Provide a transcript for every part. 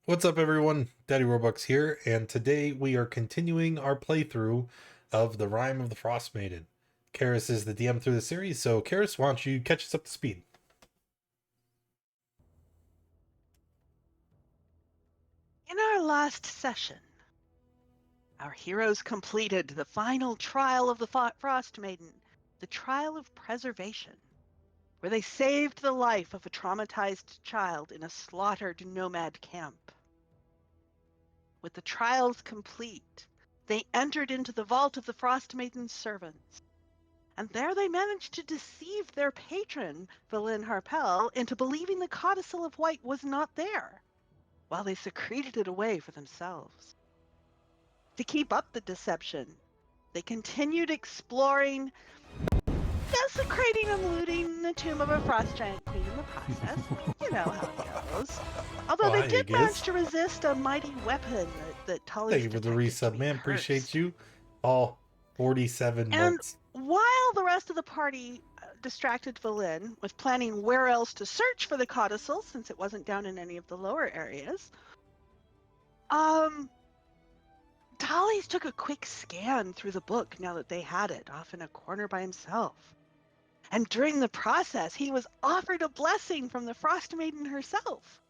What's up, everyone? Daddy Robux here, and today we are continuing our playthrough of the Rime of the Frostmaiden. Karis is the DM through the series, so Karis, why don't you catch us up to speed? In our last session, our heroes completed the final trial of the Frostmaiden, the trial of preservation, where they saved the life of a traumatized child in a slaughtered nomad camp. With the trials complete, they entered into the vault of the Frostmaiden's servants, and there they managed to deceive their patron, Valin Harpel, into believing the codicil of white was not there, while they secreted it away for themselves. To keep up the deception, they continued exploring, desecrating and looting the tomb of a frost giant queen in the process. You know how it goes. Although Oh, they hi, did manage Giz. to resist a mighty weapon that Thank Thales you for the detected to resub, be man. Appreciate cursed. you. All 47 And months. while the rest of the party distracted Valin with planning where else to search for the codicil, since it wasn't down in any of the lower areas, Thales took a quick scan through the book now that they had it off in a corner by himself. And during the process, he was offered a blessing from the Frost Maiden herself.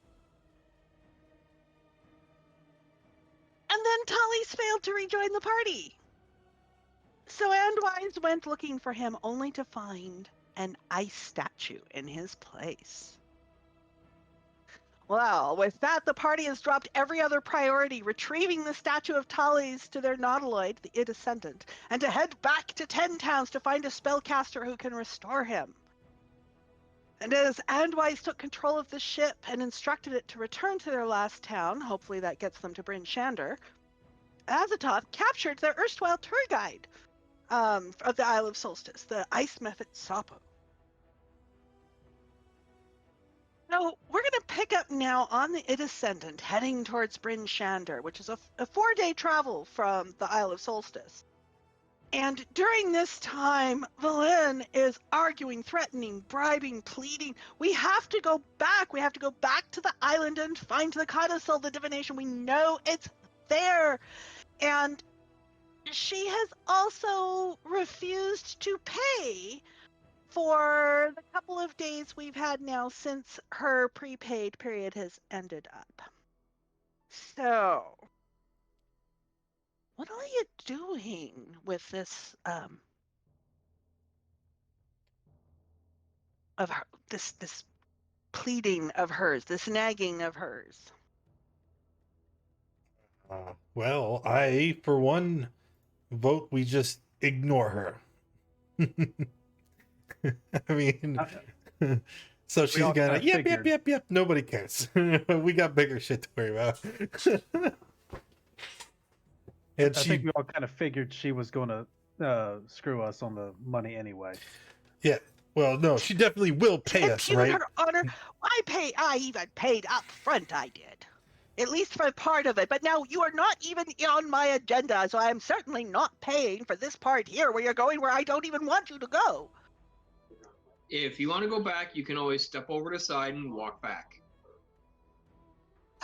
And then Thales failed to rejoin the party. So Andwise went looking for him only to find an ice statue in his place. Well, with that, the party has dropped every other priority, retrieving the statue of Thales to their nautiloid, the Ascendant, and to head back to Ten Towns to find a spellcaster who can restore him. And as Andwise took control of the ship and instructed it to return to their last town, hopefully that gets them to Bryn Shander, Azathoth captured their erstwhile tour guide of the Isle of Solstice, the Ice Method Sapo. So we're going to pick up now on the Ascendant, heading towards Bryn Shander, which is a 4-day travel from the Isle of Solstice. And during this time, Valin is arguing, threatening, bribing, pleading. We have to go back. We have to go back to the island and find the codicil, the divination. We know it's there. And she has also refused to pay for the couple of days we've had now since her prepaid period has ended up. So, what are you doing with this of her, this pleading of hers, this nagging of hers? Well, I, for one, vote we just ignore her. I mean, Uh, so we she's all kind gonna, of yep, figured. nobody cares. We got bigger shit to worry about. And I think she, we all kind of figured she was going to screw us on the money anyway. yeah, well, no, she definitely will To pay us, impugn right? her honor, I even paid up front, I did. At least for part of it, but now you are not even on my agenda, so I am certainly not paying for this part here where you're going where I don't even want you to go. If you want to go back, you can always step over to the side and walk back.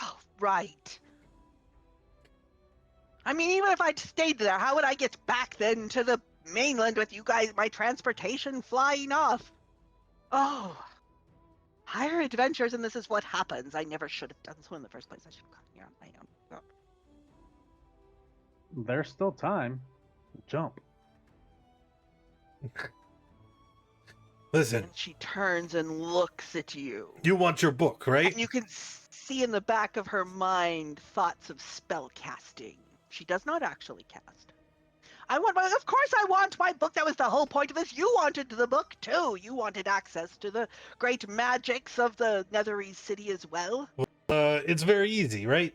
Oh, right. I mean, even if I'd stayed there, how would I get back then to the mainland with you guys, my transportation flying off? Oh, higher adventures, and this is what happens. I never should have done so in the first place. I should have gotten here on my own. There's still time. Jump. Listen, And she turns and looks at you. you want your book, right? And you can see in the back of her mind thoughts of spell casting. She does not actually cast. Of course I want my book. That was the whole point of this. You wanted the book too. You wanted access to the great magics of the Netherese city as well. It's very easy, right?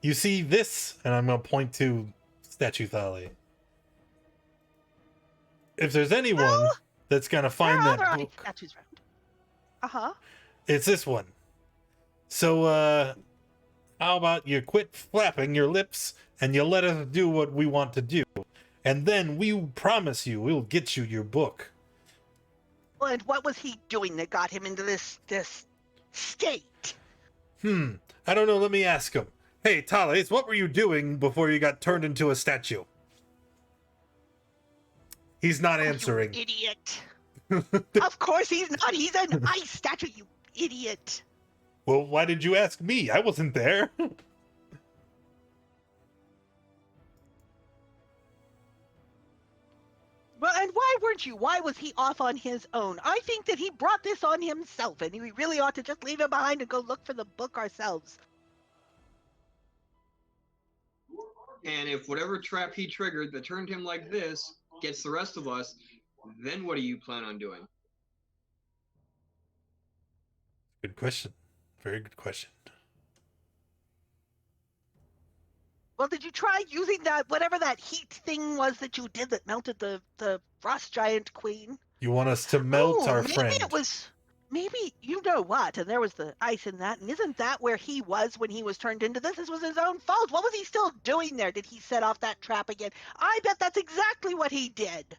You see this, and I'm gonna point to Statue Thali. If there's anyone Well, that's gonna there find are that other book, statues around. Uh-huh. it's this one. So, how about you quit flapping your lips and you let us do what we want to do? And then we promise you we'll get you your book. Well, and what was he doing that got him into this state? I don't know. Let me ask him. Hey, Thales, what were you doing before you got turned into a statue? He's not answering. You idiot. Of course he's not. He's an ice statue, you idiot. Well, why did you ask me? I wasn't there. Well, and why weren't you? Why was he off on his own? I think that he brought this on himself, and we really ought to just leave him behind and go look for the book ourselves. And if whatever trap he triggered that turned him like this gets the rest of us, then what do you plan on doing? Good question. Very good question. Well, did you try using that, whatever that heat thing was that you did that melted the frost giant queen? You want us to melt our maybe friend? It was, maybe, you know what, and there was the ice in that, and isn't that where he was when he was turned into this? This was his own fault. What was he still doing there? Did he set off that trap again? I bet that's exactly what he did.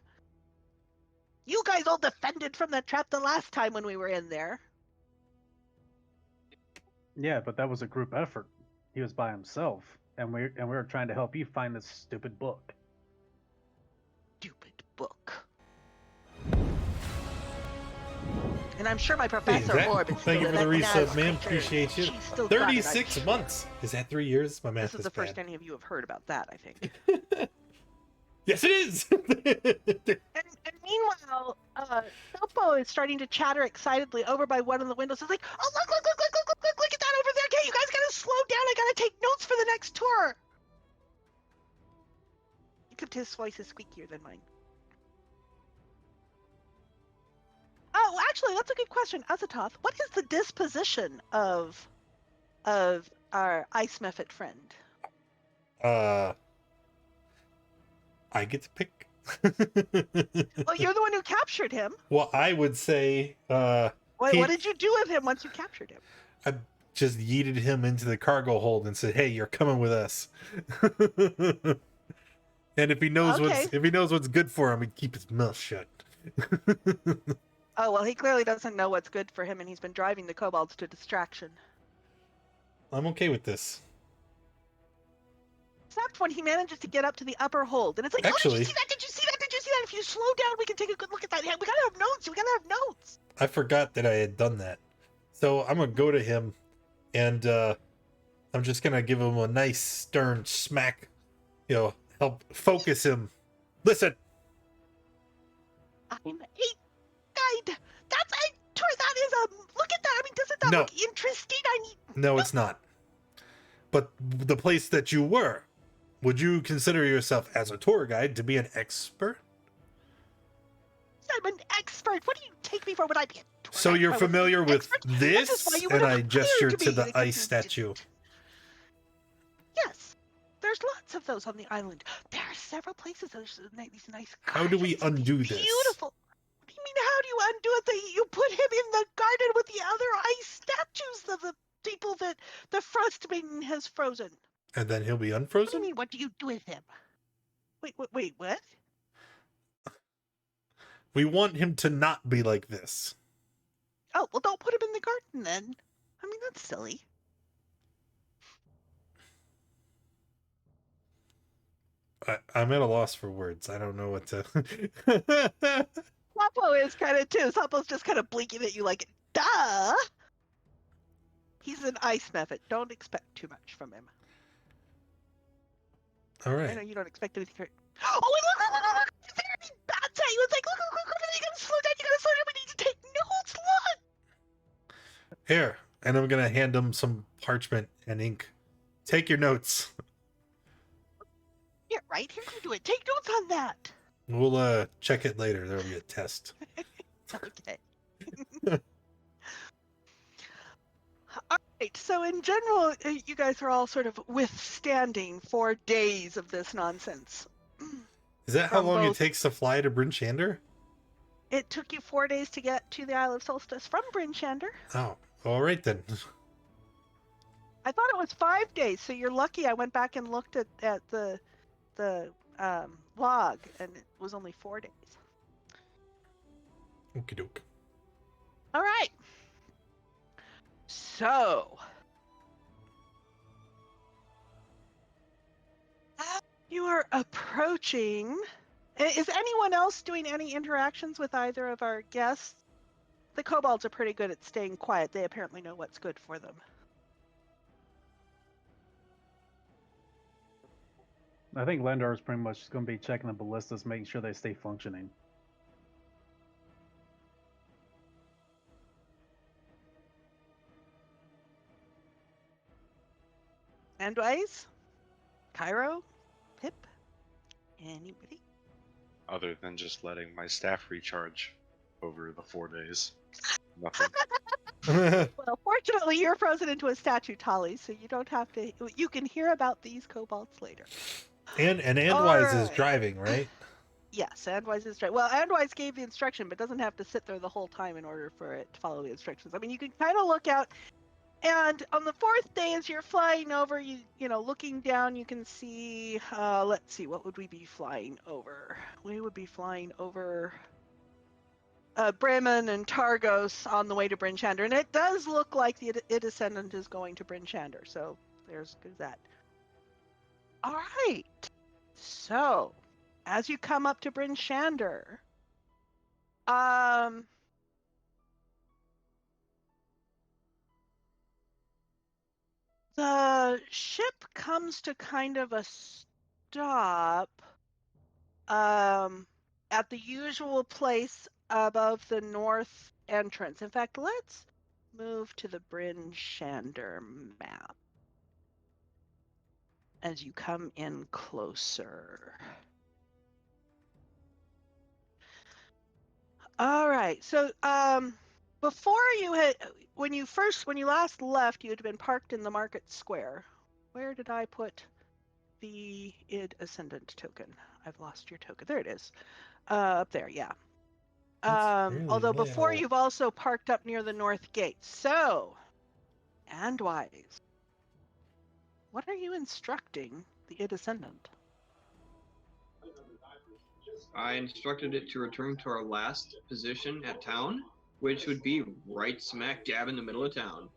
You guys all defended from that trap the last time when we were in there. Yeah, but that was a group effort. He was by himself, and we were trying to help you find this stupid book. Stupid book. And I'm sure my professor Orb is Thank you still for the an resub, man. creature. Appreciate you. She's still got it, 36 months. Is that 3 years? My math This is the first bad. any of you have heard about that, I think. Yes, it is. And meanwhile, Sopo is starting to chatter excitedly over by one of the windows. It's like, oh, look at that over there. Okay, you guys gotta slow down. I gotta take notes for the next tour. Except his voice is squeakier than mine. Oh, actually, that's a good question. Azatoth, what is the disposition of our ice method friend? I get to pick. Well, you're the one who captured him. Well, I would say What did you do with him once you captured him? I just yeeted him into the cargo hold and said, "Hey, you're coming with us." And if he knows what's good for him, he'd keep his mouth shut. Oh, well, he clearly doesn't know what's good for him, and he's been driving the kobolds to distraction. I'm okay with this. Except when he manages to get up to the upper hold, and it's like, Actually, oh, did you see that? Did you see that? Did you see that? If you slow down, we can take a good look at that. Yeah, we gotta have notes. We gotta have notes. I forgot that I had done that. So I'm gonna go to him, and I'm just gonna give him a nice stern smack. Help focus him. Listen. I'm a guide. That's a tour. That is a look at that. I mean, doesn't that look interesting? No, it's not. But the place that you were, would you consider yourself as a tour guide to be an expert? I'm an expert. What do you take me for? Would I be a tour So guide? you're familiar with this? And I gesture to the ice statue. statue. Yes. There's lots of those on the island. There are several places. There's these nice How do we gardens. undo this? Beautiful. What do you mean, how do you undo it? You put him in the garden with the other ice statues of the people that the Frostmaiden has frozen. And then he'll be What do unfrozen? you mean, what do you do with him? Wait, what? We want him to not be like this. Oh, well, don't put him in the garden then. I mean, that's silly. I'm at a loss for words. I don't know what to... Sapo is kind of too. Sapo's just kind of blinking at you like, duh! He's an ice method. Don't expect too much from him. All I know right. you don't expect anything. Oh, wait, look! Is there any bats at you? It's like, look, you gotta slow down, we need to take notes, look! Here. And I'm going to hand him some parchment and ink. Take your notes. Yeah, right? Here, you do it. Take notes on that. We'll check it later. There'll be a test. Okay. All right, so in general, you guys are all sort of withstanding 4 days of this nonsense. Is that how From long both- it takes to fly to Bryn Shander? It took you 4 days to get to the Isle of Solstice from Bryn Shander. Oh, all right then. I thought it was 5 days, so you're lucky. I went back and looked at the log, and it was only 4 days. Okie doke. All right. So, You are approaching. Is anyone else doing any interactions with either of our guests? The kobolds are pretty good at staying quiet. They apparently know what's good for them. I think Lendar is pretty much going to be checking the ballistas, making sure they stay functioning. Andwise? Cairo? Pip? Anybody? Other than just letting my staff recharge over the 4 days. Nothing. Well, fortunately, you're frozen into a statue, Thales, so you don't have to. You can hear about these kobolds later. and Andwise is Alright. driving, right? Yes, Andwise is right. Well, Andwise gave the instruction, but doesn't have to sit there the whole time in order for it to follow the instructions. I mean, you can kind of look out, and on the fourth day, as you're flying over, you know, looking down, you can see. Let's see, what would we be flying over? We would be flying over Bremen and Targos on the way to Bryn Shander, and it does look like the Ascendant is going to Bryn Shander. So there's that. All right. So, as you come up to Bryn Shander, the ship comes to kind of a stop at the usual place above the north entrance. In fact, let's move to the Bryn Shander map as you come in closer. All right. So, before you had, when you last left, you had been parked in the market square. Where did I put the id ascendant token? I've lost your token. There it is. Up there, yeah. That's really Although before little. you've also parked up near the north gate. So, Andwise, what are you instructing the id ascendant? I instructed it to return to our last position at town, which would be right smack dab in the middle of town.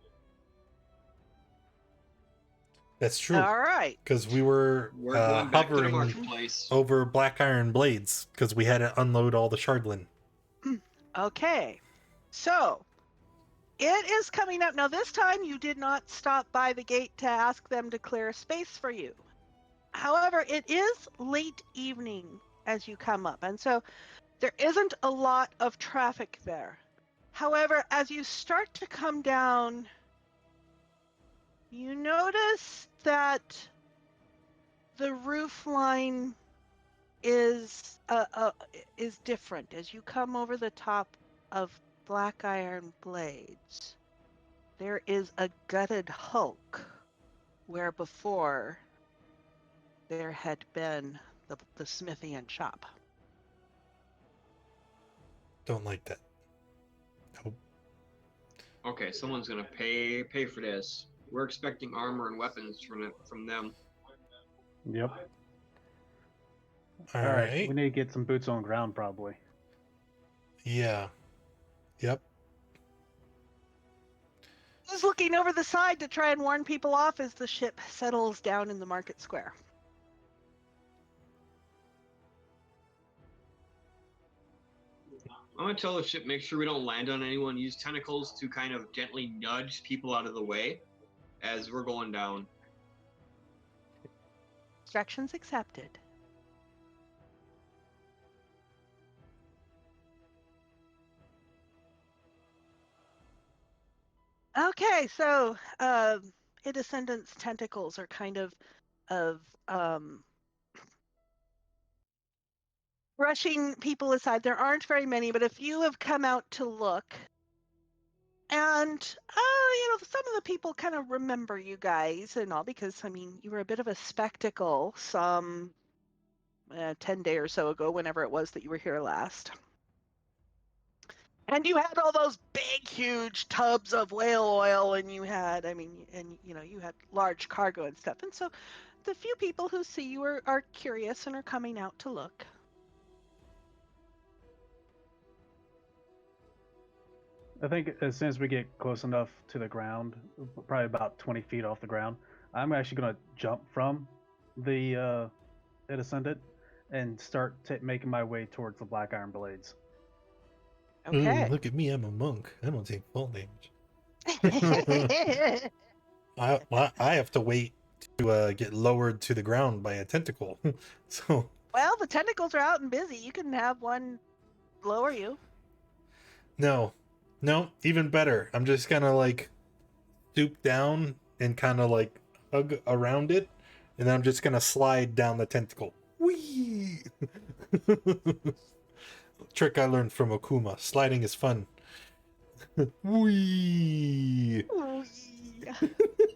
That's true. All right. Because we were We're going back to the hovering marketplace. over Black Iron Blades because we had to unload all the Shardlin. Okay. So, it is coming up. Now, this time you did not stop by the gate to ask them to clear a space for you. However, it is late evening as you come up, and so there isn't a lot of traffic there. However, as you start to come down, you notice that the roof line is different as you come over the top of Black Iron Blades. There is a gutted hulk where before there had been the smithy and shop. Don't like that. Nope. Okay, someone's gonna pay for this. We're expecting armor and weapons from them. Yep. All All right. right. We need to get some boots on ground, probably. Yeah. Yep. Who's looking over the side to try and warn people off as the ship settles down in the market square? I'm gonna tell the ship make sure we don't land on anyone. Use tentacles to kind of gently nudge people out of the way as we're going down. Instructions accepted. Okay, so id ascendant's tentacles are kind of brushing people aside. There aren't very many, but a few have come out to look. And, you know, some of the people kind of remember you guys and all because, I mean, you were a bit of a spectacle some 10 days or so ago, whenever it was that you were here last. And you had all those big, huge tubs of whale oil, and you had, I mean, and, you know, you had large cargo and stuff. And so the few people who see you are curious and are coming out to look. I think as soon as we get close enough to the ground, probably about 20 feet off the ground, I'm actually going to jump from the it ascended, and start making my way towards the black iron blades. Okay. Look at me, I'm a monk. I don't take fall damage. I have to wait to get lowered to the ground by a tentacle. So Well, the tentacles are out and busy. You can have one lower you. no, even better. I'm just gonna like stoop down and kind of like hug around it, and then I'm just gonna slide down the tentacle. Whee! Trick I learned from Okuma. Sliding is fun. Whee! Ooh, yeah.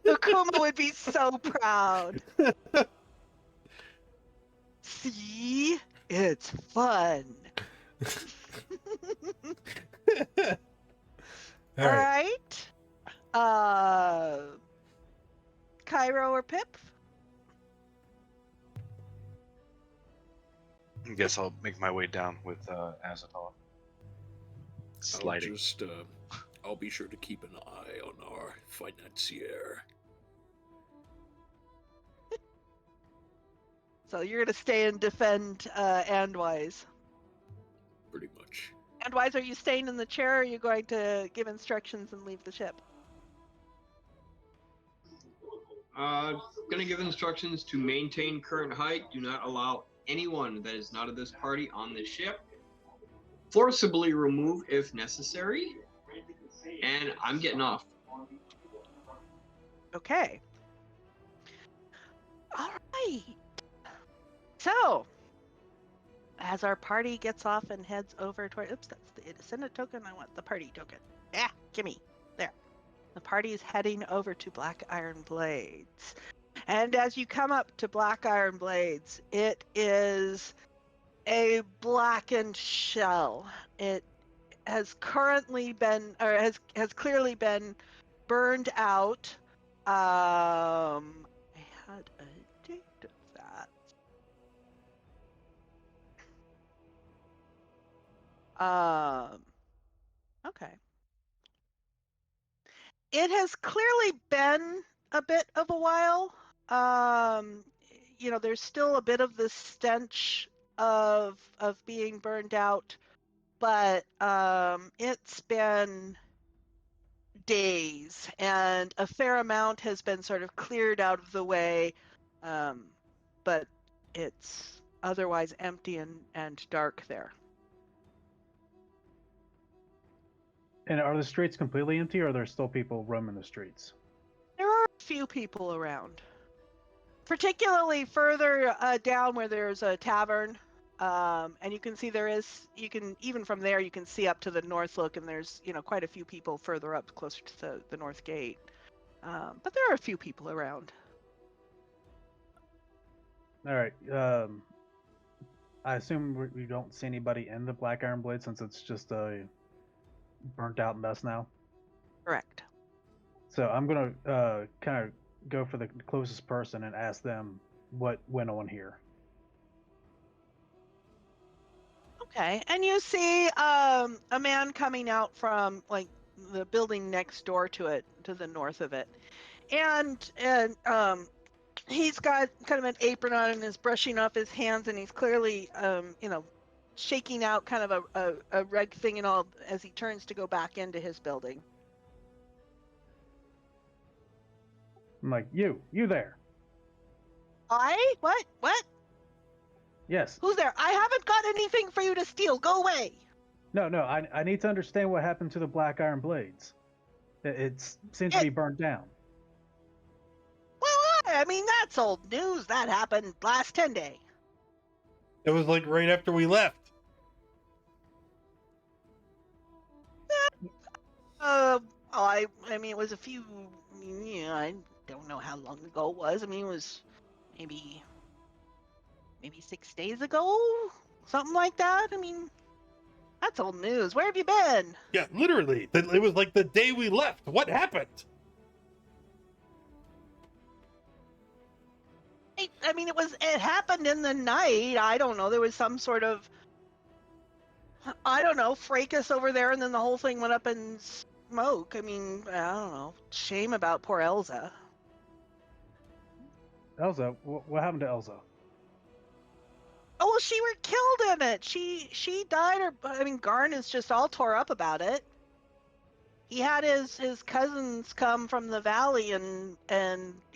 Akuma would be so proud. See? It's fun. All All right. right. Cairo or Pip? I guess I'll make my way down with Azathoth. Sliding. I'll be sure to keep an eye on our financier. So you're gonna stay and defend Andwise. Pretty much. Andwise, are you staying in the chair, or are you going to give instructions and leave the ship? Gonna give instructions to maintain current height. Do not allow anyone that is not of this party on the ship. Forcibly remove if necessary. And I'm getting off. Okay. All right. So, as our party gets off and heads over toward, oops, that's the Ascendant token. I want the party token. Yeah, gimme. There. The party is heading over to Black Iron Blades. And as you come up to Black Iron Blades, it is a blackened shell. It has currently been, or has clearly been burned out. I had a date of that. Okay. It has clearly been a bit of a while. There's still a bit of the stench of being burned out, but it's been days, and a fair amount has been sort of cleared out of the way, but it's otherwise empty and dark there. And are the streets completely empty, or are there still people roaming the streets? There are a few people around, particularly further down where there's a tavern, and you can see even from there you can see up to the north look, and there's quite a few people further up closer to the north gate, but there are a few people around. All right. I assume we don't see anybody in the Black Iron Blade since it's just a burnt out mess now. Correct. So I'm gonna kind of go for the closest person and ask them what went on here. Okay, and you see a man coming out from like the building next door to it, to the north of it, and he's got kind of an apron on and is brushing off his hands, and he's clearly shaking out kind of a reg thing and all as he turns to go back into his building. I'm like, you there? What? Yes. Who's there? I haven't got anything for you to steal. Go away. No. I need to understand what happened to the Black Iron Blades. It seems to be burned down. Well, I mean, that's old news. That happened last 10 day. It was like right after we left. I mean, it was a few. I don't know how long ago it was. I mean, it was maybe 6 days ago, something like that. I mean, that's old news. Where have you been? Yeah, literally. It was like the day we left. What happened? I mean, it happened in the night. I don't know. There was some sort of, I don't know, fracas over there, and then the whole thing went up in smoke. I mean, I don't know. Shame about poor Elsa. Elsa, what happened to Elsa? Oh, well, she were killed in it. She died, or I mean, Garn is just all tore up about it. He had his cousins come from the valley and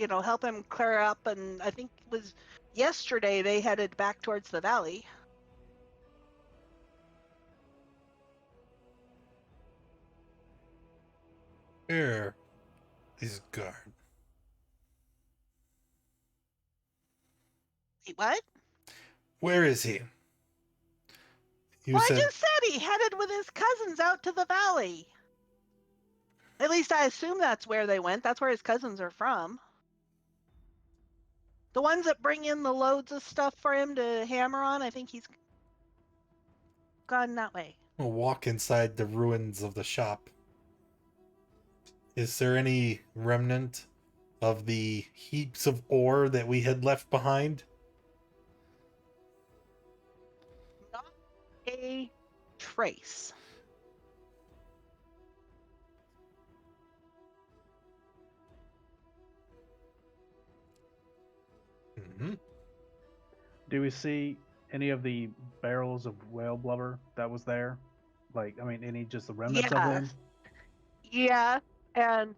help him clear up, and I think it was yesterday they headed back towards the valley. Here is Garn. Wait, what? Where is he? You Well, said I just said he headed with his cousins out to the valley. At least I assume that's where they went. That's where his cousins are from. The ones that bring in the loads of stuff for him to hammer on, I think he's gone that way. we'll walk inside the ruins of the shop. Is there any remnant of the heaps of ore that we had left behind? Not a trace. Mm-hmm. Do we see any of the barrels of whale blubber that was there? Like, I mean, any just the remnants of them? Yeah, and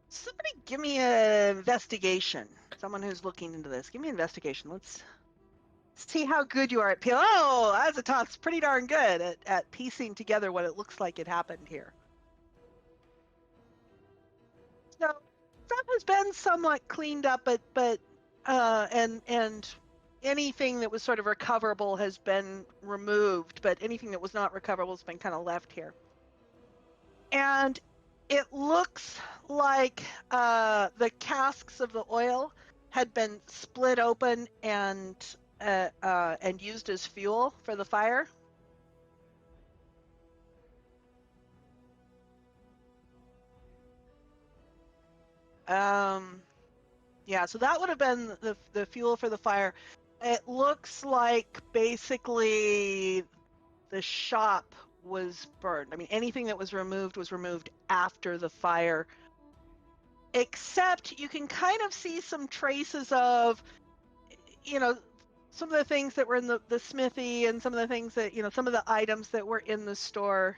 somebody give me an investigation. Someone who's looking into this. Give me an investigation. Let's see how good you are at Oh, Azathoth's pretty darn good at piecing together what it looks like it happened here. So stuff has been somewhat cleaned up, but and anything that was sort of recoverable has been removed, but anything that was not recoverable has been kind of left here. And it looks like the casks of the oil had been split open and used as fuel for the fire. Yeah, so that would have been the fuel for the fire. It looks like basically the shop was burned. I mean, anything that was removed after the fire. Except you can kind of see some traces of, some of the things that were in the smithy and some of the things that, some of the items that were in the store.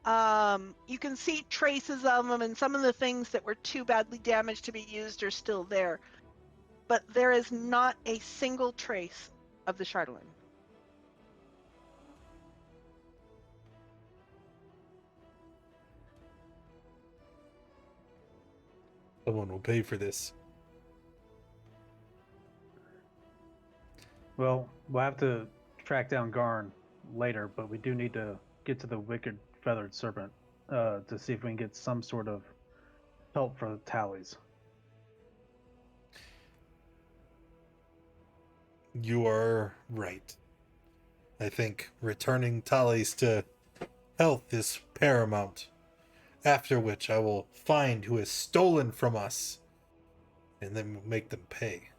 You can see traces of them, and some of the things that were too badly damaged to be used are still there. But there is not a single trace of the Chardolin. Someone will pay for this. Well, we'll have to track down Garn later, but we do need to get to the wicked feathered serpent to see if we can get some sort of help for the Thales. You are right. I think returning Thales to health is paramount. After which I will find who has stolen from us and then make them pay.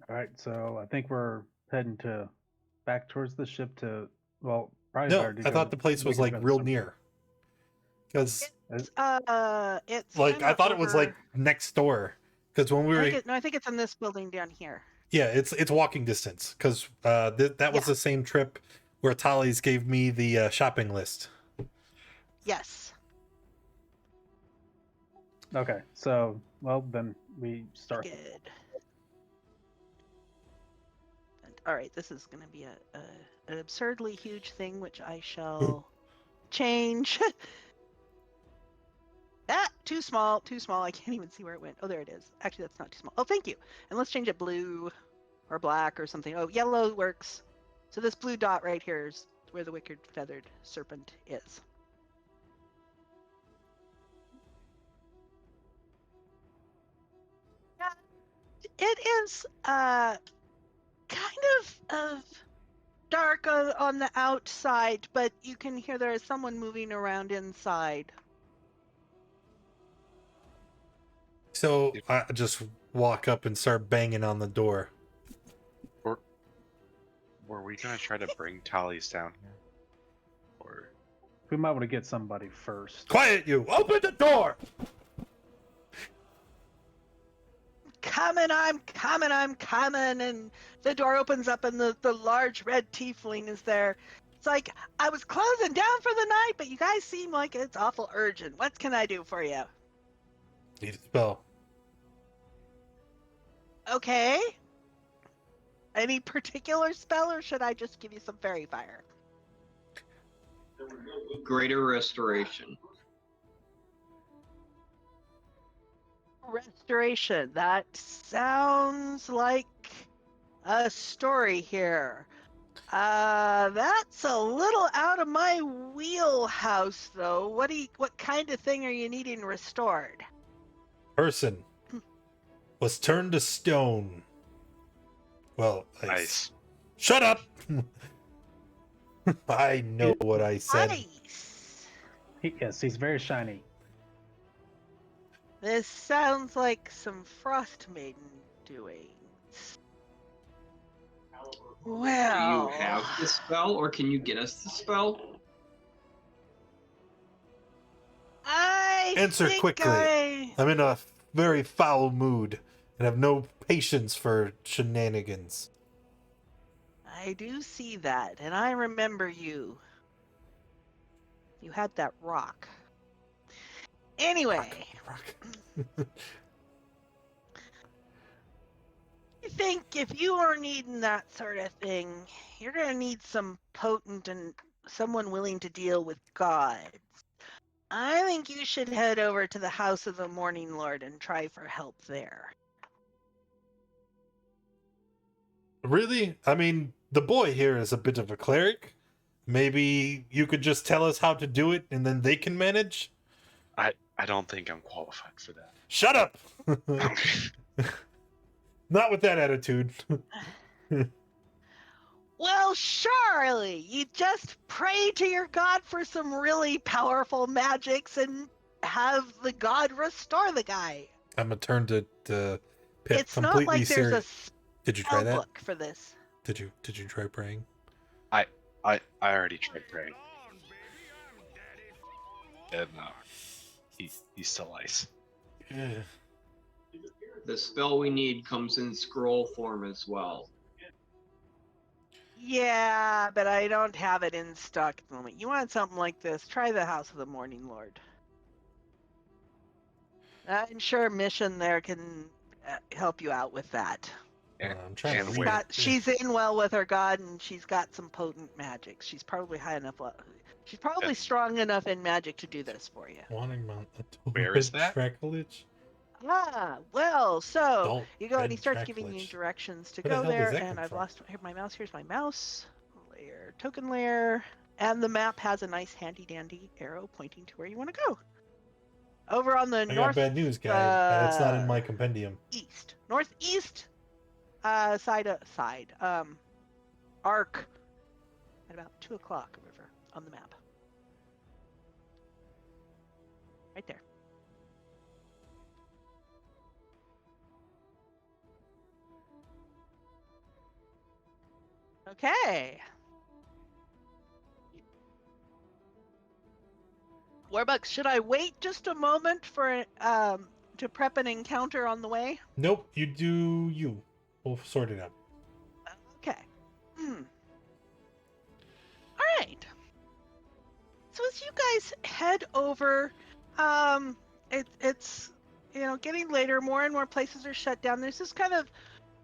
All right, so I think we're heading back towards the ship to, well, probably No, better to I go thought the place was Wicked like Feathered real Serpent. near. Because It's like I kinda thought it was like over- next door. Because when we were I think it's in this building down here. yeah, it's walking distance. Because that was Yeah. the same trip where Thales gave me the shopping list. Yes. Okay, so, well, then we start. Good. All right, this is going to be an absurdly huge thing, which I shall change. Too small, too small. I can't even see where it went. Oh, there it is. Actually, that's not too small. Oh, thank you. And let's change it blue or black or something. Oh, yellow works. So this blue dot right here is where the wicked feathered serpent is. It is kind of dark on the outside, but you can hear there is someone moving around inside. So I just walk up and start banging on the door. Were we gonna try to bring Thales down here? Or We might want to get somebody first. Quiet, you! Open the door! I'm coming, and the door opens up and the large red tiefling is there. It's like, I was closing down for the night, but you guys seem like it's awful urgent. What can I do for you? Need a spell. Okay. Any particular spell, or should I just give you some fairy fire? Greater restoration. Restoration. That sounds like a story here. That's a little out of my wheelhouse, though. What kind of thing are you needing restored? Person was turned to stone. Well, Nice. Shut up! I know what I said. Nice. Yes, he's very shiny. This sounds like some Frostmaiden doings. Well, Do you have the spell, or can you get us the spell? I Answer think quickly. I'm in a very foul mood and have no patience for shenanigans. I do see that, and I remember you. You had that rock. Anyway, Rock. I think if you are needing that sort of thing, you're going to need some potent and someone willing to deal with gods. I think you should head over to the House of the Morning Lord and try for help there. Really? I mean, the boy here is a bit of a cleric. Maybe you could just tell us how to do it and then they can manage? I don't think I'm qualified for that. Shut up! Not with that attitude. Well, surely you just pray to your god for some really powerful magics and have the god restore the guy. I'm gonna turn to Pip It's not completely like there's a serious. Did you try spell that? book for this. Did you try praying? I already tried praying. And he's still ice. Yeah. The spell we need comes in scroll form as well. Yeah, but I don't have it in stock at the moment. You want something like this, try the House of the Morning Lord. I'm sure Mission there can help you out with that. I'm trying And to wait. read. She's in well with her god, and she's got some potent magic. She's probably high enough. She's probably strong enough in magic to do this for you. Wanting Mount Where is that? Tracklage? Ah, well, so Don't you go and he tread starts giving you Tracklage. directions to Where the go hell does there, that and come I've from? lost my mouse. Here's my mouse. Layer, token layer, and the map has a nice handy dandy arrow pointing to where you want to go. Over on the I got north bad news, guy. That's not in my compendium. northeast arc at about 2 o'clock river on the map. Right there. Okay. Warbucks, should I wait just a moment for to prep an encounter on the way? Nope, you do you. We'll sort it out. Okay. All right. So as you guys head over, it's getting later. More and more places are shut down. There's this kind of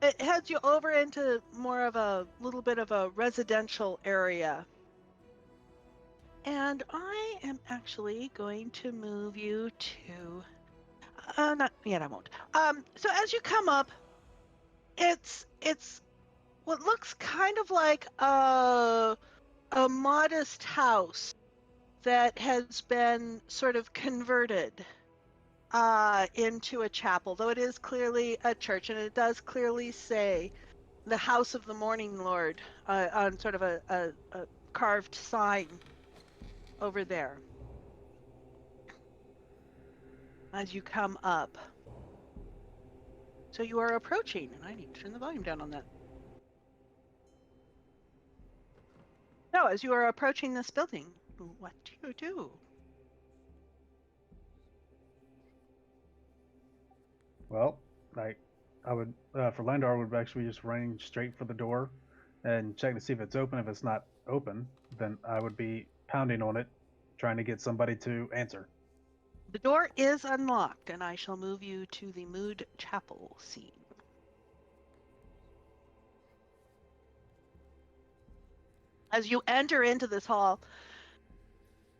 it heads you over into more of a little bit of a residential area. And I am actually going to move you to not yet, I won't. So as you come up, it's what looks kind of like a modest house that has been sort of converted into a chapel, though it is clearly a church, and it does clearly say the House of the Morning Lord on sort of a carved sign over there as you come up. So you are approaching, and I need to turn the volume down on that. So as you are approaching this building, What do you do? Well, I would, for Landar, would actually just running straight for the door and check to see if it's open. If it's not open, then I would be pounding on it, trying to get somebody to answer. The door is unlocked, and I shall move you to the Mood Chapel scene. As you enter into this hall,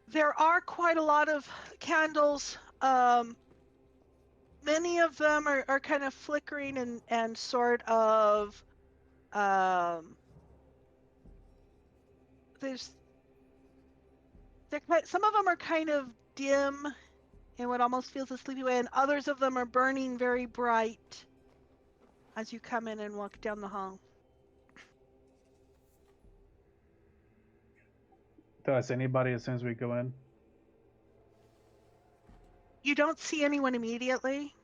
there are quite a lot of candles. Many of them are kind of flickering and sort of some of them are kind of dim in what almost feels a sleepy way, and others of them are burning very bright as you come in and walk down the hall. Do I see anybody as soon as we go in? You don't see anyone immediately.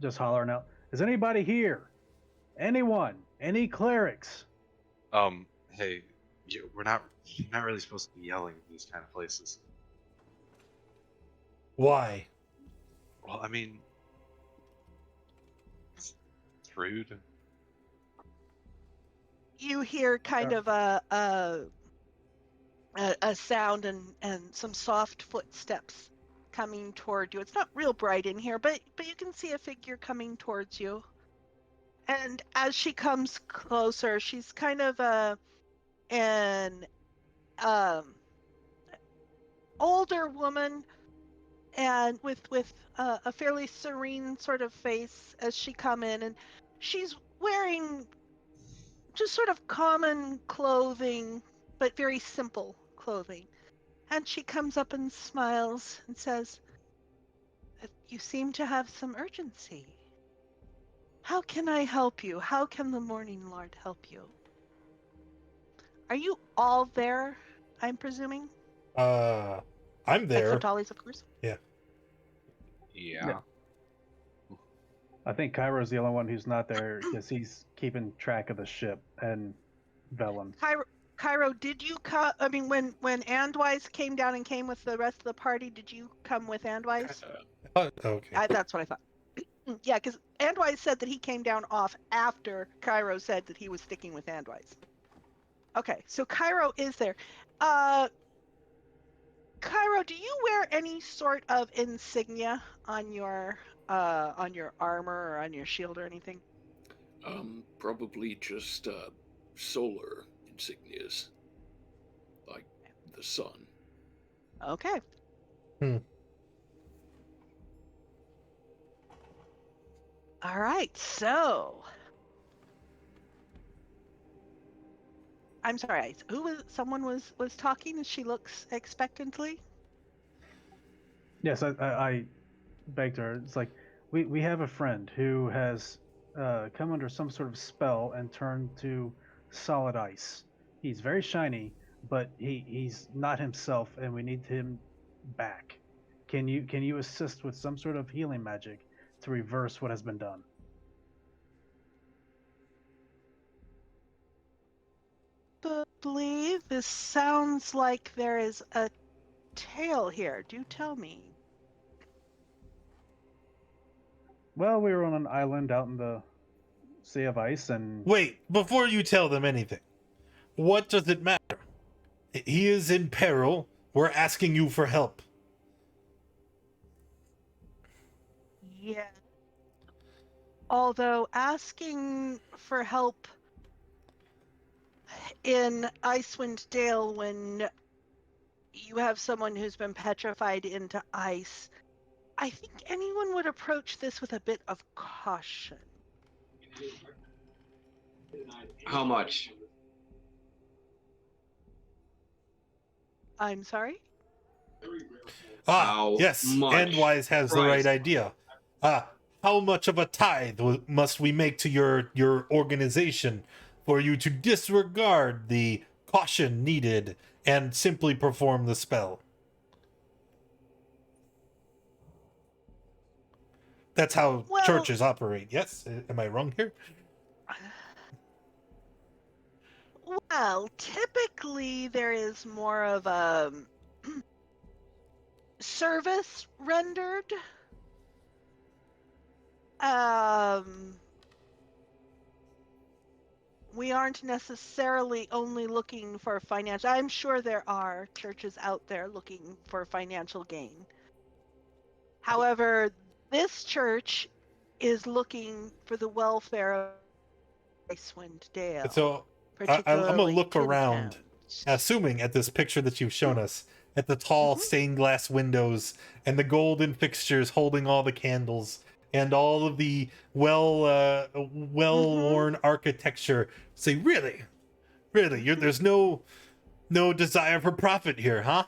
Just hollering out, is anybody here? Anyone? Any clerics? Hey, you're not really supposed to be yelling in these kind of places. Why? Well, I mean, it's rude. You hear kind of a sound and some soft footsteps coming toward you. It's not real bright in here, but you can see a figure coming towards you. And as she comes closer, she's kind of an older woman, and with a fairly serene sort of face as she come in, and she's wearing just sort of common clothing, but very simple clothing. And she comes up and smiles and says, "You seem to have some urgency. How can I help you? How can the Morning Lord help you?" Are you all there, I'm presuming? I'm there. Except Thales, of course. Yeah. I think Cairo's the only one who's not there because he's keeping track of the ship and Velen. Cairo, did you come? I mean, when Andwise came down and came with the rest of the party, did you come with Andwise? Okay. That's what I thought. Yeah, because Andwise said that he came down off after Cairo said that he was sticking with Andwise. Okay, so Cairo is there. Cairo, do you wear any sort of insignia on your armor or on your shield or anything? Probably just solar insignias, like the sun. Okay. All right, so I'm sorry. Who was? Someone was talking, and she looks expectantly. Yes, I begged her. It's like we have a friend who has come under some sort of spell and turned to solid ice. He's very shiny, but he's not himself, and we need him back. Can you assist with some sort of healing magic to reverse what has been done? Believe this sounds like there is a tale here. Do tell me. Well, we were on an island out in the Sea of Ice, and Wait, before you tell them anything, what does it matter? He is in peril. We're asking you for help. Yeah. Although asking for help in Icewind Dale when you have someone who's been petrified into ice, I think anyone would approach this with a bit of caution. How much? I'm sorry? How Yes, much Andwise has the right price? idea. How much of a tithe must we make to your organization for you to disregard the caution needed and simply perform the spell? That's how churches operate, yes? Am I wrong here? Well, typically likely there is more of a service rendered. We aren't necessarily only looking for financial. I'm sure there are churches out there looking for financial gain. However, this church is looking for the welfare of Icewind Dale, So I'm gonna particularly look tin around, towns. assuming at this picture that you've shown us, at the tall Mhm. stained glass windows and the golden fixtures holding all the candles and all of the well-worn architecture. Say, really, there's no desire for profit here, huh?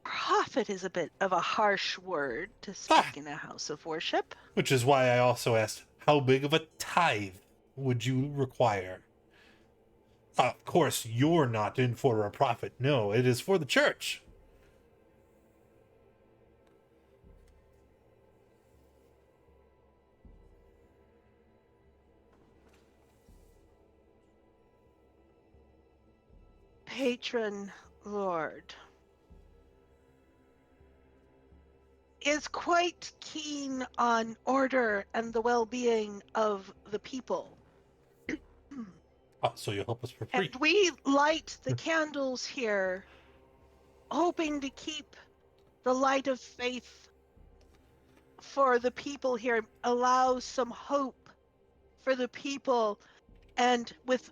Profit is a bit of a harsh word to speak in a house of worship. Which is why I also asked, how big of a tithe would you require? Of course, you're not in for a profit. No, it is for the church. Patron Lord is quite keen on order and the well-being of the people. So you'll help us for free. And we light the candles here, hoping to keep the light of faith for the people here, allow some hope for the people, and with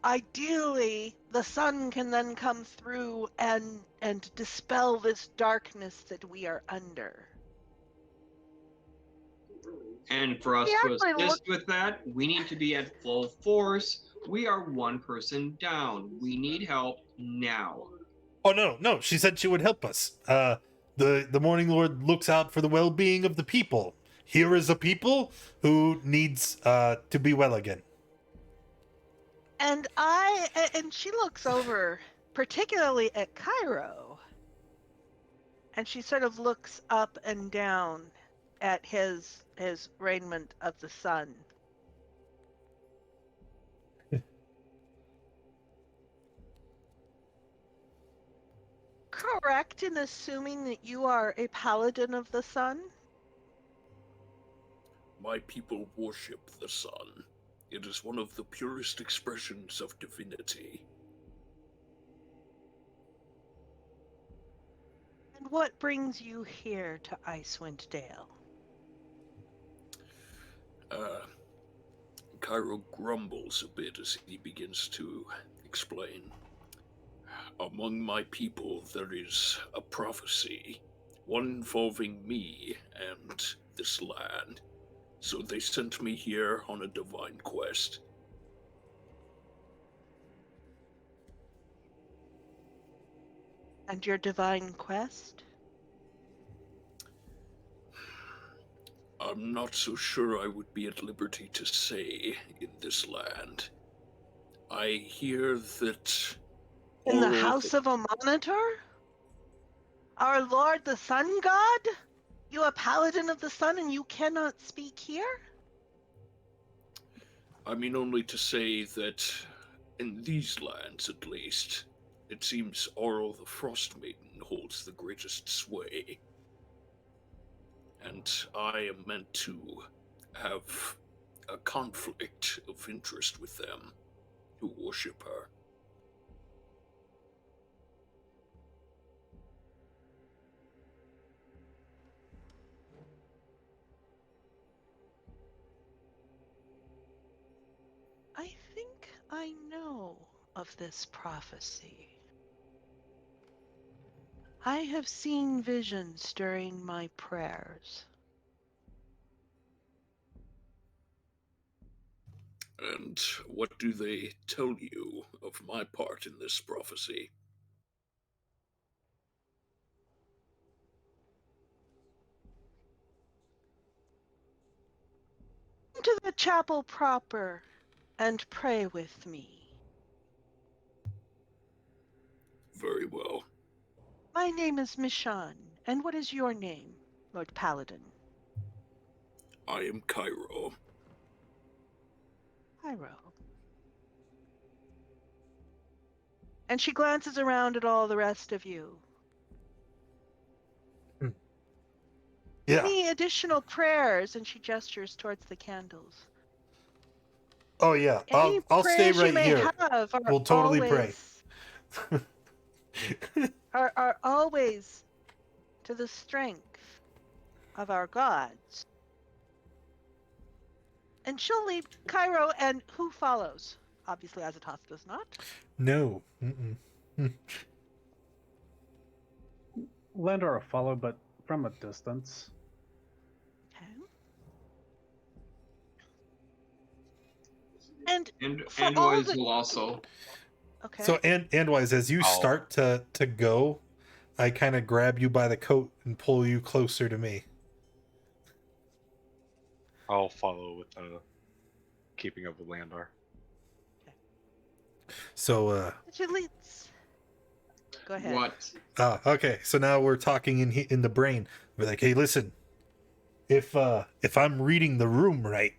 ideally the sun can then come through and dispel this darkness that we are under. And for us We to actually assist with that, we need to be at full force. We are one person down. We need help now. Oh no, she said she would help us. The Morning Lord looks out for the well-being of the people. Here is a people who needs to be well again. And she looks over particularly at Cairo, and she sort of looks up and down at his raiment of the sun. Correct in assuming that you are a paladin of the sun? My people worship the sun. It is one of the purest expressions of divinity. And what brings you here to Icewind Dale? Cairo grumbles a bit as he begins to explain. Among my people there is a prophecy, one involving me and this land. So they sent me here on a divine quest. And your divine quest? I'm not so sure I would be at liberty to say in this land. I hear that In the all house of a monitor? Our lord the sun god? You a paladin of the sun and you cannot speak here? I mean only to say that in these lands at least, it seems Auril the Frostmaiden holds the greatest sway. And I am meant to have a conflict of interest with them who worship her. I think I know of this prophecy. I have seen visions during my prayers. And what do they tell you of my part in this prophecy? To the chapel proper and pray with me. Very well. My name is Mishan, and what is your name, Lord Paladin? I am Cairo. Cairo. And she glances around at all the rest of you. Yeah. Any additional prayers? And she gestures towards the candles. Oh yeah. Any I'll stay prayers you right may here. have are We'll totally pray. are always to the strength of our gods. And she'll leave Cairo, and who follows? Obviously, Azatoth does not. No. Mm-mm. Landar will follow, but from a distance. Okay. And And for all Andwise the will also. okay. So Andwise, as you start to go, I kind of grab you by the coat and pull you closer to me. I'll follow with keeping up with Landar. So Leads. Go ahead. What? okay. So now we're talking in the brain. We're like, hey, listen. If I'm reading the room right,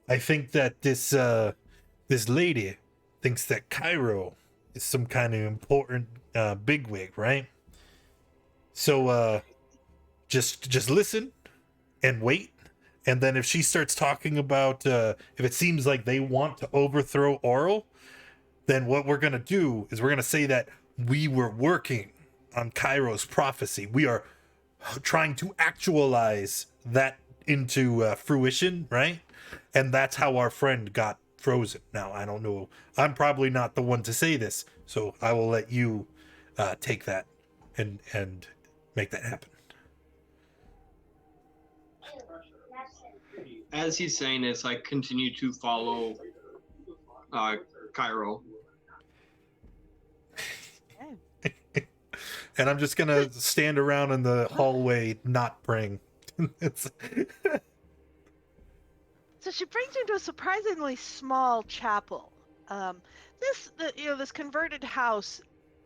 I think that this lady thinks that Cairo is some kind of important bigwig, right? So just listen and wait, and then if she starts talking about if it seems like they want to overthrow Oral, then what we're gonna do is we're gonna say that we were working on Cairo's prophecy. We are trying to actualize that into fruition, right? And that's how our friend got frozen. Now, I don't know. I'm probably not the one to say this, so I will let you take that and make that happen. As he's saying this, I continue to follow Cairo. And I'm just gonna stand around in the hallway not praying. So she brings you into a surprisingly small chapel. This converted house,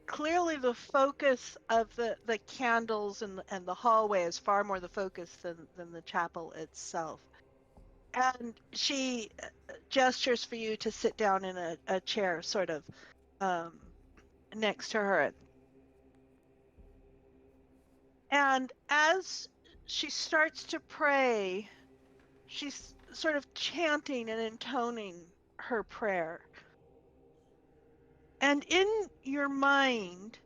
clearly the focus of the candles and the hallway is far more the focus than the chapel itself. And she gestures for you to sit down in a chair sort of next to her. And as she starts to pray, she's sort of chanting and intoning her prayer. And in your mind,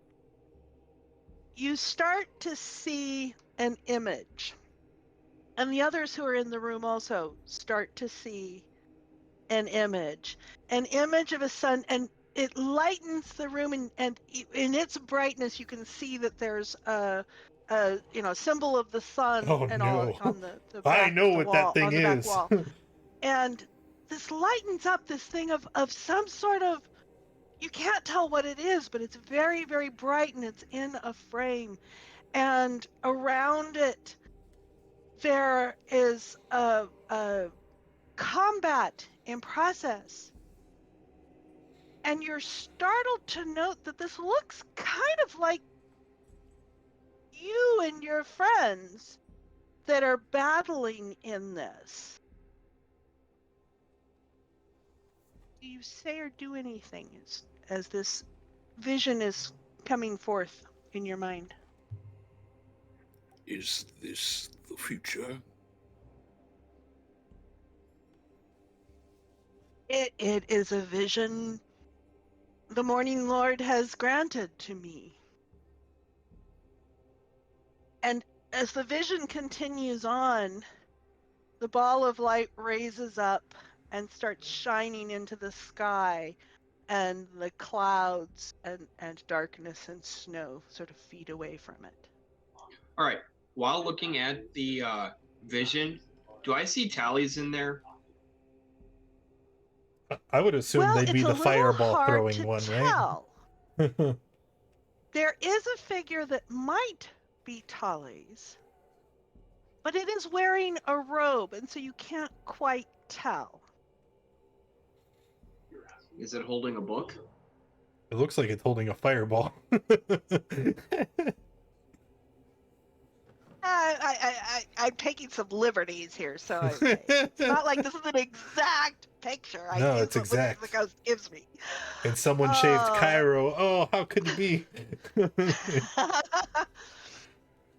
you start to see an image. And the others who are in the room also start to see an image of a sun, and it lightens the room, and in its brightness, you can see that there's a symbol of the sun Oh and all no! on the I back know the what wall, that thing on the back is. wall. And this lightens up this thing of some sort of, you can't tell what it is, but it's very, very bright, and it's in a frame. And around it, there is a combat in process. And you're startled to note that this looks kind of like you and your friends that are battling in this. Do you say or do anything as this vision is coming forth in your mind? Is this the future? It is a vision the Morning Lord has granted to me. And as the vision continues on, the ball of light raises up and starts shining into the sky, and the clouds and darkness and snow sort of feed away from it. All right. While looking at the vision, do I see Thales in there? I would assume they'd be the fireball throwing one, tell. right? There is a figure that might be Thales, but it is wearing a robe, and so you can't quite tell. Is it holding a book? It looks like it's holding a fireball. I'm taking some liberties here, so it's not like this is an exact picture. I No, use it's what the exact. ghost gives me. And someone shaved Cairo. Oh, how could it be?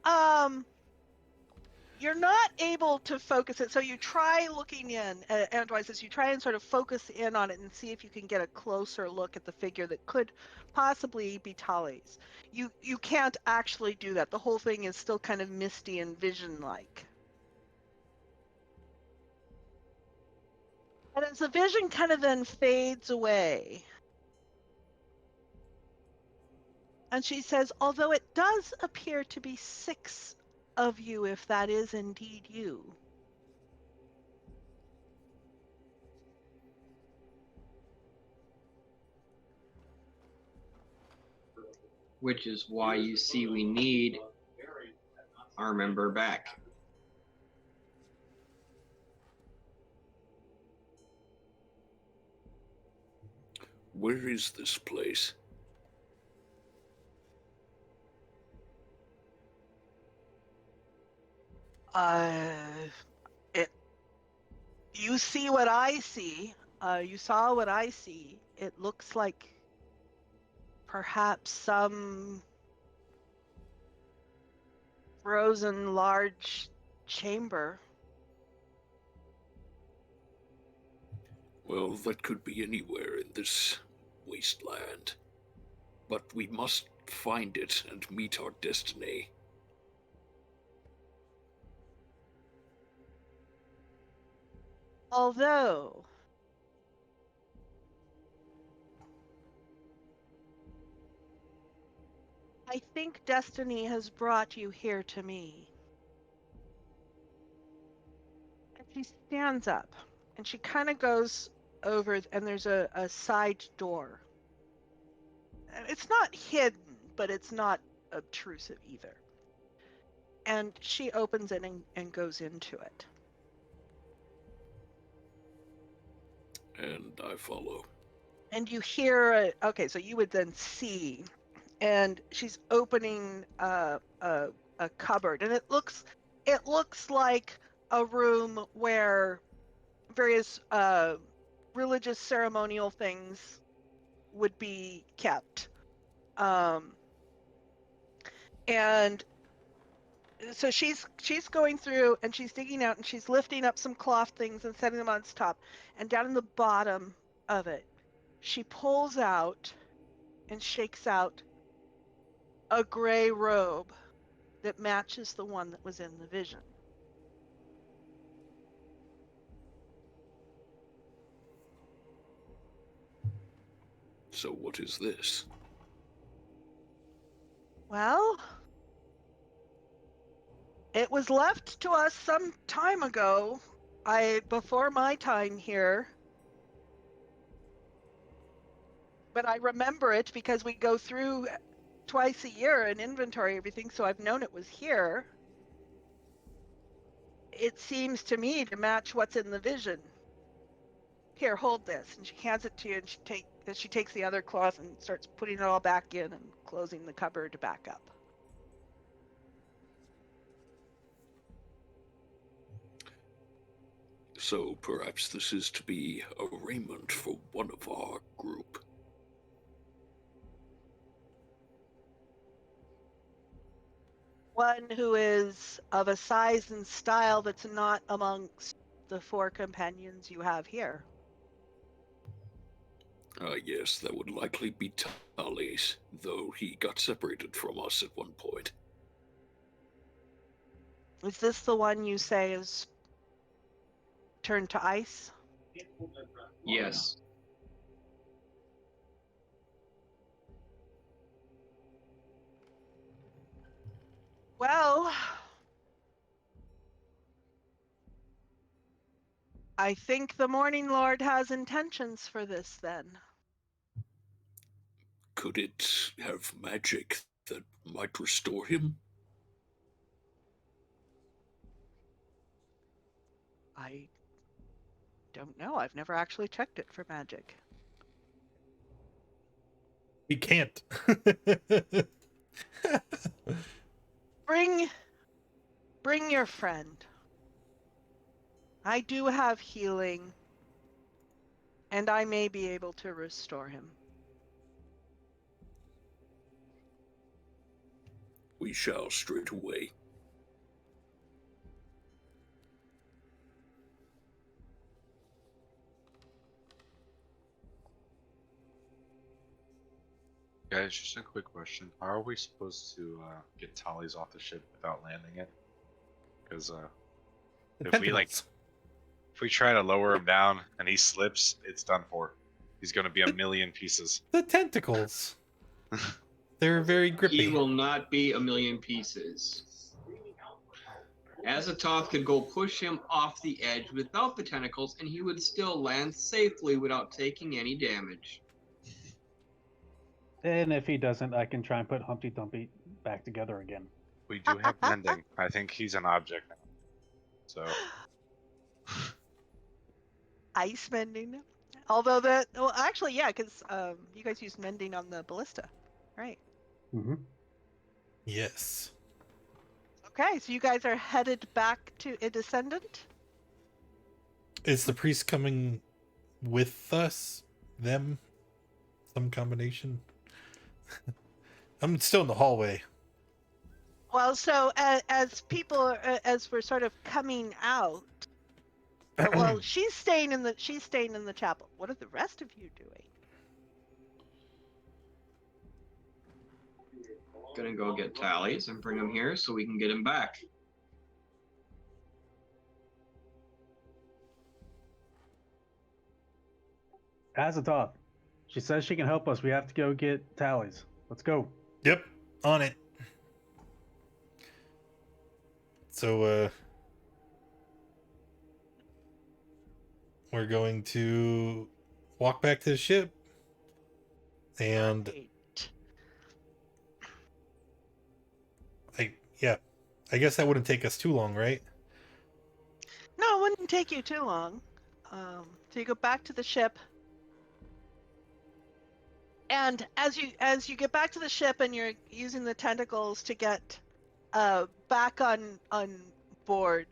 um, you're not able to focus it, so you try looking in. Antoine says you try and sort of focus in on it and see if you can get a closer look at the figure that could possibly be Thales. You can't actually do that. The whole thing is still kind of misty and vision-like. And as the vision kind of then fades away, and she says, although it does appear to be 6 of you, if that is indeed you. Which is why you see we need our member back. Where is this place? You see what I see. You saw what I see. It looks like perhaps some frozen large chamber. Well, that could be anywhere in this wasteland. But we must find it and meet our destiny. Although I think destiny has brought you here to me. And she stands up and she kind of goes over, and there's a side door. And it's not hidden, but it's not obtrusive either. And she opens it and goes into it. And I follow. And you hear okay, so you would then see, and she's opening a cupboard, and it looks like a room where various religious ceremonial things would be kept. And so she's going through and she's digging out and she's lifting up some cloth things and setting them on its top, and down in the bottom of it she pulls out and shakes out a gray robe that matches the one that was in the vision. So what is this? Well, it was left to us some time ago. Before my time here. But I remember it because we go through twice a year and inventory everything, so I've known it was here. It seems to me to match what's in the vision. Here, hold this. And she hands it to you, and she takes the other cloth and starts putting it all back in and closing the cupboard back up. So perhaps this is to be a raiment for one of our group. One who is of a size and style that's not amongst the 4 companions you have here. Yes, that would likely be Thales, though he got separated from us at one point. Is this the one you say is turned to ice? Yes. Well, I think the Morning Lord has intentions for this then. Could it have magic that might restore him? I don't know. I've never actually checked it for magic. We can't. Bring Bring your friend. I do have healing, and I may be able to restore him. We shall straightway. Guys, just a quick question. How are we supposed to get Thales off the ship without landing it? Because The if we tentacles. if we try to lower him down and he slips, it's done for. He's gonna be a million pieces. The tentacles. They're very grippy. He will not be a million pieces. Azathoth could go push him off the edge without the tentacles, and he would still land safely without taking any damage. And if he doesn't, I can try and put Humpty Dumpty back together again. We do have mending. I think he's an object now. So Ice mending. Although actually, yeah, because you guys use mending on the ballista, right? Mm-hmm. Yes. Okay, so you guys are headed back to a descendant. Is the priest coming with us? Them? Some combination? I'm still in the hallway. Well, so as people, as we're sort of coming out, well, she's staying in the chapel. What are the rest of you doing? Gonna go get Thales and bring him here so we can get him back. Azathoth. She says she can help us. We have to go get Thales. Let's go. Yep, on it. So, we're going to walk back to the ship. And Right. I guess that wouldn't take us too long, right? No, it wouldn't take you too long. So you go back to the ship, and as you get back to the ship, and you're using the tentacles to get back on board,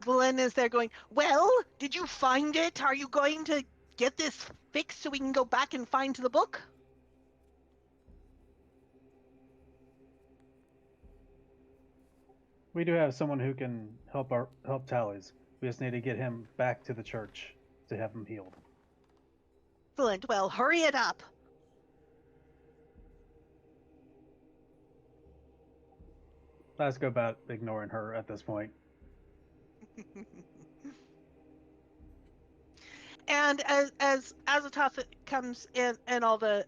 Valen is there going, well, did you find it? Are you going to get this fixed so we can go back and find the book? We do have someone who can help Thales. We just need to get him back to the church to have him healed. Excellent. Well, hurry it up. Let's go about ignoring her at this point. And as Azathoth comes in, and all the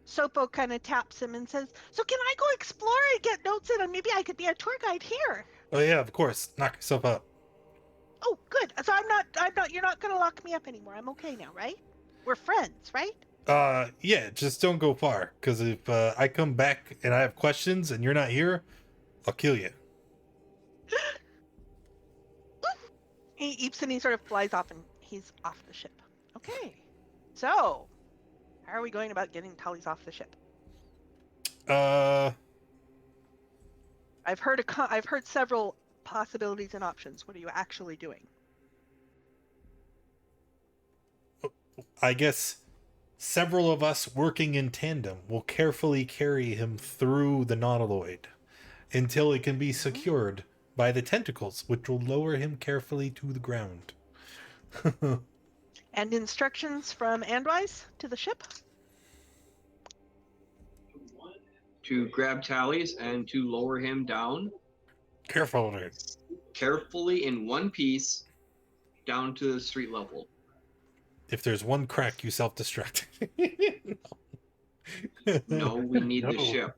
Sopo kind of taps him and says, "So can I go explore and get notes in, and maybe I could be a tour guide here?" Oh yeah, of course. Knock yourself out. Oh, good. So I'm not. You're not gonna lock me up anymore. I'm okay now, right? We're friends, right? Yeah, just don't go far. Because if I come back and I have questions and you're not here, I'll kill you. He eeps and he sort of flies off, and he's off the ship. Okay. So, how are we going about getting Thales off the ship? I've heard several possibilities and options. What are you actually doing? I guess several of us working in tandem will carefully carry him through the nautiloid until it can be secured by the tentacles, which will lower him carefully to the ground. And instructions from Andwise to the ship? To grab Thales and to lower him down Carefully. carefully in one piece down to the street level. If there's one crack, you self-destruct. No, we need the No. ship.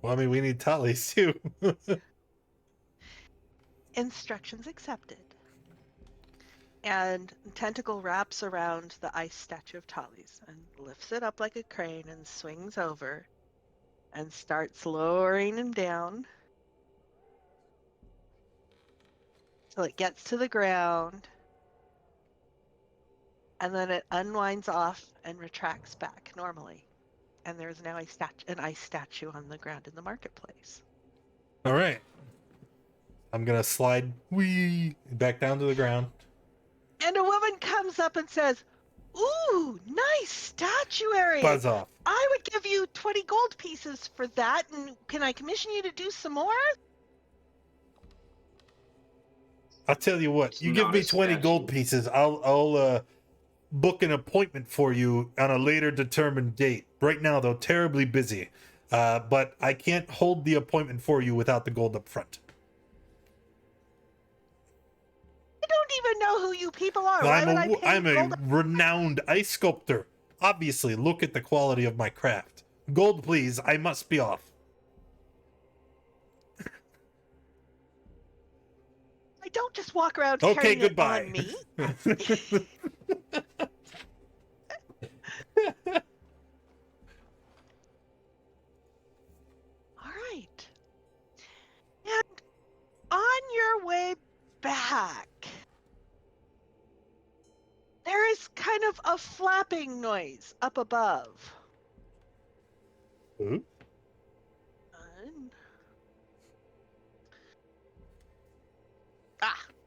Well, I mean, we need Thales too. Instructions accepted. And Tentacle wraps around the ice statue of Thales and lifts it up like a crane and swings over and starts lowering him down till it gets to the ground. And then it unwinds off and retracts back normally. And there's now an ice statue on the ground in the marketplace. All right. I'm gonna slide back down to the ground. And a woman comes up and says, "Ooh, nice statuary. Buzz off. I would give you 20 gold pieces for that, and can I commission you to do some more?" I'll tell you what. It's You give not me a 20 gold statue. pieces. I'll book an appointment for you on a later determined date. Right now, though, terribly busy. But I can't hold the appointment for you without the gold up front. I don't even know who you people are. Why would I pay I'm a gold? renowned ice sculptor. Obviously, look at the quality of my craft. Gold, please. I must be off. I don't just walk around Okay, carrying goodbye. it on me. All right. And on your way back, there is kind of a flapping noise up above. Ooh.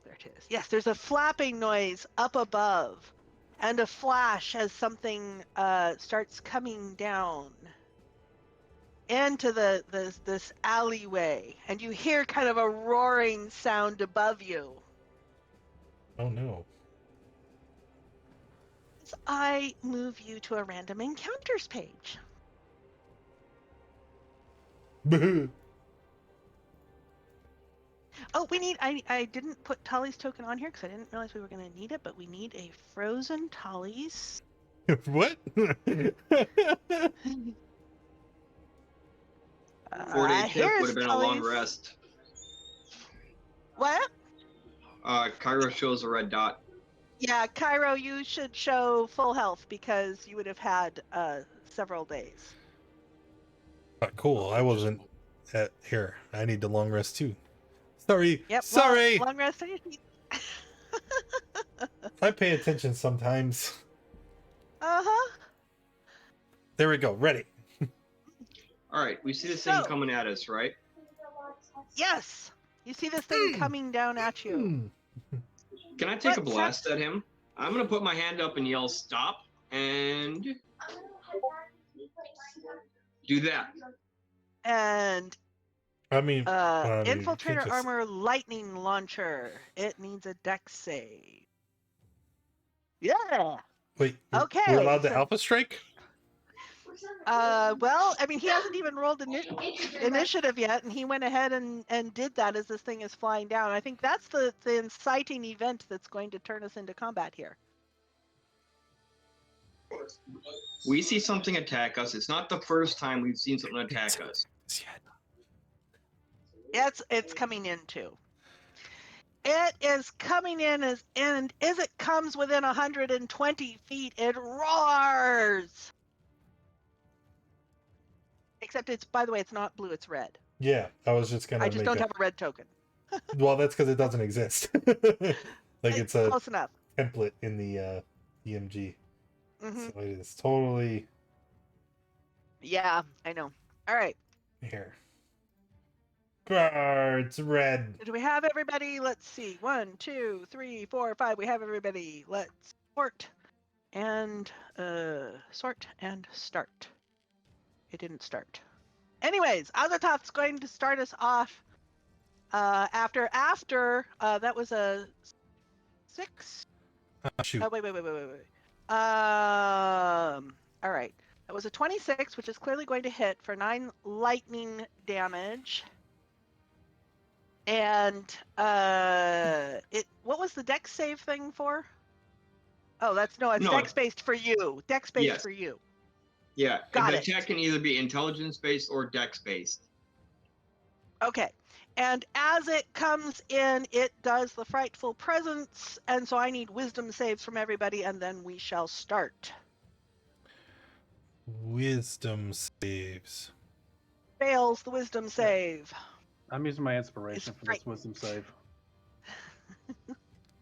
There it is. Yes, there's a flapping noise up above, and a flash as something starts coming down into this alleyway, and you hear kind of a roaring sound above you. Oh no. As I move you to a random encounters page. Oh, we need, I didn't put Tali's token on here because I didn't realize we were going to need it, but we need a frozen Tali's. What? 4-day tip Here's would have been a long Tali's. rest. What? Cairo shows a red dot. Yeah, Cairo, you should show full health because you would have had several days. Cool. I wasn't at here. I need the long rest too. Sorry. Yep. Sorry. Long rest on your feet. I pay attention sometimes. Uh-huh. There we go. Ready. All right, we see this thing So- coming at us, right? Yes. You see this thing coming down at you. Hmm. Can I take a What's blast at him? I'm gonna put my hand up and yell "Stop!" and do that. And I mean, infiltrator just- armor lightning launcher. It needs a dex save. Yeah. wait. Okay, We're allowed to so- alpha strike? Well, I mean, he hasn't even rolled initiative yet, and he went ahead and did that as this thing is flying down. I think that's the inciting event that's going to turn us into combat here. We see something attack us. It's not the first time we've seen something attack us. It's coming in too. It is coming in and as it comes within 120 feet, it roars. Except it's, by the way, it's not blue, it's red. Yeah, I was just gonna. I just don't have a red token. Well, that's because it doesn't exist. Like it's a Close enough. template in the EMG. Hmm. So it is totally Yeah, I know. All right. here. Grr, it's red. Do we have everybody? Let's see. 1, 2, 3, 4, 5. We have everybody. Let's sort and start. It didn't start. Anyways, Azathoth's going to start us off. After that was a 6. Shoot. Oh, wait. All right. That was a 26, which is clearly going to hit for 9 lightning damage. And what was the dex save thing for? Oh, it's No. dex based for you. Dex based Yes. for you. Yeah, Got the it. attack can either be intelligence based or dex based. Okay. And as it comes in, it does the frightful presence, and so I need wisdom saves from everybody, and then we shall start. Wisdom saves. Fails the wisdom save. I'm using my inspiration It's for this wisdom save.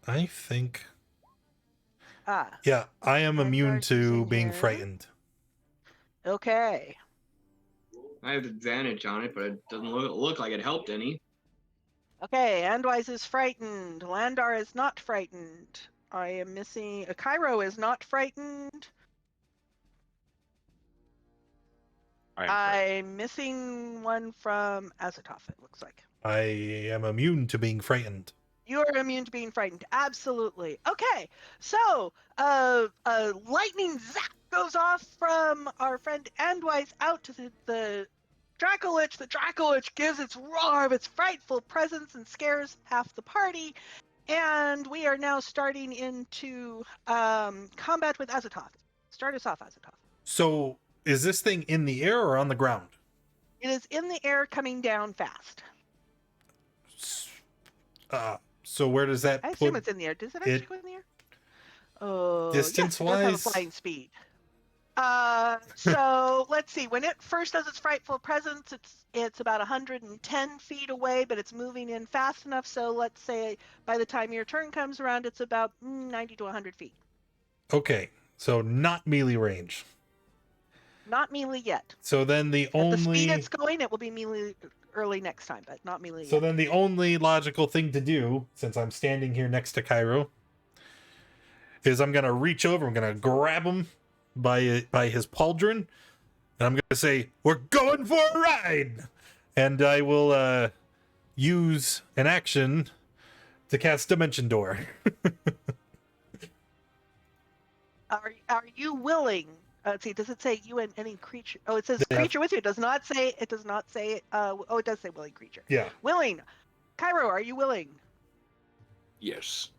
I think. Ah, Yeah, I am Vanguard immune is to in being here. frightened. okay. I have advantage on it, but it doesn't look like it helped any. Okay, Andwise is frightened. Landar is not frightened. I am missing. Cairo is not frightened. I'm missing one from Azathoth, it looks like. I am immune to being frightened. You are immune to being frightened. Absolutely. Okay, so a lightning zap goes off from our friend Andwise out to the Dracolich. The Dracolich gives its roar of its frightful presence and scares half the party. And we are now starting into combat with Azathoth. Start us off, Azathoth. So, is this thing in the air or on the ground? It is in the air, coming down fast. So where does that I put assume it's in the air. Does it actually go in the air? Oh, distance-wise? Yes, it does have a flying speed. So let's see. When it first does its frightful presence, it's about 110 feet away, but it's moving in fast enough. So let's say by the time your turn comes around, it's about 90 to 100 feet. Okay, so not melee range. Not melee yet. So then the At only the speed it's going, it will be melee early next time, but not melee so yet. then the only logical thing to do, since I'm standing here next to Cairo, is I'm gonna reach over. I'm gonna grab him by his pauldron, and I'm gonna say, "We're going for a ride!" And I will use an action to cast Dimension Door. Are you willing? Let's see. Does it say you and any creature? Oh, it says Yeah. creature with you. It does not say. It does not say. Oh, it does say willing creature. Yeah. Willing. Cairo, are you willing? Yes.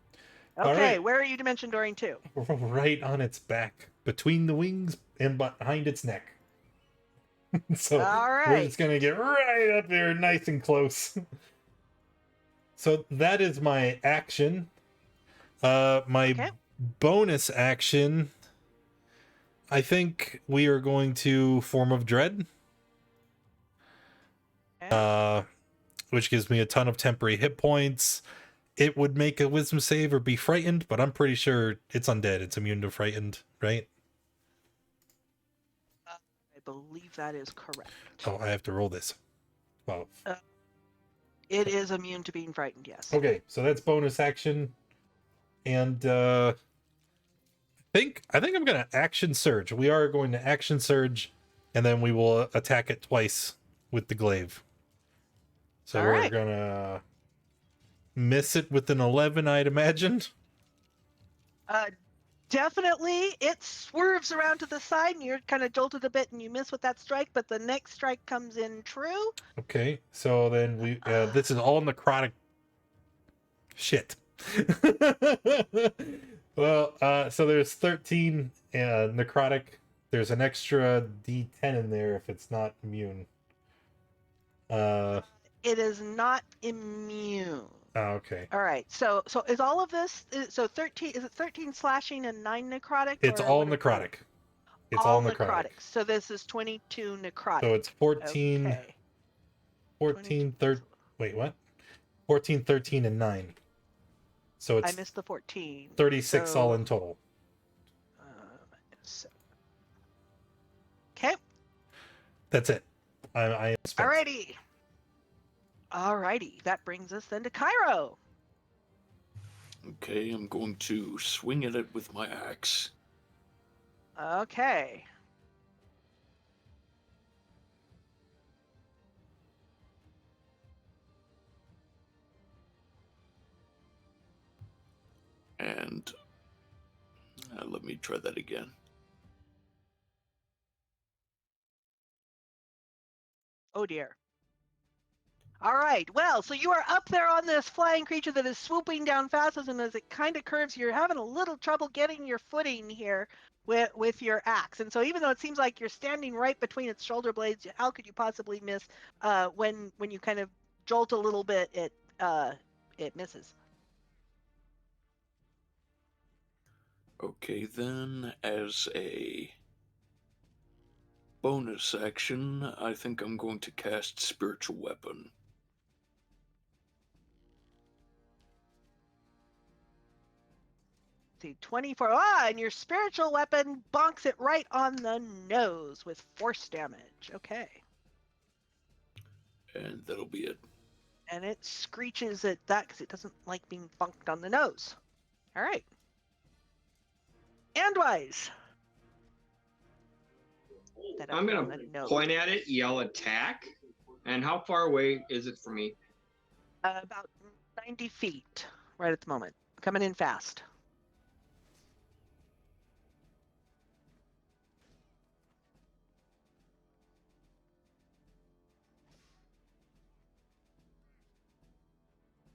All Okay. right. Where are you dimension dooring to? Right on its back, between the wings and behind its neck. So All we're right. just gonna get right up there, nice and close. So that is my action. My Okay. bonus action, I think we are going to Form of Dread. Okay. Which gives me a ton of temporary hit points. It would make a wisdom save or be frightened, but I'm pretty sure it's undead. It's immune to frightened, right? I believe that is correct. Oh, I have to roll this. 12. It is immune to being frightened. Yes. Okay, so that's bonus action. And I think I'm gonna action surge. We are going to action surge, and then we will attack it twice with the glaive. So All we're right. gonna miss it with an 11, I'd imagine. Definitely, it swerves around to the side, and you're kind of jolted a bit, and you miss with that strike. But the next strike comes in true. Okay, so then we this is all necrotic shit. Well, so there's 13 necrotic. There's an extra D10 in there if it's not immune. It is not immune. Okay. All right. So is all of this? So 13. Is it 13 slashing and 9 necrotic? It's or all what are- necrotic. It's all all necrotic. necrotic. So this is 22 necrotic. So it's 14, Okay. 14, 22. 13. Wait, what? 14, 13, and 9. So I it's missed the 14. 36 all So, in total. minus 7. Okay. That's it. I am spent. Alrighty. Alrighty. That brings us then to Cairo. Okay, I'm going to swing at it with my axe. Okay. And let me try that again. Oh dear. All right. Well, so you are up there on this flying creature that is swooping down fast, and as it kind of curves, you're having a little trouble getting your footing here with your axe. And so even though it seems like you're standing right between its shoulder blades, how could you possibly miss? When you kind of jolt a little bit, it misses. Okay, then, as a bonus action, I think I'm going to cast Spiritual Weapon. See, 24. And your spiritual weapon bonks it right on the nose with force damage. Okay. And that'll be it. And it screeches at that because it doesn't like being bunked on the nose. All right. Andwise. That I'm on gonna the nose. point at it, yell attack. And how far away is it from me? About 90 feet right at the moment. Coming in fast.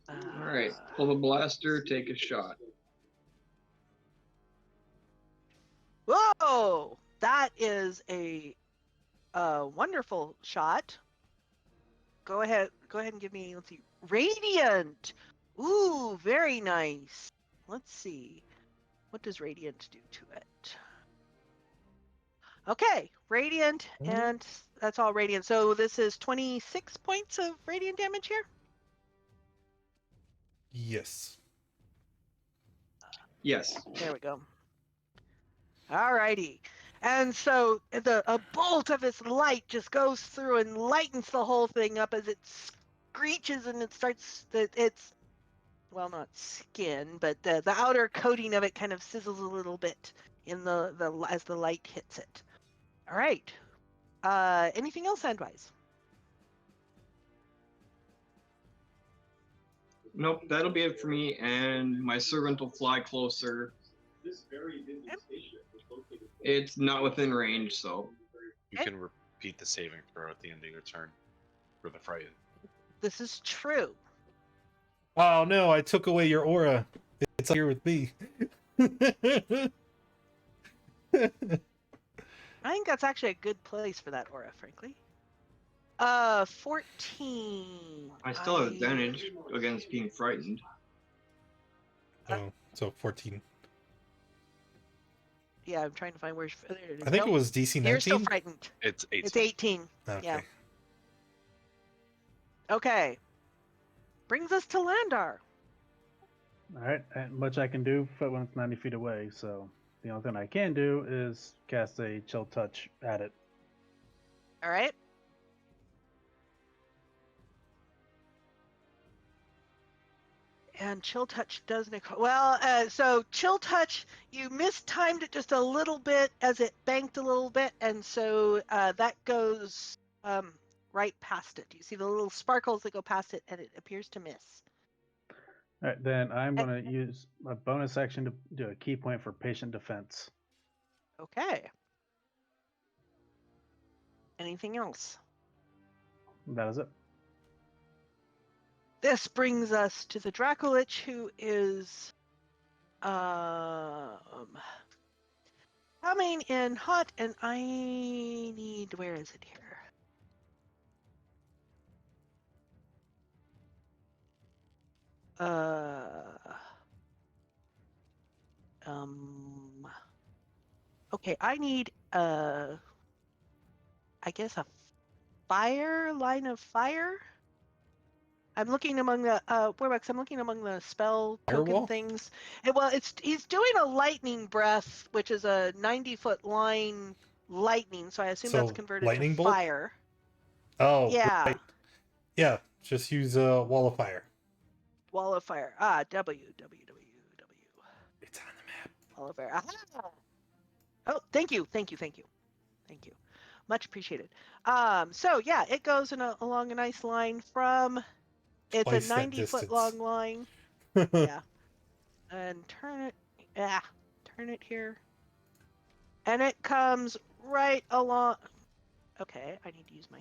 All right, pull the blaster, take a shot. Whoa! That is a wonderful shot. Go ahead and give me, let's see, Radiant. Ooh, very nice. Let's see. What does Radiant do to it? Okay, Radiant, and that's all Radiant. So this is 26 points of Radiant damage here? Yes. Yes. There we go. Alrighty. And so a bolt of this light just goes through and lightens the whole thing up as it screeches and it starts its, well, not skin, but the outer coating of it kind of sizzles a little bit in the as the light hits it. All right. Anything else, Endwise? Nope, that'll be it for me, and my servant will fly closer. It's not within range, so. You can repeat the saving throw at the end of your turn for the frighten. This is true. Oh no, I took away your aura. It's here with me. I think that's actually a good place for that aura, frankly. 14. I still have advantage against being frightened. Oh, so 14. Yeah, I'm trying to find where. There it is. I think Nope. it was DC 19. You're still frightened. It's 18. It's 18. Okay. Yeah. Okay. Brings us to Landar. All right, and much I can do when it's 90 feet away. So the only thing I can do is cast a chill touch at it. All right. And Chill Touch does so Chill Touch, you mistimed it just a little bit as it banked a little bit, and so that goes right past it. You see the little sparkles that go past it, and it appears to miss. All right, then I'm going to use a bonus action to do a key point for patient defense. Okay. Anything else? That is it. This brings us to the Dracolich, who is coming in hot, and I need, where is it here? Okay, I need I guess a line of fire. I'm looking among the Warbucks. I'm looking among the spell token Firewall? things. He's doing a lightning breath, which is a 90-foot line lightning. So I assume So, that's converted lightning to bolt? fire. Oh, Yeah, right. Yeah, just use a wall of fire. wall of fire. W. It's on the map. Wall of fire. Aha! Oh, thank you. Much appreciated. So yeah, it goes along a nice line from. It's Twice a that 90-foot distance. long line. Yeah. And turn it here. And it comes right along. Okay, I need to use my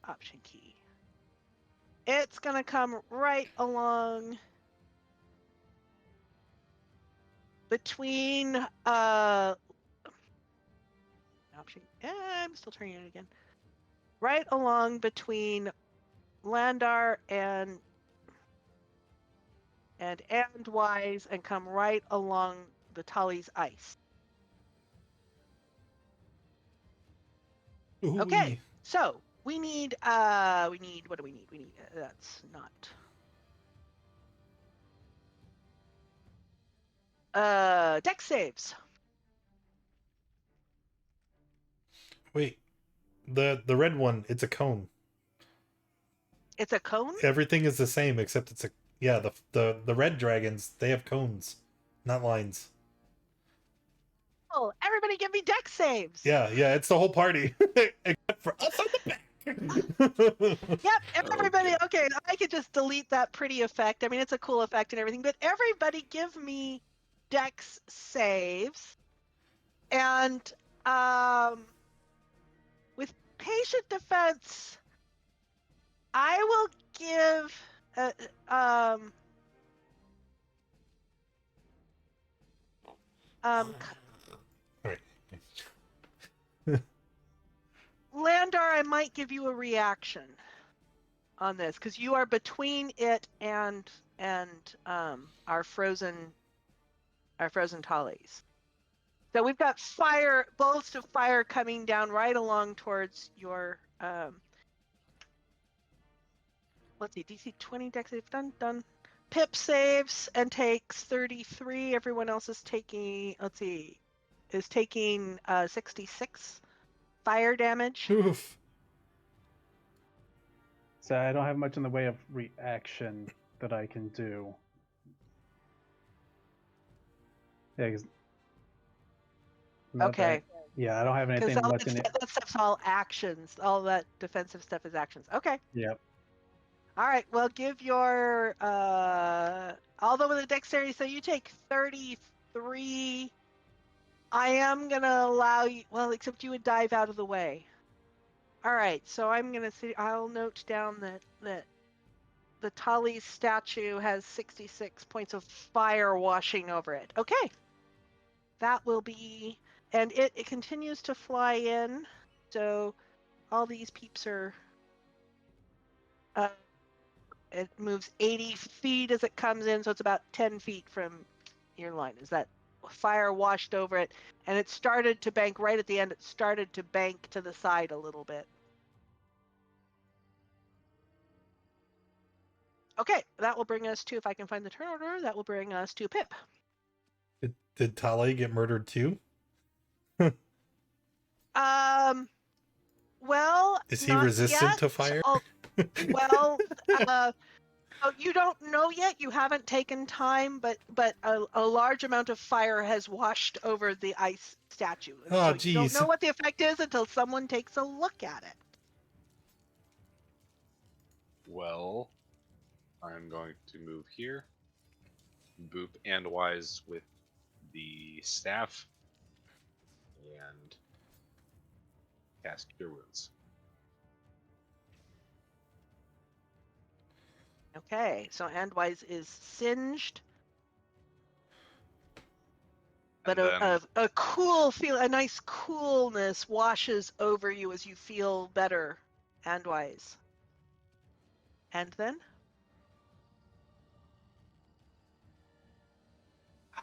option key. It's gonna come right along between option. I'm still turning it again. Right along between Landar and Andwise, and come right along the Thales ice. Ooh-wee. Okay, so we need what do we need? We need that's not dex saves. Wait, the red one, it's a cone. It's a cone? Everything is the same except it's a the red dragons, they have cones, not lines. Oh, everybody give me deck saves. Yeah, it's the whole party except for us on the back. Yep, everybody. Okay. Okay, I could just delete that pretty effect. I mean, it's a cool effect and everything, but everybody give me dex saves. And with patient defense, I will give All right. Landar, I might give you a reaction on this because you are between it and our frozen Thales. So we've got fire, bolts of fire coming down right along towards your let's see, DC 20 dex save done. Pip saves and takes 33. Everyone else is taking 66 fire damage. Oof. So I don't have much in the way of reaction that I can do. Yeah, 'cause not Okay. that- yeah, I don't have Because anything all much in it. that stuff's all actions. All that defensive stuff is actions. Okay. Yep. All right. Well, give your although with the dexterity, so you take 33. I am gonna allow you. Well, except you would dive out of the way. All right. So I'm gonna see. I'll note down that the Thales statue has 66 points of fire washing over it. Okay. That will be, and it continues to fly in. So all these peeps are. It moves 80 feet as it comes in, so it's about 10 feet from your line. Is that fire washed over it? And it started to bank right at the end. It started to bank to the side a little bit. Okay, that will bring us to, if I can find the turn order, that will bring us to Pip. Did Tale get murdered too? Well, Is he not resistant yet. to fire? Well, oh, you don't know yet. You haven't taken time, but a large amount of fire has washed over the ice statue. And Oh, so you don't geez. know what the effect is until someone takes a look at it. Well, I'm going to move here. Boop and wise with the staff. And cast Cure Wounds. Okay, so Andwise is singed, but And then, a cool feel, a nice coolness washes over you as you feel better, Andwise. And then?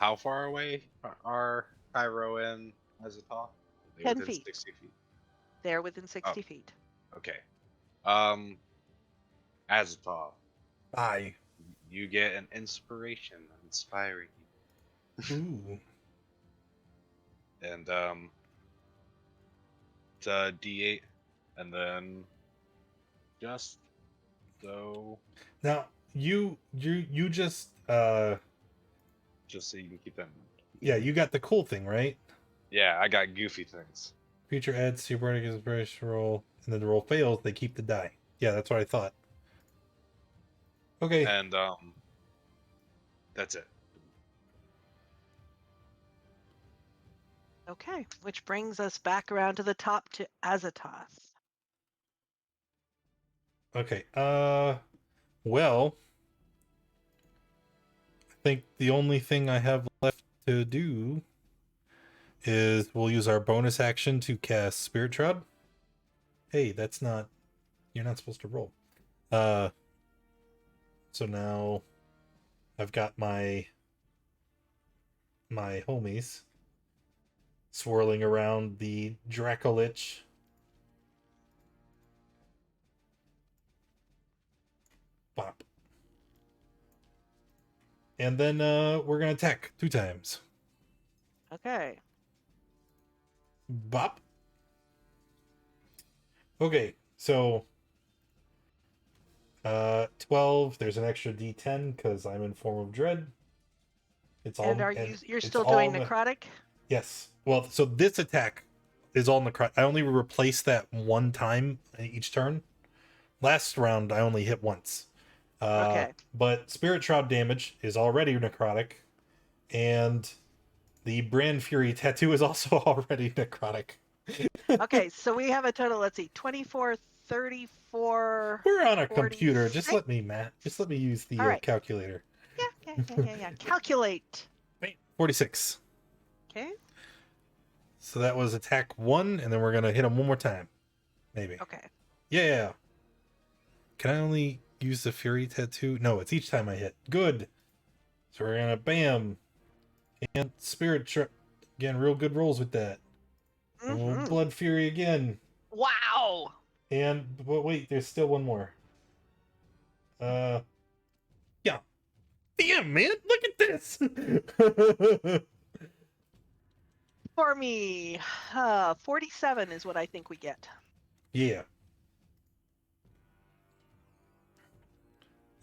how far away are Cairo and Azathoth? 10 within feet. 60 feet. They're within 60 Oh. feet. Okay. Azathoth, Aye. you get an inspiration inspiring you. Ooh. And it's a D8, and then just so Now you just just so you can keep that in mind. yeah, you got the cool thing, right? Yeah, I got goofy things. Future adds your burning inspiration roll, and then the roll fails, they keep the die. Yeah, that's what I thought. Okay. And that's it. Okay, which brings us back around to the top to Azathoth. Okay. Well, I think the only thing I have left to do is we'll use our bonus action to cast Spirit Shroud. Hey, that's not, you're not supposed to roll. So now I've got my homies swirling around the Dracolich. Bop. And then we're gonna attack 2 times. Okay. Bop. Okay, so 12. There's an extra D10 because I'm in form of dread. It's all. And you're it's still all doing necrotic? Yes. Well, so this attack is all necrotic. I only replace that one time each turn. Last round, I only hit once. Okay. But Spirit Shroud damage is already necrotic, and the Brand Fury tattoo is also already necrotic. Okay, so we have a total, let's see, 24, 34. We're on a 46? computer. Just let me use the All right. calculator. Yeah. Calculate. Wait, 46. Okay. So that was attack 1, and then we're gonna hit him one more time. Maybe. Okay. Yeah. Can I only use the Fury tattoo? No, it's each time I hit. Good. So we're gonna bam. And Spirit Trip. Again, real good rolls with that. And we'll Blood Fury again. Wow. But wait, there's still one more. Yeah. Damn, man, look at this. For me, 47 is what I think we get. Yeah.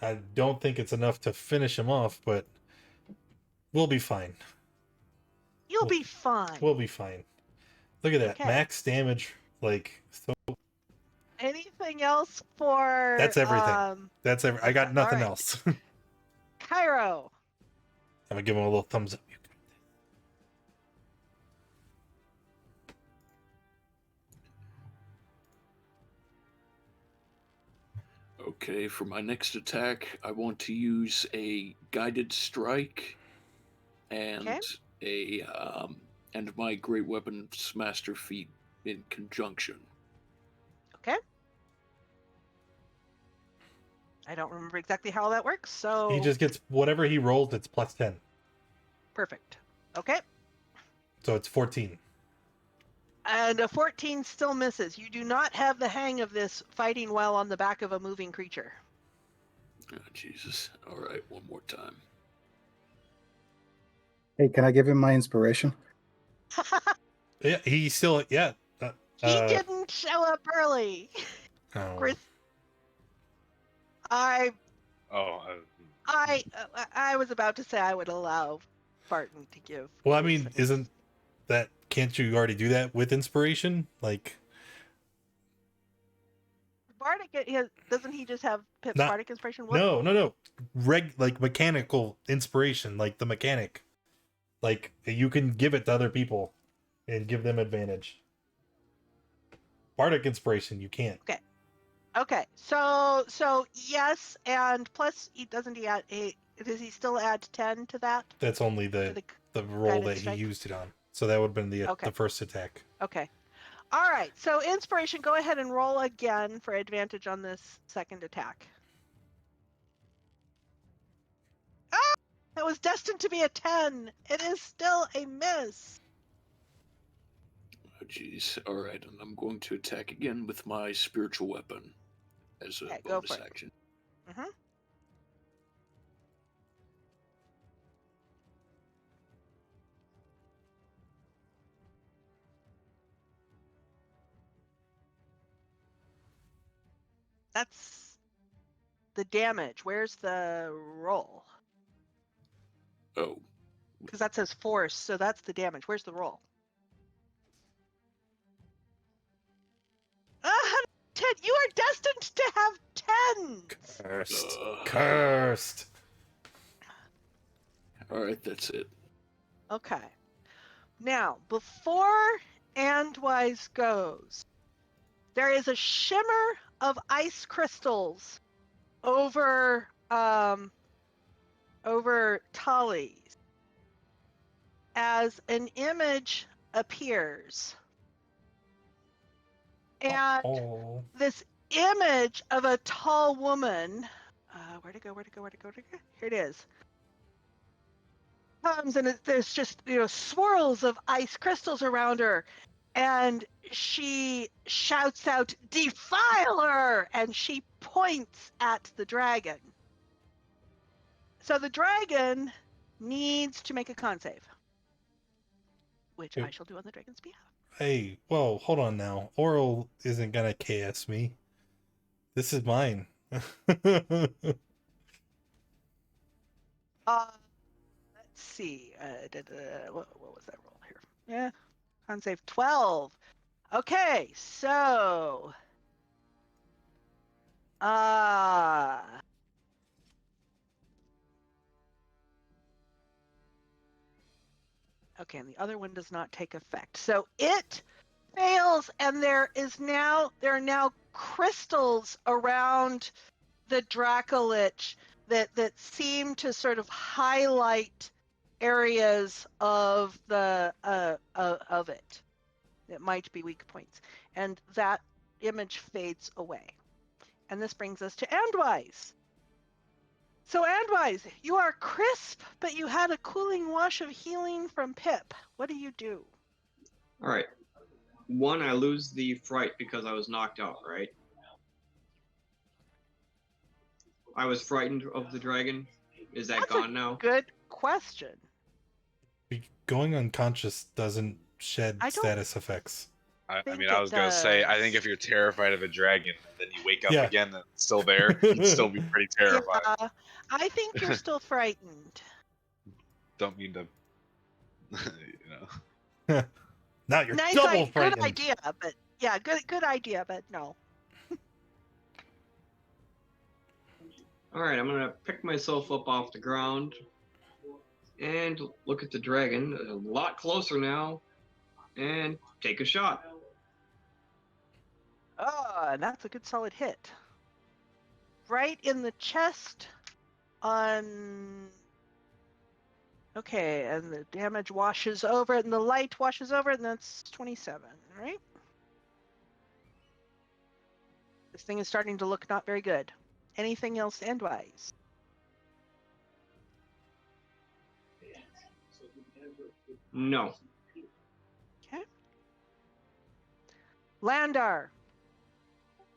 I don't think it's enough to finish him off, but we'll be fine. You'll be fine. We'll be fine. Look at that. Okay. Max damage, like, so. Anything else for... That's everything. That's I got nothing right. else. Cairo. I'm gonna give him a little thumbs up. Okay, for my next attack, I want to use a guided strike and and my great weapons master feat in conjunction. Okay. I don't remember exactly how that works, so... He just gets whatever he rolls, it's plus 10. Perfect. Okay. So it's 14. And a 14 still misses. You do not have the hang of this fighting while on the back of a moving creature. Oh, Jesus. All right, one more time. Hey, can I give him my inspiration? Yeah, he still, yeah. He didn't show up early. Oh. Chris, I was about to say I would allow Barton to give. Well, I mean, can't you already do that with inspiration? Like, Bardic, doesn't he just have Pip's Not- Bardic inspiration? no. Like mechanical inspiration, like the mechanic. Like, you can give it to other people and give them advantage. Bardic inspiration, you can't. Okay, so yes, and plus does he still add 10 to that? That's only To the roll guided that he strike? used it on. So that would have been the Okay. first attack. Okay. All right, so inspiration, go ahead and roll again for advantage on this second attack. Ah! It was destined to be a 10. It is still a miss. Oh, jeez. All right, and I'm going to attack again with my spiritual weapon as a Okay, go bonus for it. action. Mm-hmm. That's the damage. Where's the roll? Oh, Because that says force, so that's the damage. Where's the roll? 10. You are destined to have 10. Cursed. all right, that's it. Okay. Now, before Andwise goes, there is a shimmer of ice crystals over Thales as an image appears. And Oh. this image of a tall woman, where'd it go? Here it is. Comes and there's just swirls of ice crystals around her, and she shouts out, "Defiler!" and she points at the dragon. So the dragon needs to make a con save, which I shall do on the dragon's behalf. Hey, whoa, hold on now. Oral isn't gonna KS me. This is mine. Let's see. What was that roll here? Yeah, con save 12. Okay, so okay, and the other one does not take effect. So it fails, and there are now crystals around the Dracolich that seem to sort of highlight areas of the of it. It might be weak points, and that image fades away. And this brings us to Andwise. So Andwise, you are crisp, but you had a cooling wash of healing from Pip. What do you do? All right. One, I lose the fright because I was knocked out, right? I was frightened of the dragon. Is that That's gone now? Good question. Going unconscious doesn't shed I don't status effects. I think mean, I it was gonna say, I think does. if you're terrified of a dragon and then you wake up Yeah. again and it's still there, you'd still be pretty terrified. Yeah, I think you're still frightened. Don't mean to, you know. Now you're Nice, double good frightened. idea, but yeah, good idea, but no. All right, I'm gonna pick myself up off the ground and look at the dragon a lot closer now, and take a shot. Oh, and that's a good solid hit. Right in the chest on. Okay, and the damage washes over, and the light washes over, and that's 27, right? This thing is starting to look not very good. Anything else endwise? No. Okay. Landar.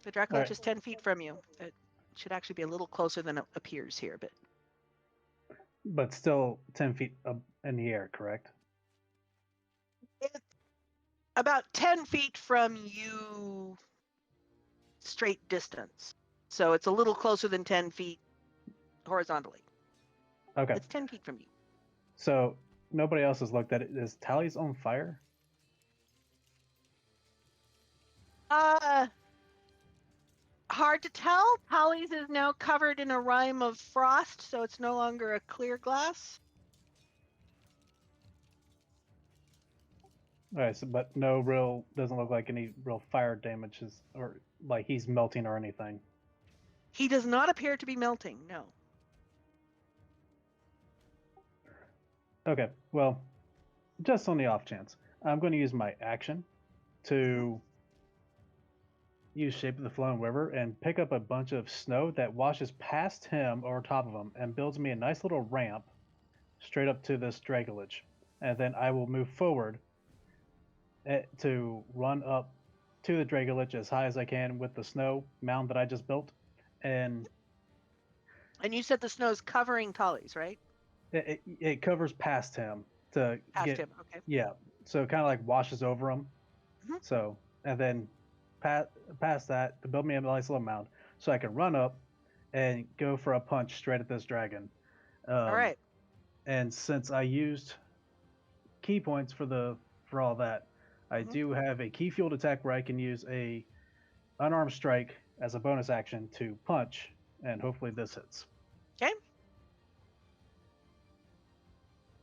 The Dracolich Alright. is 10 feet from you. It should actually be a little closer than it appears here, But still 10 feet up in the air, correct? it's about 10 feet from you straight distance. So it's a little closer than 10 feet horizontally. Okay. It's 10 feet from you. So nobody else has looked at it. Is Thales on fire? Hard to tell. Thales is now covered in a rime of frost, so it's no longer a clear glass. Alright, so, but doesn't look like any real fire damages, or like he's melting or anything. He does not appear to be melting, no. Okay, well, just on the off chance, I'm going to use my action to use Shape of the Flowing River and pick up a bunch of snow that washes past him or top of him and builds me a nice little ramp straight up to this Dracolich. And then I will move forward to run up to the Dracolich as high as I can with the snow mound that I just built. And you said the snow's covering Thales, right? it covers past him to Past get him, okay. yeah, so it kind of like washes over him. Mhm. So and then past that to build me a nice little mound so I can run up and go for a punch straight at this dragon. All right. And since I used key points for all that, I do have a key field attack where I can use a unarmed strike as a bonus action to punch, and hopefully this hits. Okay.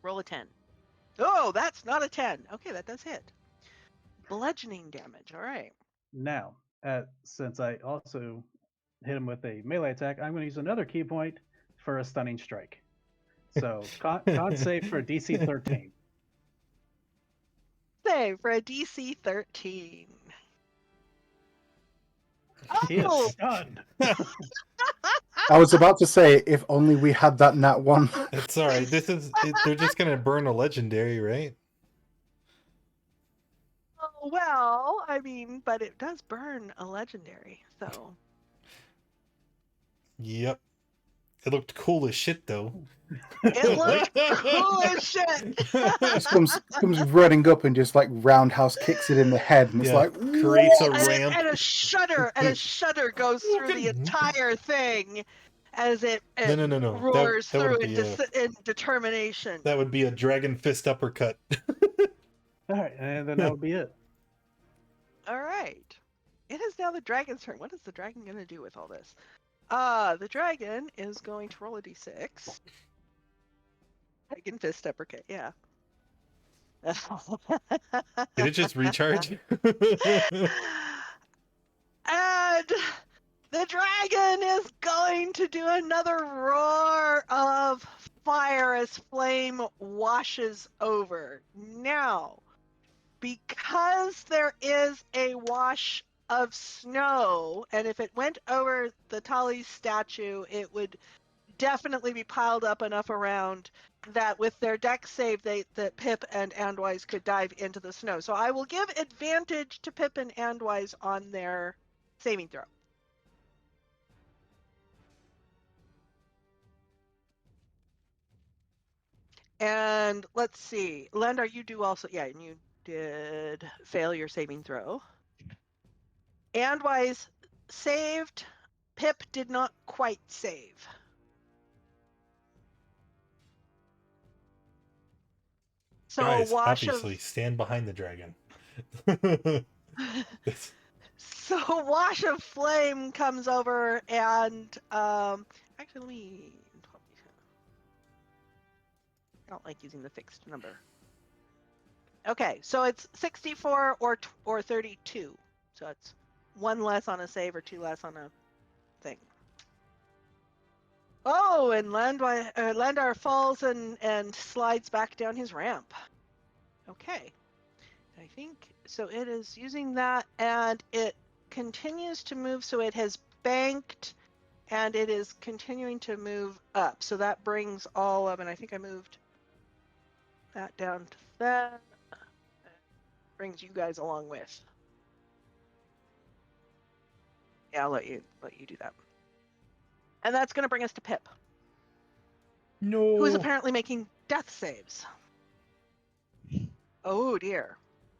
Roll a 10. Oh, that's not a 10. Okay, that does hit. Bludgeoning damage. All right. Now, since I also hit him with a melee attack, I'm going to use another key point for a stunning strike. So con save for DC 13. Save for a DC 13. He Oh, is stunned. I was about to say, if only we had that nat one. It's all right. They're just gonna burn a legendary, right? well, I mean, but it does burn a legendary, so. Yep. It looked cool as shit though. It looked cool as shit. Just comes running up and just like roundhouse kicks it in the head, and it's Yeah, like creates a "What?" ramp. And a shudder goes through the entire thing as it No. roars That through would be in determination. that would be a dragon fist uppercut. All right, and then that would be it. All right. It is now the dragon's turn. What is the dragon going to do with all this? The dragon is going to roll a d6. Dragon fist uppercut, yeah. Did it just recharge? And the dragon is going to do another roar of fire as flame washes over. Now, because there is a wash of snow, and if it went over the Thales statue, it would definitely be piled up enough around that with their deck save, that Pip and Andwise could dive into the snow. So I will give advantage to Pip and Andwise on their saving throw. And let's see, Lendar, you do also, yeah, and you did fail your saving throw. Andwise saved. Pip did not quite save. So Guys, a wash obviously, of stand behind the dragon. so a wash of flame comes over, and actually, let me. I don't like using the fixed number. Okay, so it's 64 or 32. So it's one less on a save or two less on a thing. Oh, and Landar falls and slides back down his ramp. Okay. I think so. It is using that, and it continues to move. So it has banked, and it is continuing to move up. So that brings all of, and I think I moved that down to that. Brings you guys along with. Yeah, I'll let you do that. And that's going to bring us to Pip, No. who is apparently making death saves. Oh dear.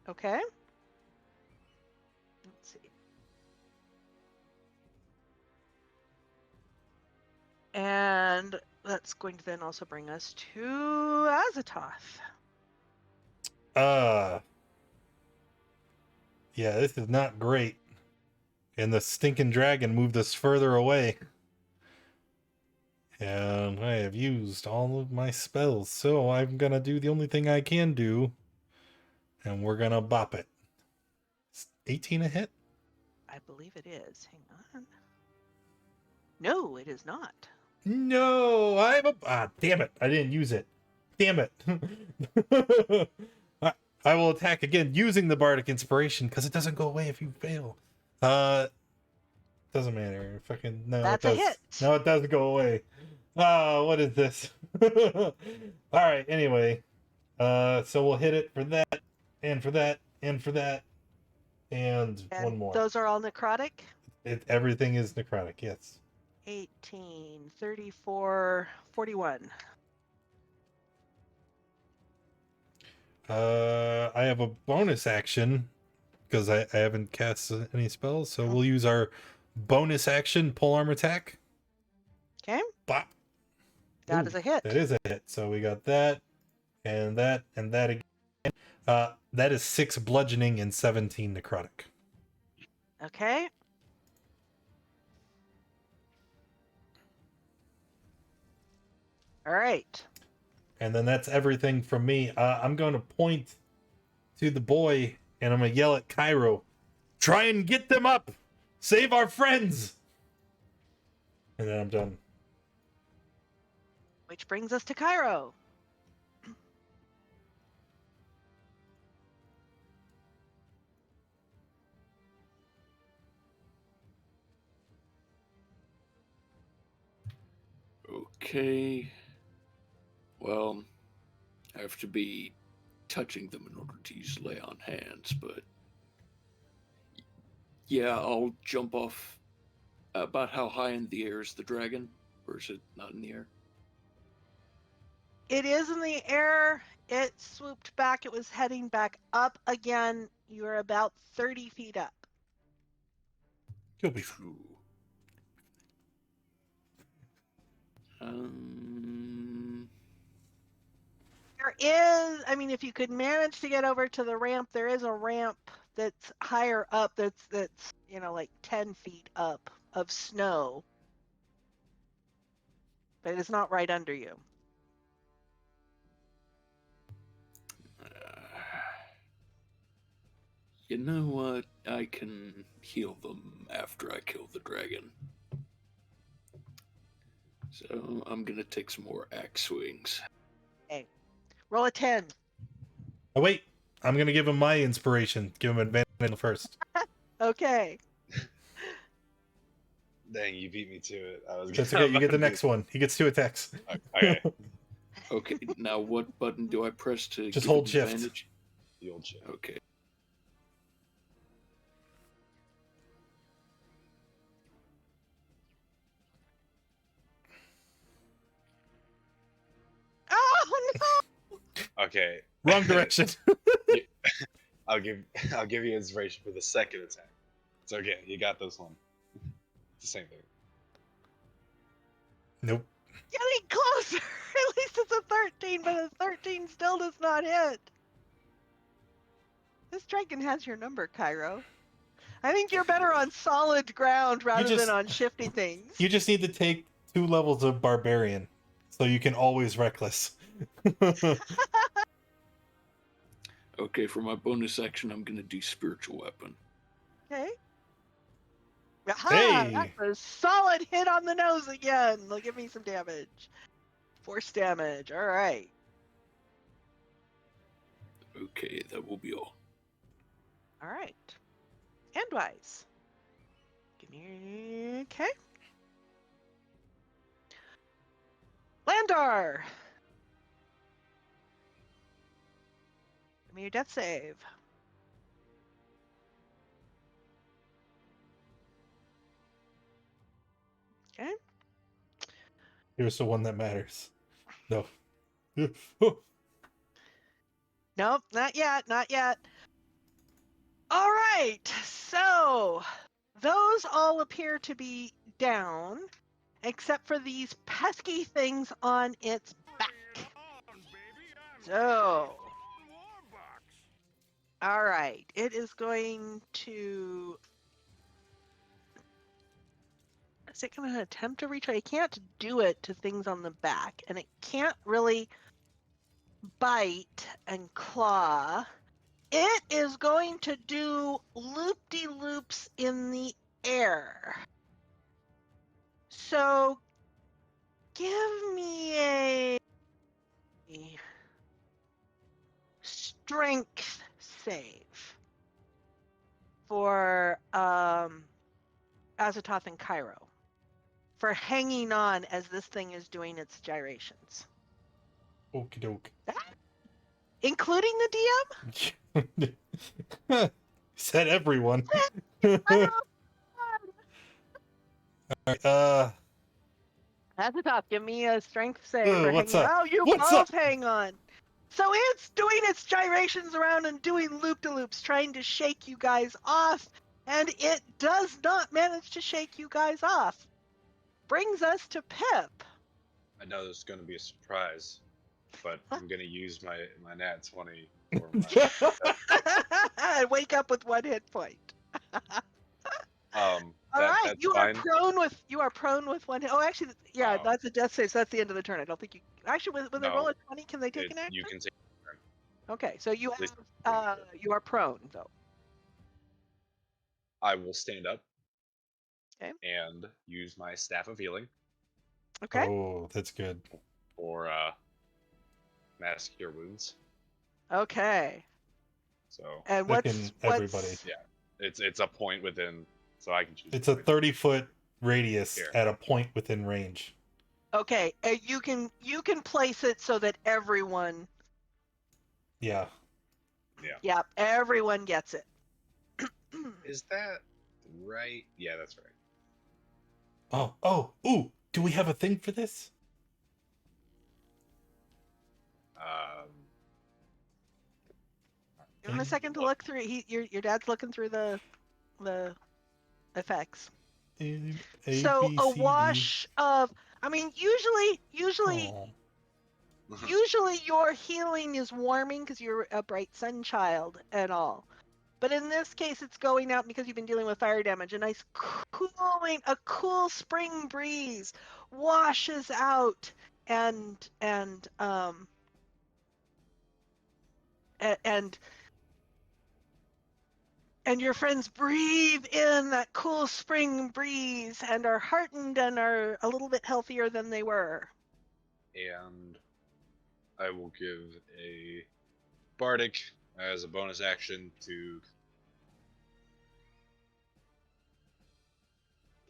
Okay. Let's see. And that's going to then also bring us to Azatoth. Yeah, this is not great. And the stinking dragon moved us further away. And I have used all of my spells, so I'm gonna do the only thing I can do. And we're gonna bop it. It's 18 a hit? I believe it is. Hang on. No, it is not. No, damn it. I didn't use it. Damn it. I will attack again using the Bardic Inspiration because it doesn't go away if you fail. Doesn't matter. Fucking no. That's it does. a hit. No, it doesn't go away. Oh, what is this? All right. Anyway, so we'll hit it for that, and for that, and for that, and one more. Those are all necrotic. Everything is necrotic. Yes. 18, 34, 41. I have a bonus action because I haven't cast any spells, so we'll use our bonus action polearm attack. Okay. Bop. That is a hit. That is a hit. So we got that, and that again. That is 6 bludgeoning and 17 necrotic. Okay. All right. And then that's everything from me. I'm going to point to the boy, and I'm going to yell at Cairo, "Try and get them up! Save our friends!" And then I'm done. Which brings us to Cairo. Okay. Well, I have to be touching them in order to use lay on hands, but yeah, I'll jump off. About how high in the air is the dragon? Or is it not in the air? It is in the air. It swooped back. It was heading back up again. You're about 30 feet up. You'll be True. There is, I mean, if you could manage to get over to the ramp, there is a ramp that's higher up that's like 10 feet up of snow. But it's not right under you. You know what? I can heal them after I kill the dragon. So I'm gonna take some more axe swings. Okay. Roll a 10. Oh, wait. I'm going to give him my inspiration. Give him advantage first. Okay. Dang, you beat me to it. I was That's okay. You get the next one. He gets 2 attacks. Okay. Okay, now what button do I press to Just give hold him shift. advantage? The old shit. Okay. Oh no! Okay. Wrong direction. I'll give you inspiration for the second attack. It's okay. You got this one. It's the same thing. Nope. Getting closer. At least it's a 13, but a 13 still does not hit. This dragon has your number, Cairo. I think you're better on solid ground rather just- than on shifty things. You just need to take 2 levels of barbarian, so you can always reckless. Okay, for my bonus action, I'm gonna do spiritual weapon. Okay. Aha! Hey! That's a solid hit on the nose again. They'll give me some damage. Force damage. All right. Okay, that will be all. All right. Endwise. Give me. Okay. Landar. Give me your death save. Okay. Here's the one that matters. No. Nope, not yet, not yet. All right, so those all appear to be down, except for these pesky things on its back. So, all right, it is going to. Is it going to attempt to reach? It can't do it to things on the back, and it can't really bite and claw. It is going to do loop-de-loops in the air. So give me a strength save for Azatoth and Cairo for hanging on as this thing is doing its gyrations. Okie doke. Including the DM? Said everyone. Oh, Alright, Azatoth, give me a strength save for what's hanging up? on. Oh, you What's both up? hang on. So it's doing its gyrations around and doing loop-de-loops, trying to shake you guys off, and it does not manage to shake you guys off. Brings us to Pip. I know there's going to be a surprise, but I'm going to use my nat 20 for my. Wake up with 1 hit point. All right, That's you fine. are prone with 1 hit. Oh, actually, yeah, Oh. that's a death save. So that's the end of the turn. I don't think you actually when they No. roll a 20, can they take an action? You can take. Okay, so you At least- have you are prone though. I will stand up. Okay. And use my staff of healing Okay. Oh, that's good. for mask cure wounds. Okay. So And Frickin' everybody. it's a point within, so I can choose. It's a point. 30-foot radius Here. at a point within range. Okay, you can place it so that everyone. Yeah. Yep, everyone gets it. Is that right? Yeah, that's right. Ooh, do we have a thing for this? Give him a second to look through. Your dad's looking through the effects. So B, a C, D. wash of, I mean, usually your healing is warming because you're a bright sun child and all. But in this case, it's going out because you've been dealing with fire damage. A nice a cool spring breeze washes out and your friends breathe in that cool spring breeze and are heartened and are a little bit healthier than they were. And I will give a bardic as a bonus action to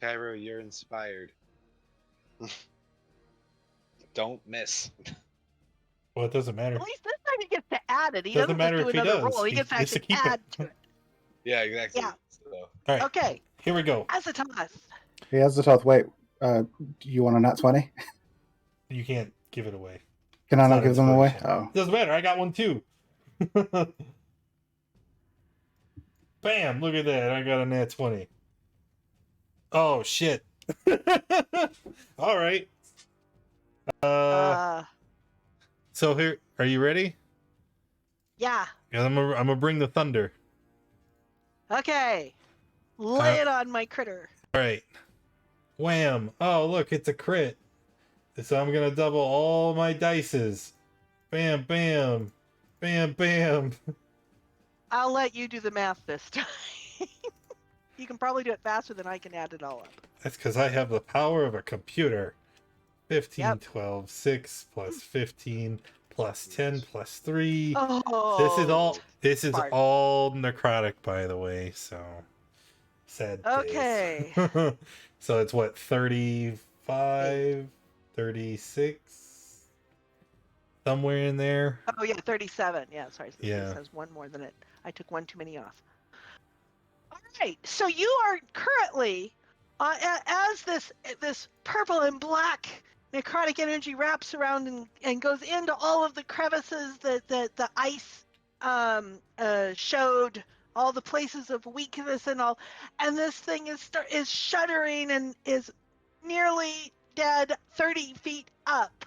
Cairo. You're inspired. Don't miss. Well, it doesn't matter. At least this time he gets to add it. He Doesn't doesn't matter just do if he another does. roll. He He gets to gets to actually keep it. add to it. Yeah, exactly. Yeah. So, All right. Okay. Here we go. Azatoth. Hey, Azatoth, wait. Do you want a nat 20? You can't give it away. Can I It's not not give them away? inspiration. Oh. Doesn't matter. I got one too. Bam! Look at that. I got a nat 20. Oh, shit. All right. So here, are you ready? Yeah. 'Cause I'm gonna bring the thunder. Okay. Lay it on my critter. All right. Wham! Oh, look, it's a crit. So I'm gonna double all my dices. Bam, bam, bam, bam. I'll let you do the math this time. You can probably do it faster than I can add it all up. That's because I have the power of a computer. 15, Yep. 12, 6 plus 15 plus 10 plus 3. Oh. This is Smart. all necrotic, by the way, so sad days. Okay. So it's what, 35, 36? Somewhere in there. Oh yeah, 37. Yeah, sorry. Yeah. This has one more than it. I took one too many off. All right. So you are currently, as this purple and black necrotic energy wraps around and goes into all of the crevices that the ice showed, all the places of weakness and all, and this thing is shuddering and is nearly dead 30 feet up.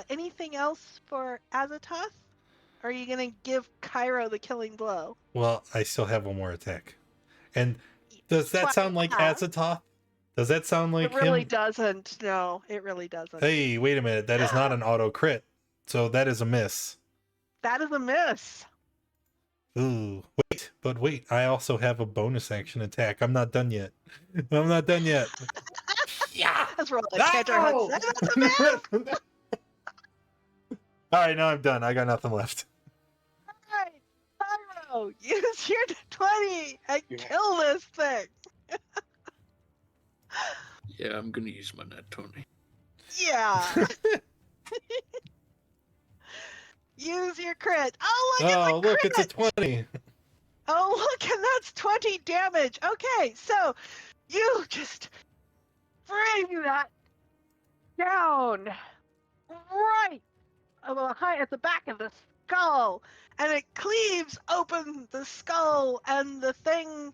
Anything else for Azatoth? Or are you gonna give Cairo the killing blow? Well, I still have one more attack. And does that But, sound like Azatoth? Does that sound like it really him? doesn't. No, it really doesn't. Hey, wait a minute. That is not an auto crit. So that is a miss. That is a miss. Ooh, wait. I also have a bonus action attack. I'm not done yet. Yeah. That's roll like Cantor Hunt said. That's a miss. All right, now I'm done. I got nothing left. All right, Cairo, use your 20 and kill this thing. Yeah, I'm gonna use my nat 20. Yeah. Use your crit. Oh, look, Oh, look, it's it's a 20. Oh, look, and that's 20 damage. Okay, so you just bring that down right at the back of the skull, and it cleaves open the skull, and the thing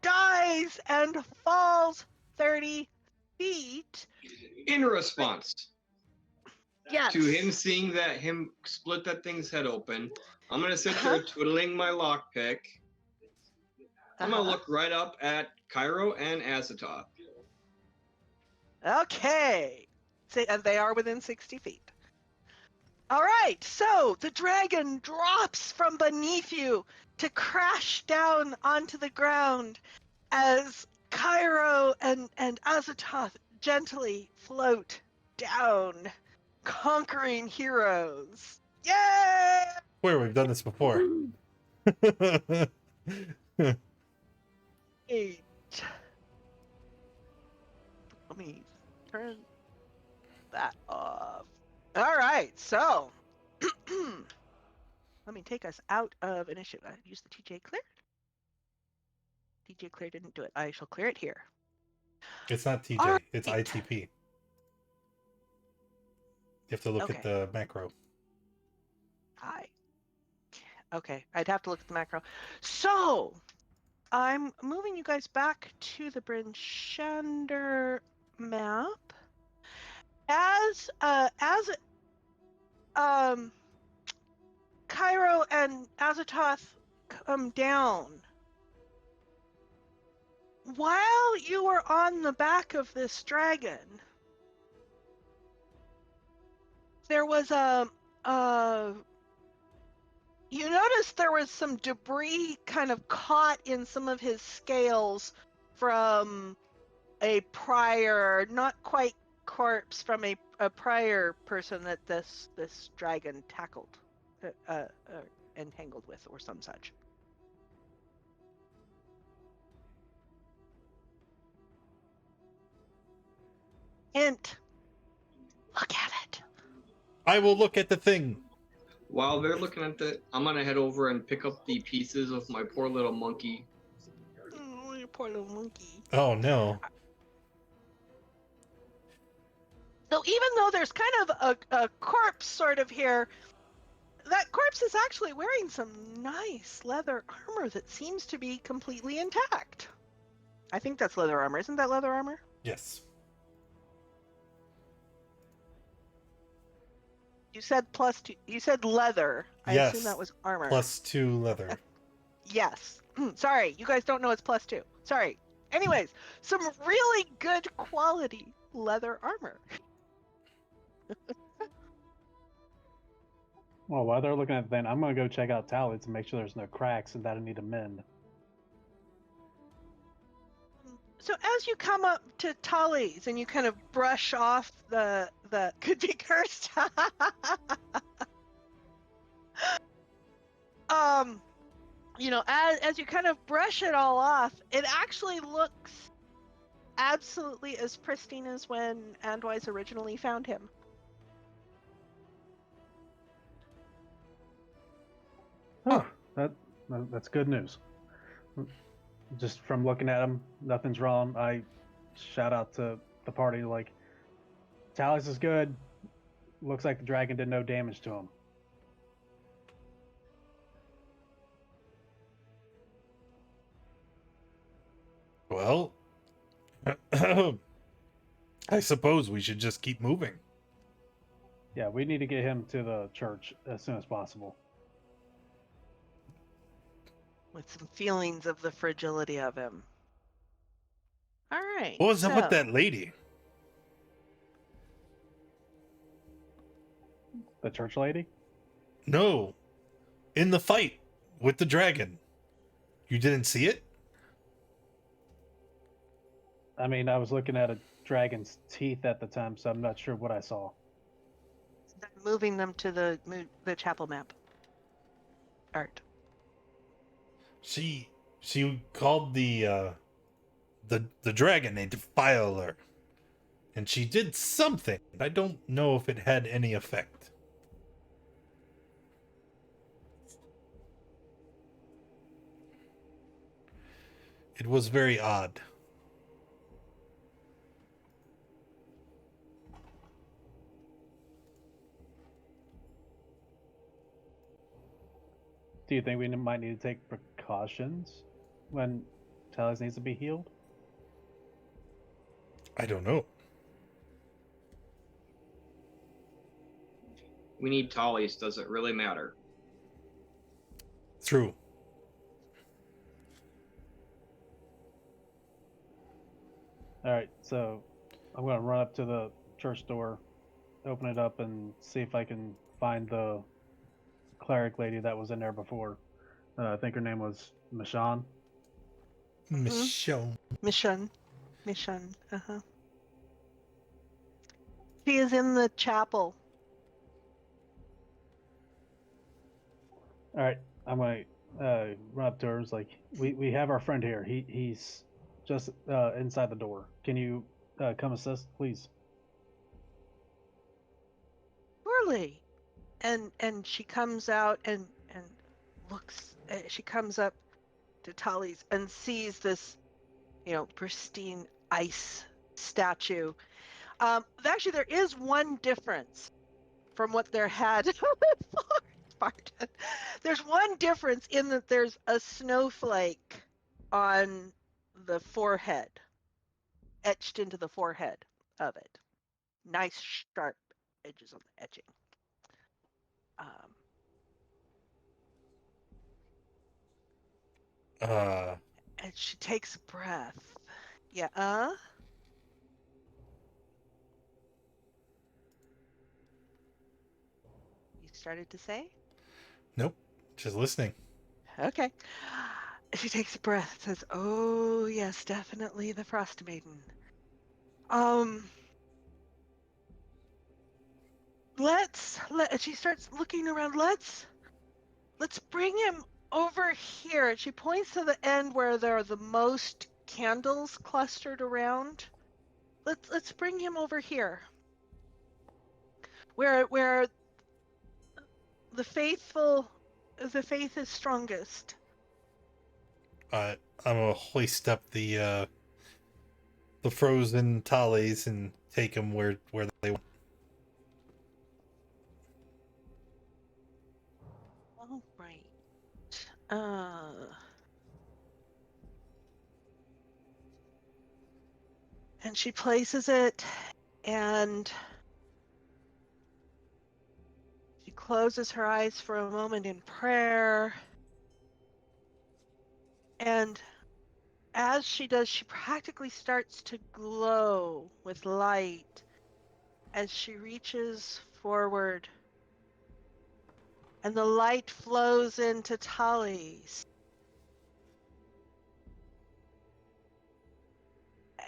dies and falls 30 feet. In response Yes. to him seeing that, him split that thing's head open, I'm gonna sit there twiddling my lockpick. I'm gonna look right up at Cairo and Azatoth. Okay. And they are within 60 feet. All right, so the dragon drops from beneath you to crash down onto the ground as Cairo and Azatoth gently float down, conquering heroes. Yay! Where we've done this before. Eight. Let me turn that off. All right, so let me take us out of initiative. I use the TJ clear. TJ clear didn't do it. I shall clear it here. It's not TJ, All it's right. ITP. You have to look at the macro. Okay, I'd have to look at the macro. So, I'm moving you guys back to the Brinshander map. As Cairo and Azatoth come down, while you were on the back of this dragon, there was you noticed there was some debris kind of caught in some of his scales from a prior, not quite corpse, from a prior person that this dragon tackled, entangled with, or some such. Hint. Look at it. I will look at the thing. While they're looking at that, I'm gonna head over and pick up the pieces of my poor little monkey. Oh, you poor little monkey. Oh no. So even though there's kind of a corpse sort of here, that corpse is actually wearing some nice leather armor that seems to be completely intact. I think that's leather armor. Isn't that leather armor? Yes. You said +2. You said leather. I Yes. assume that was armor. +2 leather. Yes. Sorry, you guys don't know it's +2. Sorry. Anyways, some really good quality leather armor. Well, while they're looking at that, I'm gonna go check out Thales to make sure there's no cracks and that I need to mend. So as you come up to Thales and you kind of brush off the could be cursed. You know, as you kind of brush it all off, it actually looks absolutely as pristine as when Andwise originally found him. Oh, that's good news. Just from looking at him, nothing's wrong. I shout out to the party like, Thales is good. Looks like the dragon did no damage to him. Well, I suppose we should just keep moving. Yeah, we need to get him to the church as soon as possible. With some feelings of the fragility of him. All right. What was up with that lady? The church lady? No. In the fight with the dragon. You didn't see it? I mean, I was looking at a dragon's teeth at the time, so I'm not sure what I saw. Moving them to the chapel map. Art. She called the dragon a defiler. And she did something. I don't know if it had any effect. It was very odd. Do you think we might need to take precautions when Thales needs to be healed? I don't know. We need Thales. Does it really matter? True. Alright, so I'm going to run up to the church door, open it up, and see if I can find the cleric lady that was in there before. I think her name was Michonne. Michonne. Mission. Uh-huh. She is in the chapel. Alright, I'm going to run up to her. It's like, we have our friend here. He's just inside the door. Can you come assist, please? Surely. And she comes out and looks. She comes up to Thales and sees this, pristine ice statue. Actually, there is one difference from what there had. Pardon. There's one one difference in that there's a snowflake on the forehead, etched into the forehead of it. Nice sharp edges on the etching. And she takes a breath. Yeah, You started to say? Nope. Just listening. Okay. She takes a breath, says, "Oh, yes, definitely the Frostmaiden. She starts looking around. Let's bring him over here." And she points to the end where there are the most candles clustered around. Let's bring him over here. Where the faith is strongest. I'm gonna hoist up the frozen Thales and take them where they want. All right. And she places it, and she closes her eyes for a moment in prayer. And as she does, she practically starts to glow with light as she reaches forward. And the light flows into Thales.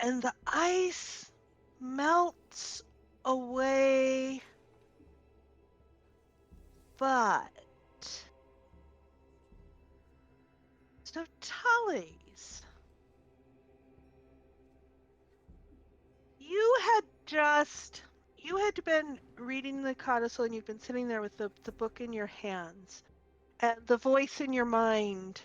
And the ice melts away, but so Thales, you had been reading the codicil, and you've been sitting there with the book in your hands, and the voice in your mind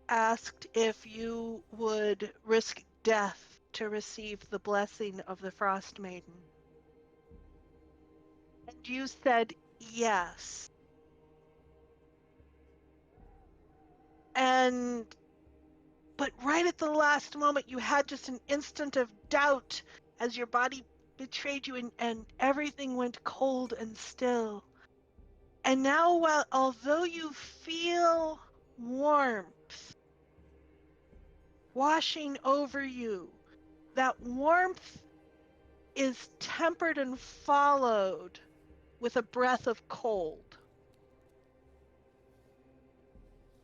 asked if you would risk death to receive the blessing of the Frostmaiden. And you said yes. But right at the last moment, you had just an instant of doubt as your body betrayed you, and everything went cold and still. And now, although you feel warmth washing over you, that warmth is tempered and followed with a breath of cold.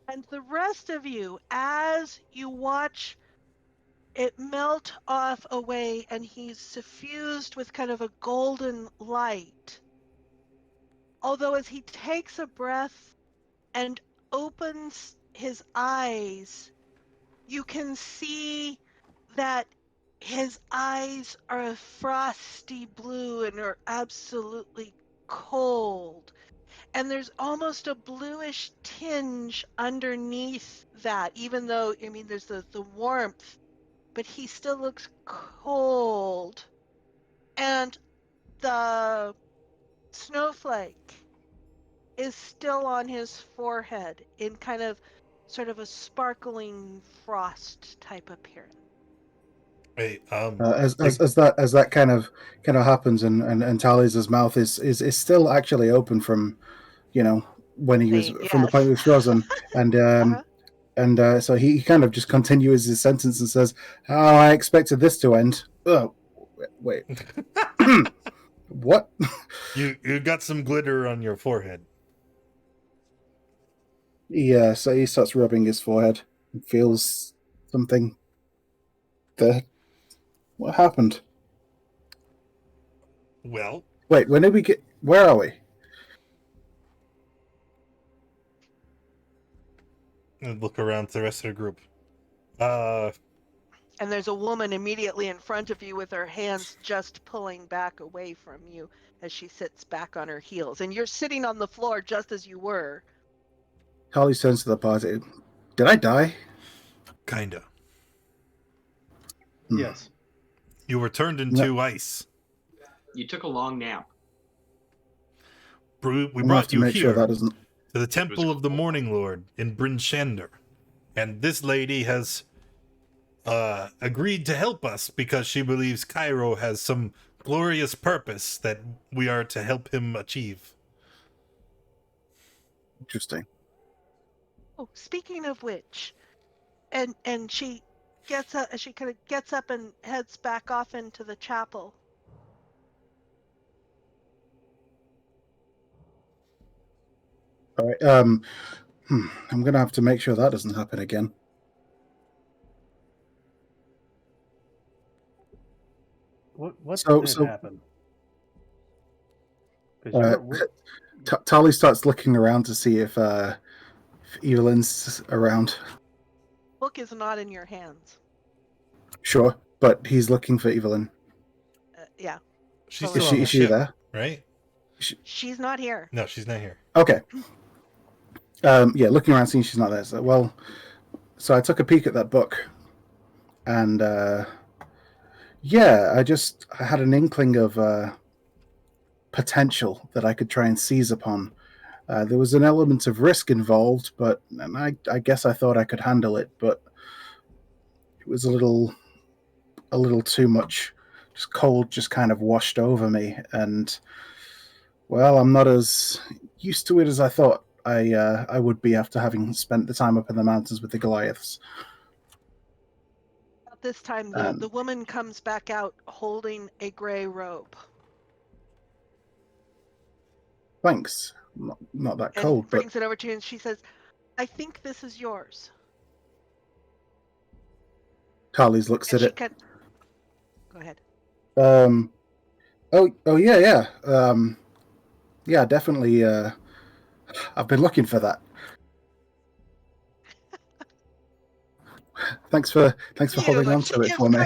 And the rest of you, as you watch it melt off away, and he's suffused with kind of a golden light, although as he takes a breath and opens his eyes, you can see that his eyes are a frosty blue and are absolutely cold. And there's almost a bluish tinge underneath that, even though, there's the warmth, but he still looks cold. And the snowflake is still on his forehead in kind of sort of a sparkling frost type appearance. Wait, As that kind of happens, and Thales' mouth is still actually open from, when he was from the point he was frozen, and so he kind of just continues his sentence and says, "Oh, I expected this to end." Oh, wait, what? you got some glitter on your forehead. Yeah, so he starts rubbing his forehead and feels something there. What happened? Well, Wait, when did we get? Where are we? and look around to the rest of the group. And there's a woman immediately in front of you with her hands just pulling back away from you as she sits back on her heels. And you're sitting on the floor just as you were. Harley turns to the party. Did I die? Kinda. Yes. You were turned into ice. You took a long nap. We I'm gonna have brought to you make here sure that doesn't. to the Temple of the Morning Lord in Bryn Shander. And this lady has agreed to help us because she believes Cairo has some glorious purpose that we are to help him achieve. Interesting. Oh, speaking of which, and she gets up. She kind of gets up and heads back off into the chapel. All right. I'm gonna have to make sure that doesn't happen again. What So- did so- happen? 'Cause we're- Tali starts looking around to see if Evelyn's around. Book is not in your hands. Sure, but he's looking for Evelyn. Yeah, She's Is still she- on the is she ship, there? right? she's not here. No, she's not here. Okay. Yeah, looking around, seeing she's not there. So I took a peek at that book, and yeah, I had an inkling of potential that I could try and seize upon. There was an element of risk involved, and I guess I thought I could handle it, but it was a little too much. Just cold, just kind of washed over me, and well, I'm not as used to it as I thought I would be after having spent the time up in the mountains with the Goliaths. At this time, the woman comes back out holding a gray robe. Thanks. Not that And cold, but brings it over to you, and she says, "I think this is yours." Carly's looks And at she it. Go ahead. Oh yeah. Yeah, definitely. I've been looking for that. Thanks for holding on to it for me.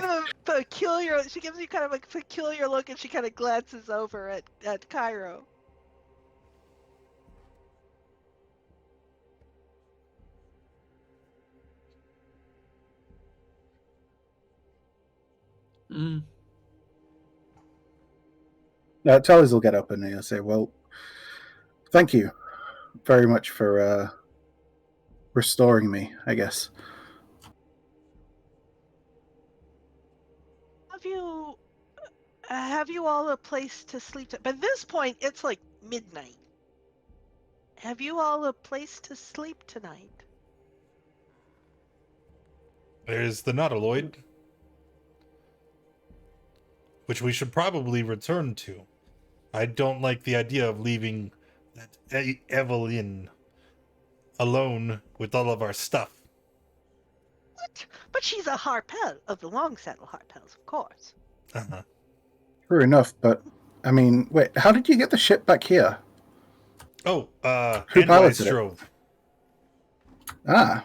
She gives you kind of a peculiar look, and she kind of glances over at Cairo. Tellers will get up and he'll say, "Well, thank you very much for restoring me, I guess." Have you all a place to sleep? By this point, it's like midnight. Have you all a place to sleep tonight? There's the Nautiloid, which we should probably return to. I don't like the idea of leaving that Evelyn alone with all of our stuff. What? But she's a Harpel of the Long Saddle Harpels, of course. Uh-huh. True enough, but I mean, wait, how did you get the ship back here? Oh, Who and piloted it? drove. Ah,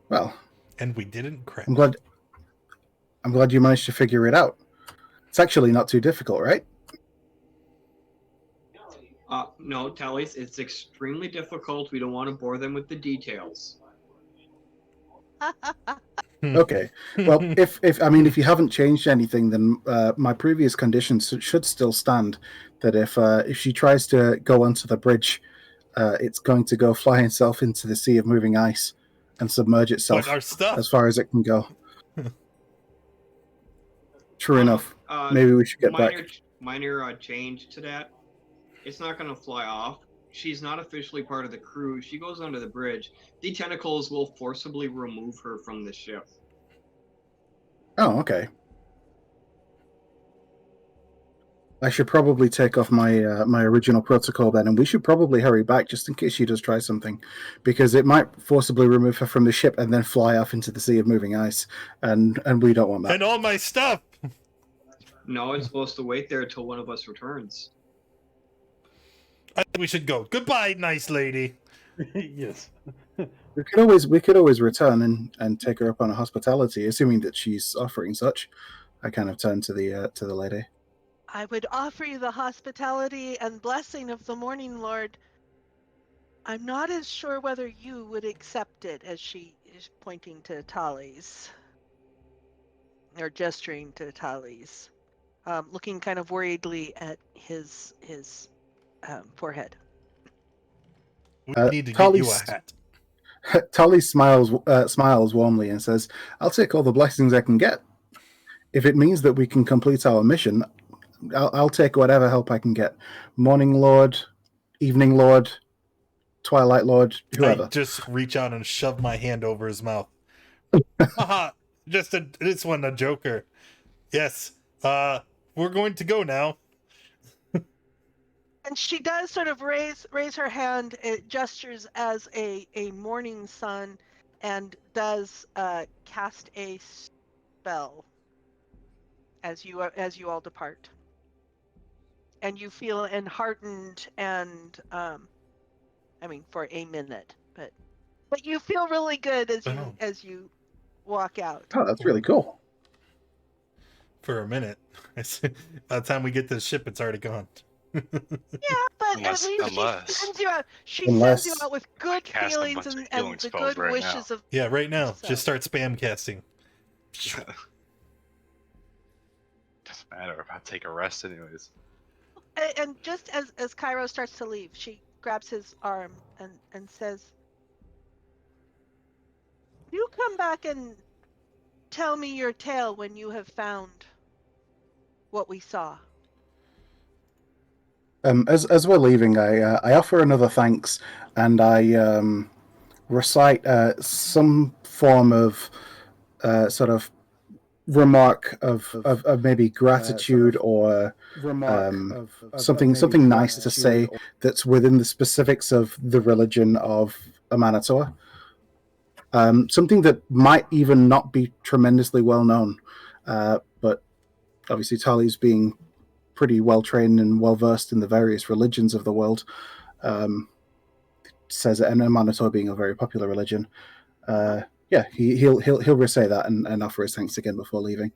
well, And we didn't crash. I'm glad you managed to figure it out. It's actually not too difficult, right? No, Thales, it's extremely difficult. We don't want to bore them with the details. Okay. Well, if you haven't changed anything, then my previous conditions should still stand. That if she tries to go onto the bridge, it's going to go fly itself into the sea of moving ice and submerge itself But our stuff. as far as it can go. True enough. Maybe we should get back. Minor change to that. It's not going to fly off. She's not officially part of the crew. She goes onto the bridge. The tentacles will forcibly remove her from the ship. Oh, okay. I should probably take off my my original protocol then, and we should probably hurry back just in case she does try something, because it might forcibly remove her from the ship and then fly off into the sea of moving ice, and we don't want that. And all my stuff. No, it's supposed to wait there until one of us returns. I think we should go. Goodbye, nice lady. Yes. We could always return and take her up on a hospitality, assuming that she's offering such. I kind of turn to the lady. I would offer you the hospitality and blessing of the Morning Lord. I'm not as sure whether you would accept it, as she is pointing to Thales. Or gesturing to Thales. Looking kind of worriedly at his forehead. We need to get you a hat. Thales smiles warmly and says, "I'll take all the blessings I can get. If it means that we can complete our mission, I'll take whatever help I can get. Morning Lord, Evening Lord, Twilight Lord, whoever." I just reach out and shove my hand over his mouth. Haha, this one a joker. Yes, we're going to go now. And she does sort of raise her hand. It gestures as a morning sun, and does cast a spell as you all depart. And you feel enheartened and for a minute, but you feel really good as you walk out. Oh, that's really cool. For a minute. By the time we get to the ship, it's already gone. Yeah, but Unless- at least unless- she sends you out. She Unless- sends you out with good cast a feelings bunch of and healing the spells good right wishes of. Yeah, right now. So- Just start spam casting. Doesn't matter. I'll take a rest anyways. And just as Cairo starts to leave, she grabs his arm and says, "You come back and tell me your tale when you have found what we saw." As we're leaving, I offer another thanks, and I recite some form of sort of remark of maybe gratitude or something nice to say that's within the specifics of the religion of Amanatoa. Something that might even not be tremendously well known, but obviously Thales being pretty well trained and well versed in the various religions of the world, says it, and Amanatoa being a very popular religion. He'll re-say that and offer his thanks again before leaving.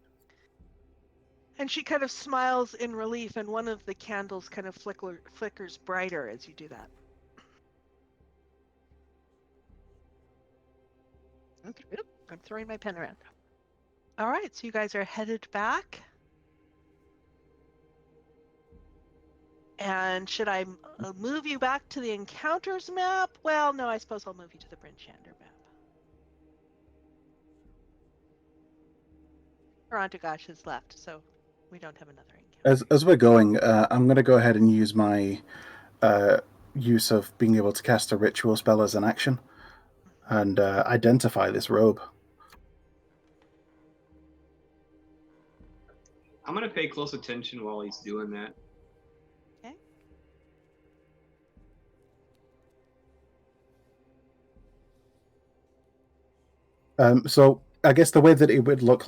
And she kind of smiles in relief, and one of the candles kind of flickers brighter as you do that. Okay, I'm throwing my pen around. All right, so you guys are headed back. And should I move you back to the encounters map? Well, no, I suppose I'll move you to the Brinchander map. Arantagash has left, so we don't have another encounter. As we're going, I'm going to go ahead and use my use of being able to cast a ritual spell as an action and identify this robe. I'm gonna pay close attention while he's doing that. Okay. So I guess the way that it would look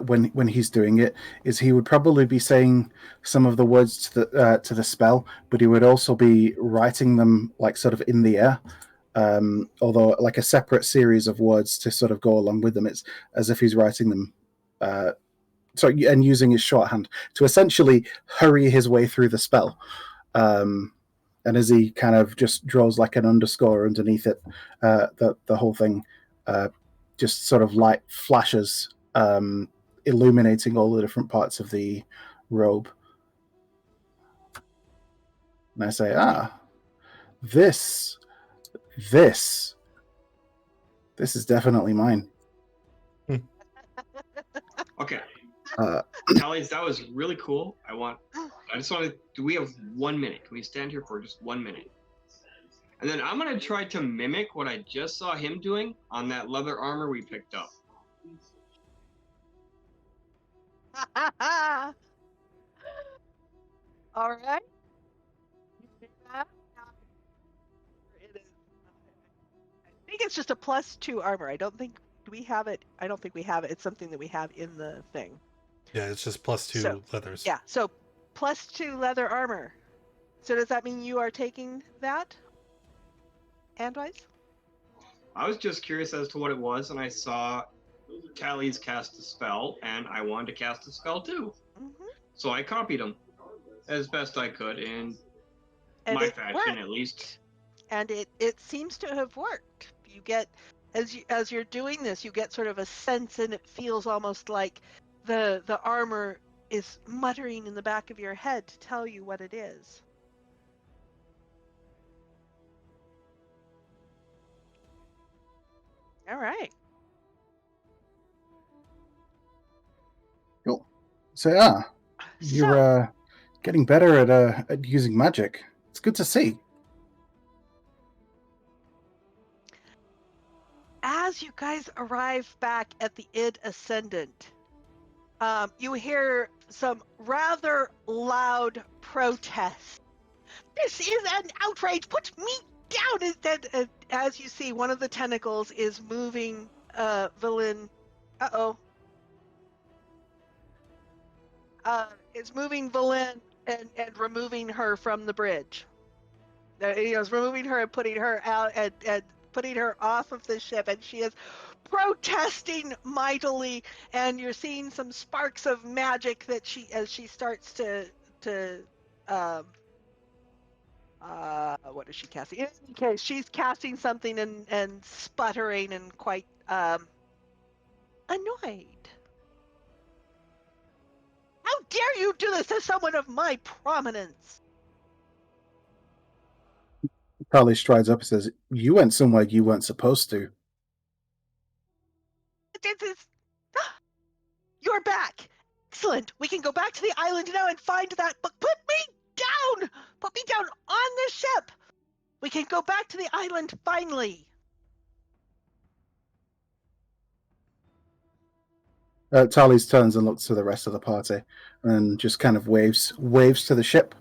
when he's doing it is he would probably be saying some of the words to the spell, but he would also be writing them like sort of in the air. Although like a separate series of words to sort of go along with them. It's as if he's writing them. And using his shorthand to essentially hurry his way through the spell. And as he kind of just draws like an underscore underneath it, the whole thing just sort of light flashes, illuminating all the different parts of the robe. And I say, this is definitely mine. Okay. Thales, that was really cool. Do we have 1 minute? Can we stand here for just 1 minute? And then I'm going to try to mimic what I just saw him doing on that leather armor we picked up. All right. You did that. It is. I think it's just a +2 armor. I don't think we have it. It's something that we have in the thing. Yeah, it's just +2 leathers. Yeah, so +2 leather armor. So does that mean you are taking that? Handwise? I was just curious as to what it was, and I saw Thales cast a spell, and I wanted to cast a spell too. Mm-hmm. So I copied him as best I could in my fashion, worked. at least. And it seems to have worked. You get as you're doing this, you get sort of a sense, and it feels almost like the armor is muttering in the back of your head to tell you what it is. All right. Cool. So you're So, getting better at using magic. It's good to see. as you guys arrive back at the Id Ascendant, you hear some rather loud protests. This is an outrage! Put me down! Instead, as you see, one of the tentacles is moving Velen. Is moving Velen and removing her from the bridge. Is removing her and putting her out and putting her off of the ship, and she is protesting mightily. And you're seeing some sparks of magic that as she starts to what is she casting? In any case, she's casting something and sputtering and quite annoyed. How dare you do this to someone of my prominence? Carly strides up and says, "You went somewhere you weren't supposed to." You're back. Excellent. We can go back to the island now and find that book. Put me down. Put me down on the ship. We can go back to the island finally. Thales turns and looks to the rest of the party and just kind of waves to the ship,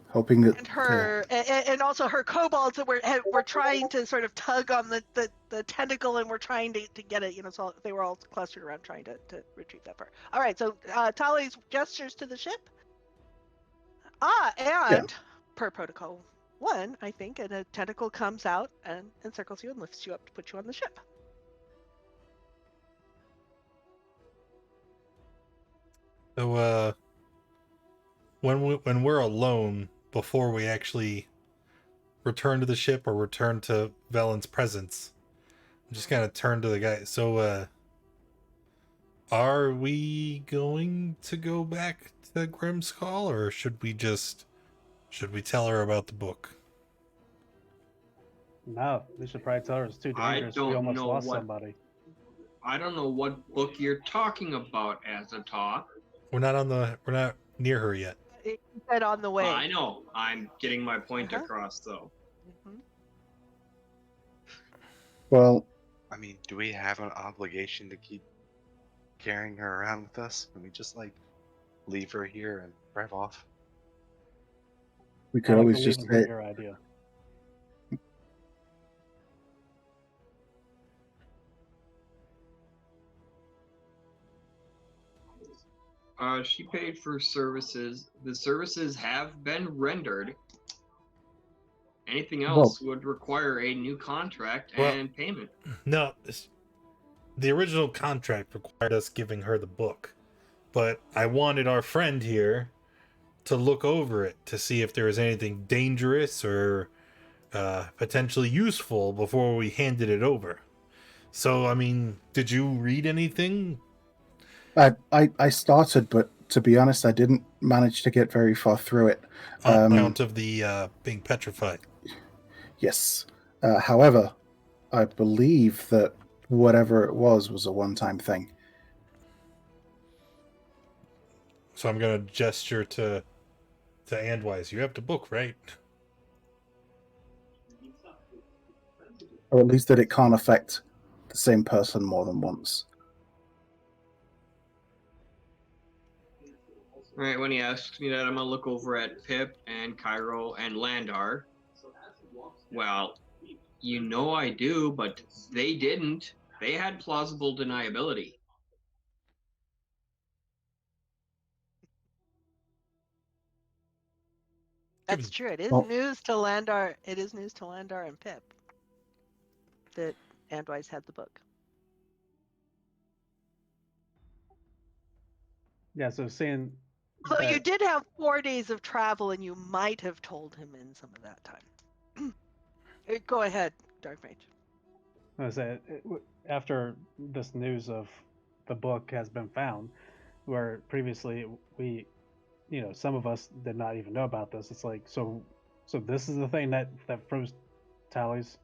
hoping that. And her, and also her kobolds that were trying to sort of tug on the tentacle, and we're trying to get it. So they were all clustered around trying to retrieve that part. All right, so Tali's gestures to the ship. And per protocol 1, I think, and a tentacle comes out and encircles you and lifts you up to put you on the ship. So, when we're alone, before we actually return to the ship or return to Velen's presence, I'm just kind of turn to the guy. So, are we going to go back to Grimskull, or should we tell her about the book? No, we should probably tell her it's too I dangerous. We don't almost know lost what- somebody. I don't know what book you're talking about, Azathoth. We're not near her yet. It said on the way. I know. I'm getting my point Uh-huh. across, though. Mhm. Well, I mean, do we have an obligation to keep carrying her around with us? Can we just leave her here and drive off? we I could like always the just leaving her your idea. She paid for services. The services have been rendered. Anything else would require a new contract and payment. No, the original contract required us giving her the book, but I wanted our friend here to look over it to see if there was anything dangerous or potentially useful before we handed it over. So, I mean, did you read anything? I started, but to be honest, I didn't manage to get very far through it. On account of the being petrified. Yes. However, I believe that whatever it was a one-time thing. So I'm gonna gesture to Andwise. You have the book, right? Or at least that it can't affect the same person more than once. All right, when he asks me that, I'm gonna look over at Pip and Cairo and Landar. Well, I do, but they didn't. They had plausible deniability. That's true. It is Well- news to Landar. It is news to Landar and Pip that Andwise had the book. Yeah, so saying. Although you that- did have 4 days of travel, and you might have told him in some of that time. Go ahead, Dark Mage. I was saying, after this news of the book has been found, where previously we, some of us did not even know about this. It's like, so this is the thing that froze Tallies.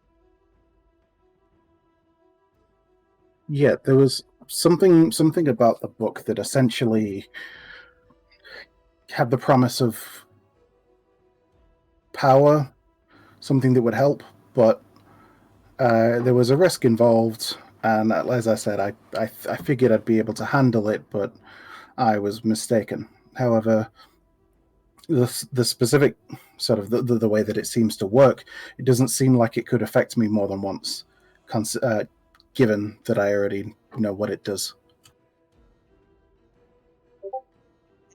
Yeah, there was something about the book that essentially had the promise of power, something that would help, but there was a risk involved, and as I said, I figured I'd be able to handle it, but I was mistaken. However, the specific sort of the way that it seems to work, it doesn't seem like it could affect me more than once, given that I already know what it does.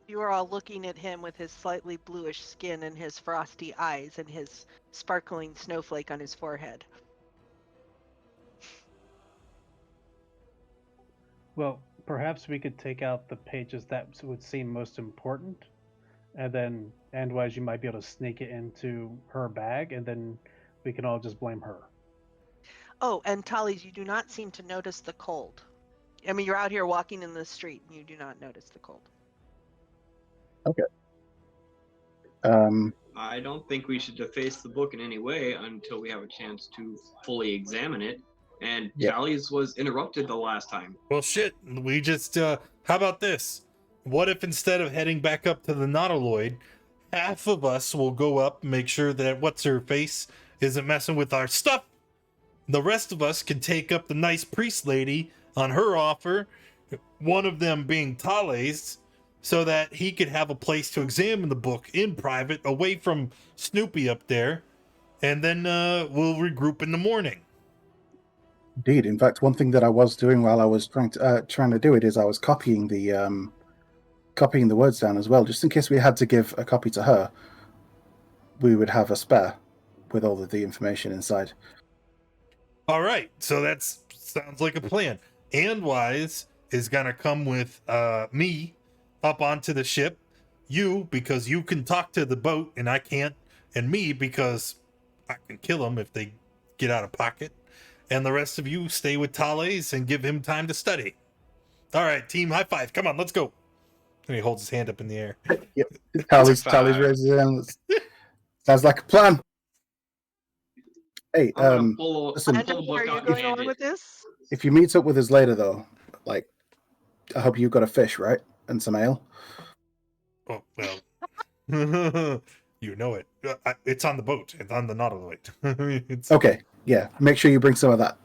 You are all looking at him with his slightly bluish skin and his frosty eyes and his sparkling snowflake on his forehead. Well, perhaps we could take out the pages that would seem most important, and then, Andwise, you might be able to sneak it into her bag, and then we can all just blame her. Oh, and Thales, you do not seem to notice the cold. I mean, you're out here walking in the street, and you do not notice the cold. Okay. I don't think we should deface the book in any way until we have a chance to fully examine it. And Yep. Thales was interrupted the last time. Well, shit. We just, how about this? What if instead of heading back up to the Nautiloid, half of us will go up and make sure that what's-her-face isn't messing with our stuff? The rest of us can take up the nice priest lady on her offer, one of them being Thales, so that he could have a place to examine the book in private, away from Snoopy up there, and then we'll regroup in the morning. Indeed. In fact, one thing that I was doing while I was trying to do it is I was copying the words down as well, just in case we had to give a copy to her. We would have a spare with all of the information inside. All right, so that sounds like a plan. Andwise is gonna come with me up onto the ship. You, because you can talk to the boat and I can't, and me because I can kill them if they get out of pocket. And the rest of you stay with Thales and give him time to study. All right, team, high five. Come on, let's go. And he holds his hand up in the air. Yep. Thales raises his hand. Sounds like a plan. Hey, listen, And are you going on with this? if you meet up with us later, though, like, I hope you've got a fish, right? And some ale. Oh, well. You know it. It's on the boat. It's on the Nautiloid. Okay, yeah. Make sure you bring some of that.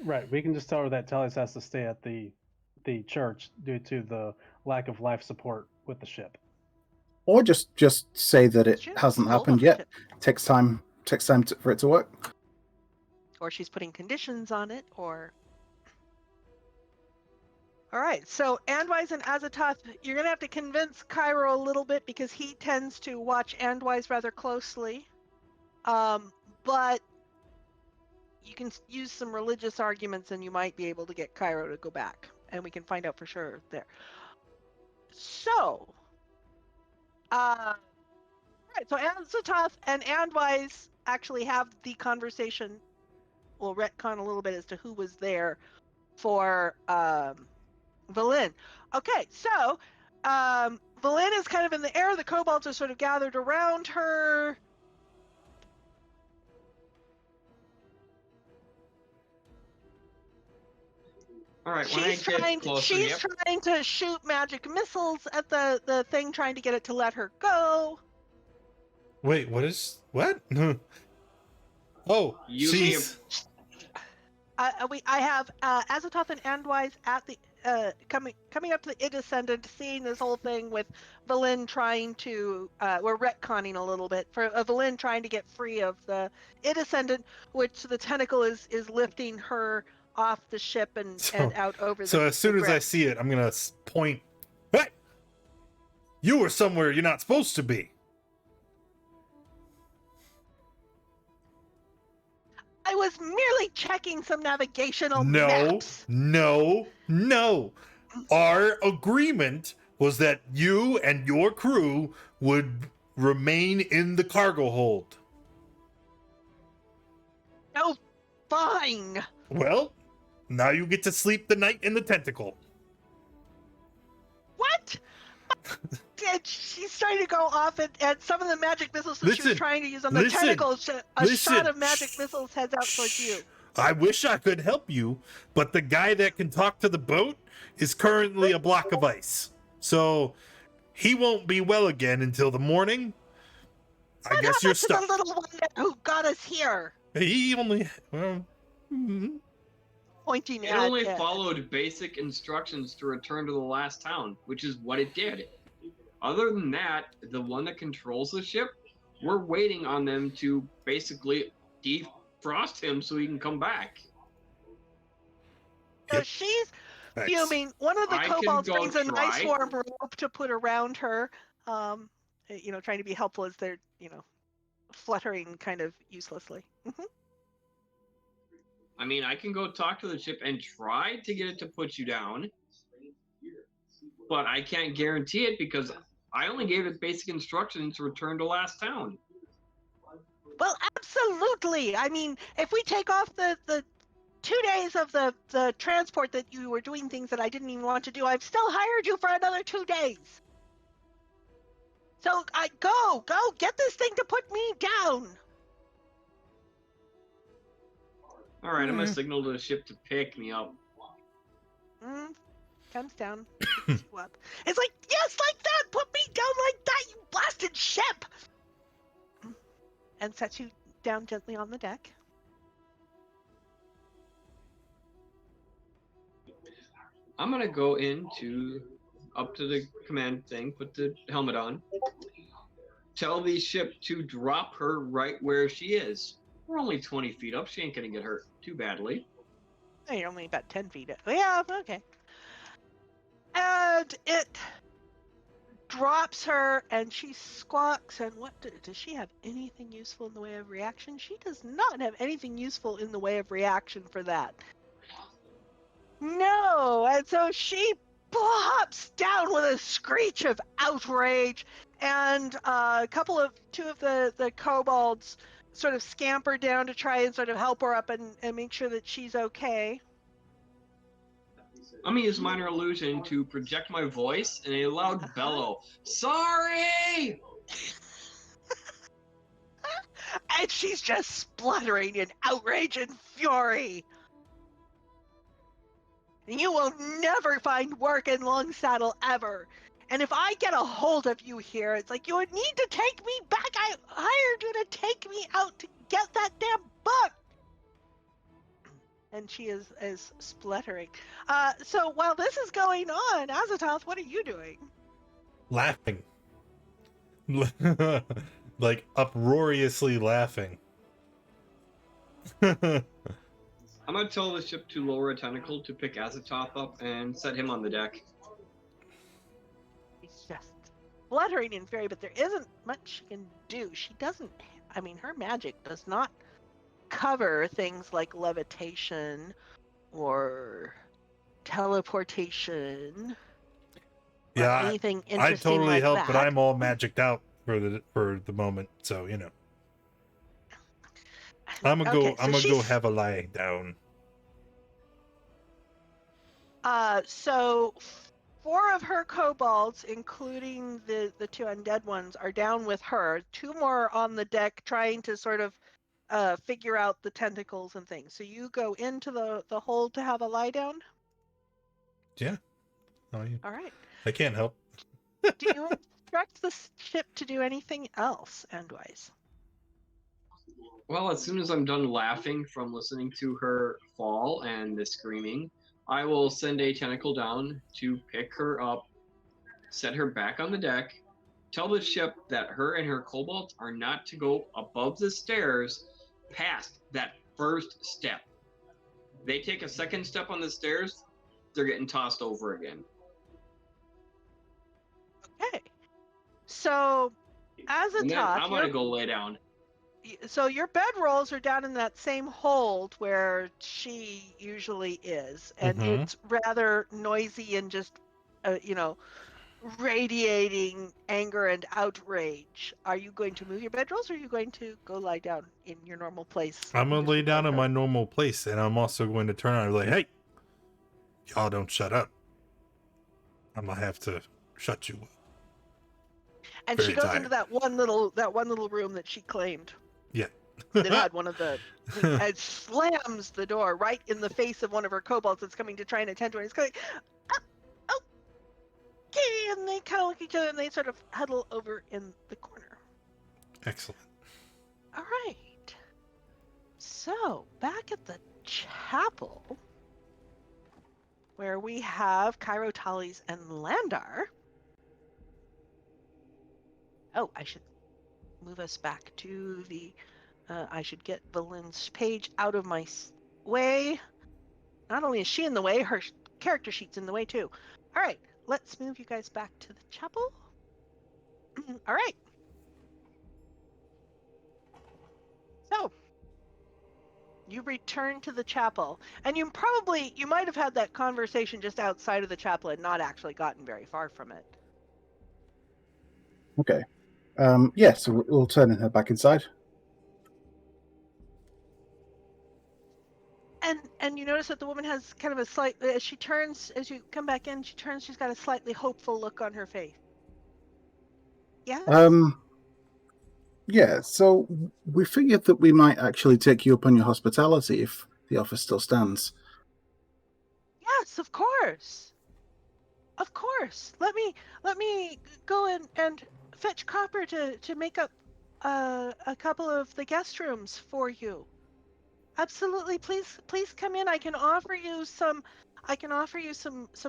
Right. We can just tell her that Thales has to stay at the church due to the lack of life support with the ship. Or just say that it Sure, hasn't hold happened on. yet. Takes time for it to work. Or she's putting conditions on it, or... All right, so Andwise and Azatoth, you're going to have to convince Cairo a little bit because he tends to watch Andwise rather closely. But you can use some religious arguments and you might be able to get Cairo to go back. And we can find out for sure there. So, right, so Azatoth and Andwise actually have the conversation. We'll retcon a little bit as to who was there for... Valin. Okay, so Valin is kind of in the air. The kobolds are sort of gathered around her. All right, She's trying to shoot magic missiles at the thing, trying to get it to let her go. Wait, what? Oh, she's... I have Azatoth and Andwise at the coming up to the Id Ascendant, seeing this whole thing with Valin trying to we're retconning a little bit for Valin trying to get free of the Id Ascendant, which the tentacle is lifting her off the ship and out over the... So as soon as I see it, I'm gonna point. Hey, you were somewhere you're not supposed to be. I was merely checking some navigational maps. No. Our agreement was that you and your crew would remain in the cargo hold. Oh, fine. Well, now you get to sleep the night in the tentacle. What? She's trying to go off at some of the magic missiles that she was trying to use on the tentacles. A shot of magic missiles heads out towards you. I wish I could help you, but the guy that can talk to the boat is currently a block of ice. So he won't be well again until the morning. I What guess you're happened to the stuck. little one who got us here? He only, well, Pointing It at only it. followed basic instructions to return to the last town, which is what it did. Other than that, the one that controls the ship, we're waiting on them to basically defrost him so he can come back. So Yep. she's thanks. fuming. One of the I can kobolds go brings a nice try. warm rope to put around her, trying to be helpful as they're, fluttering kind of uselessly. I mean, I can go talk to the ship and try to get it to put you down, but I can't guarantee it because I only gave it basic instructions to return to last town. Well, absolutely. I mean, if we take off the 2 days of the transport that you were doing things that I didn't even want to do, I've still hired you for another 2 days. So go get this thing to put me down. All right, I'm gonna signal to the ship to pick me up. Comes down, picks you up. It's like, yes, like that. Put me down like that, you blasted ship. And sets you down gently on the deck. I'm gonna go up to the command thing, put the helmet on, tell the ship to drop her right where she is. We're only 20 feet up. She ain't gonna get hurt too badly. Oh, you're only about 10 feet up. Yeah, okay. And it drops her, and she squawks. And what does she have anything useful in the way of reaction? She does not have anything useful in the way of reaction for that. No, and so she plops down with a screech of outrage, and two of the kobolds sort of scamper down to try and sort of help her up and make sure that she's okay. I'm gonna use minor illusion to project my voice in a loud bellow. Sorry! And she's just spluttering in outrage and fury. You will never find work in Longsaddle ever. And if I get a hold of you here, it's like, you would need to take me back. I hired you to take me out to get that damn book. And she is spluttering. So while this is going on, Azatoth, what are you doing? Laughing. Like uproariously laughing. I'm gonna tell the ship to lower a tentacle to pick Azatoth up and set him on the deck. She's just spluttering in fury, but there isn't much she can do. She doesn't, her magic does not cover things like levitation or teleportation. Yeah, anything I interesting totally like help, that. but I'm all magicked out for the moment, so you know. I'm gonna go have a lie down. So 4 of her kobolds, including the 2 undead ones, are down with her. 2 more on the deck trying to sort of figure out the tentacles and things. So you go into the hold to have a lie down? Yeah. All right. I can't help. Do you instruct the ship to do anything else, Endwise? Well, as soon as I'm done laughing from listening to her fall and the screaming, I will send a tentacle down to pick her up, set her back on the deck, tell the ship that her and her kobolds are not to go above the stairs past that first step. They take a second step on the stairs, they're getting tossed over again. Okay. So, as a And then top, I'm gonna go lay down. So your bedrolls are down in that same hold where she usually is, and it's rather noisy and just, radiating anger and outrage. Are you going to move your bedrolls, or are you going to go lie down in your normal place? I'm gonna lay down in my normal place, and I'm also going to turn on and be like, hey, y'all don't shut up. I'm gonna have to shut you up. And she goes into that one little room that she claimed. Yeah. that had one of the and slams the door right in the face of one of her kobolds that's coming to try and attend to her. It's going, oh, okay, and they kind of look at each other and they sort of huddle over in the corner. Excellent. All right. So back at the chapel, where we have Cairo, Thales, and Landar. Oh, I should move us back to the. I should get Valin's page out of my way. Not only is she in the way, her character sheet's in the way too. All right, let's move you guys back to the chapel. All right. So, you return to the chapel, and you might have had that conversation just outside of the chapel and not actually gotten very far from it. Okay. Yeah, so we'll turn her back inside. And you notice that the woman has kind of a slight, as you come back in, she's got a slightly hopeful look on her face. Yes? Yeah, so we figured that we might actually take you up on your hospitality if the offer still stands. Yes, of course. Of course. Let me go and fetch copper to make up a couple of the guest rooms for you. Absolutely. Please come in. I can offer you some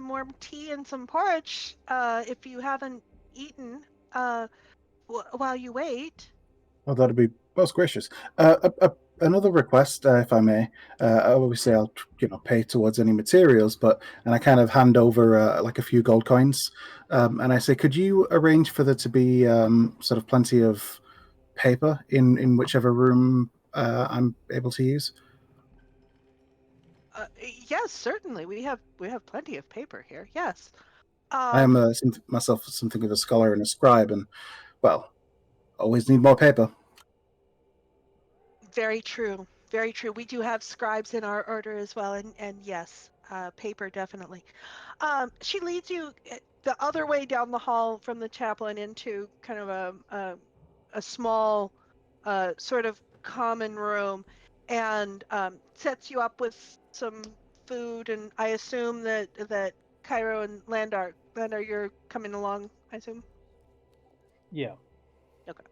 warm tea and some porridge if you haven't eaten while you wait. Oh, that'd be most gracious. Another request, if I may. Obviously, I'll pay towards any materials, and I kind of hand over like a few gold coins, and I say, could you arrange for there to be sort of plenty of paper in whichever room I'm able to use? Yes, certainly. We have plenty of paper here. Yes. I am myself something of a scholar and a scribe, and well, always need more paper. Very true. Very true. We do have scribes in our order as well, and yes, paper definitely. She leads you the other way down the hall from the chapel and into kind of a small sort of common room, and sets you up with some food. And I assume that Cairo and Landar, you're coming along, I assume? Yeah. Okay.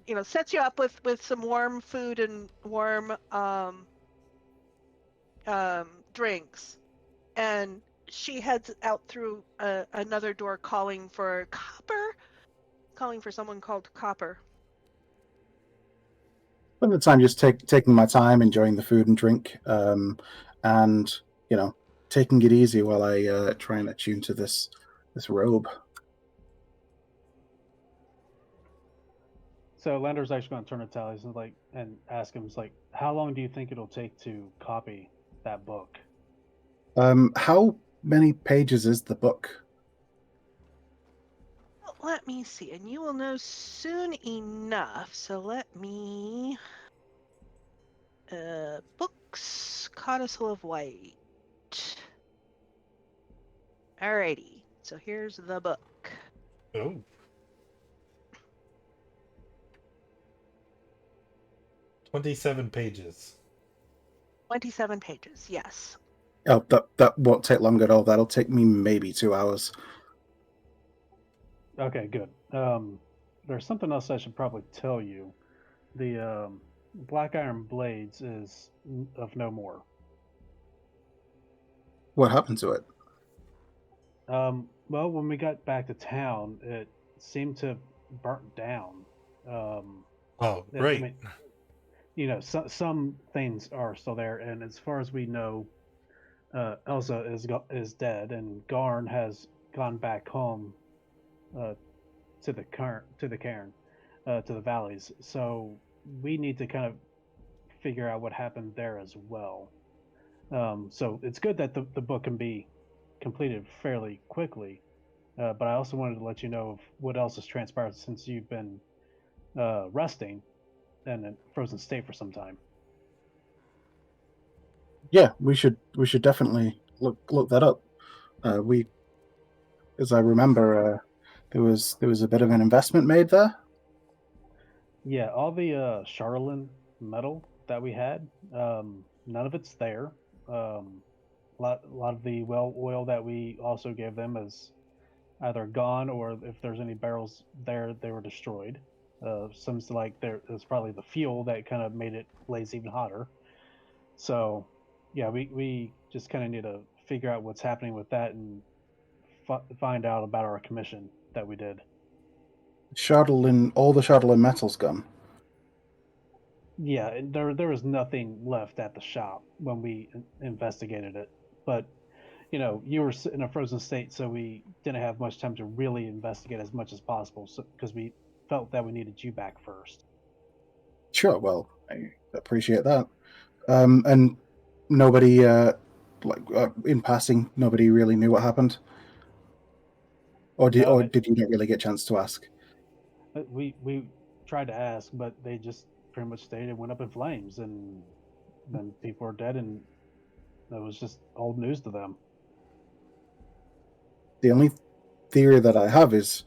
And, sets you up with some warm food and warm drinks. And she heads out through another door calling for someone called Copper. Spend the time just taking my time, enjoying the food and drink, and taking it easy while I try and attune to this robe. So Lander's actually going to turn to Thales and ask him, how long do you think it'll take to copy that book? How many pages is the book? Well, let me see, and you will know soon enough. So let me books, Codicil of White. Alrighty, so here's the book. Oh. "27 pages. 27 pages, yes. Oh, that won't take long at all. That'll take me maybe 2 hours. Okay, good. There's something else I should probably tell you. The Black Iron Blades is of no more. What happened to it? Well, when we got back to town, it seemed to burnt down. Oh, right. I mean, some things are still there, and as far as we know, Elsa is dead, and Garn has gone back home to the cairn, to the valleys. So we need to kind of figure out what happened there as well. So it's good that the book can be completed fairly quickly, but I also wanted to let you know of what else has transpired since you've been resting and in frozen state for some time. Yeah, we should definitely look that up. As I remember, there was a bit of an investment made there. Yeah, all the Charlatan metal that we had, none of it's there. A lot of the well oil that we also gave them is either gone, or if there's any barrels there, they were destroyed. Seems like there is probably the fuel that kind of made it blaze even hotter. So, yeah, we just kind of need to figure out what's happening with that and find out about our commission that we did. All the Shardlin metal's gone. Yeah, there was nothing left at the shop when we investigated it, but you were in a frozen state, so we didn't have much time to really investigate as much as possible. So because we felt that we needed you back first. Sure, well, I appreciate that. And nobody, in passing, nobody really knew what happened, No, or did you not really get a chance to ask? we tried to ask, but they just pretty much stayed and went up in flames, and then people are dead, and that was just old news to them. The only theory that I have is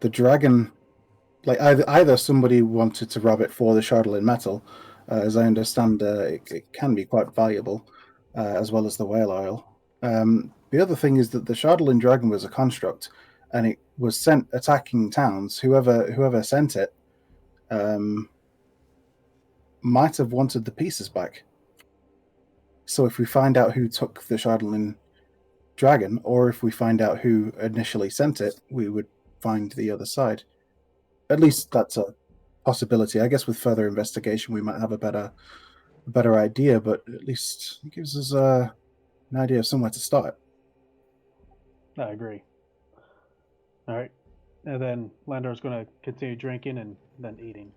the dragon, like either somebody wanted to rob it for the Shardlin metal, as I understand, it can be quite valuable, as well as the whale oil. The other thing is that the Shardlin dragon was a construct, and it was sent attacking towns. Whoever sent it might have wanted the pieces back. So if we find out who took the Shardlin dragon, or if we find out who initially sent it, we would find the other side. At least that's a possibility. I guess with further investigation, we might have a better idea. But at least it gives us an idea of somewhere to start. I agree. All right, and then Landar's going to continue drinking and then eating.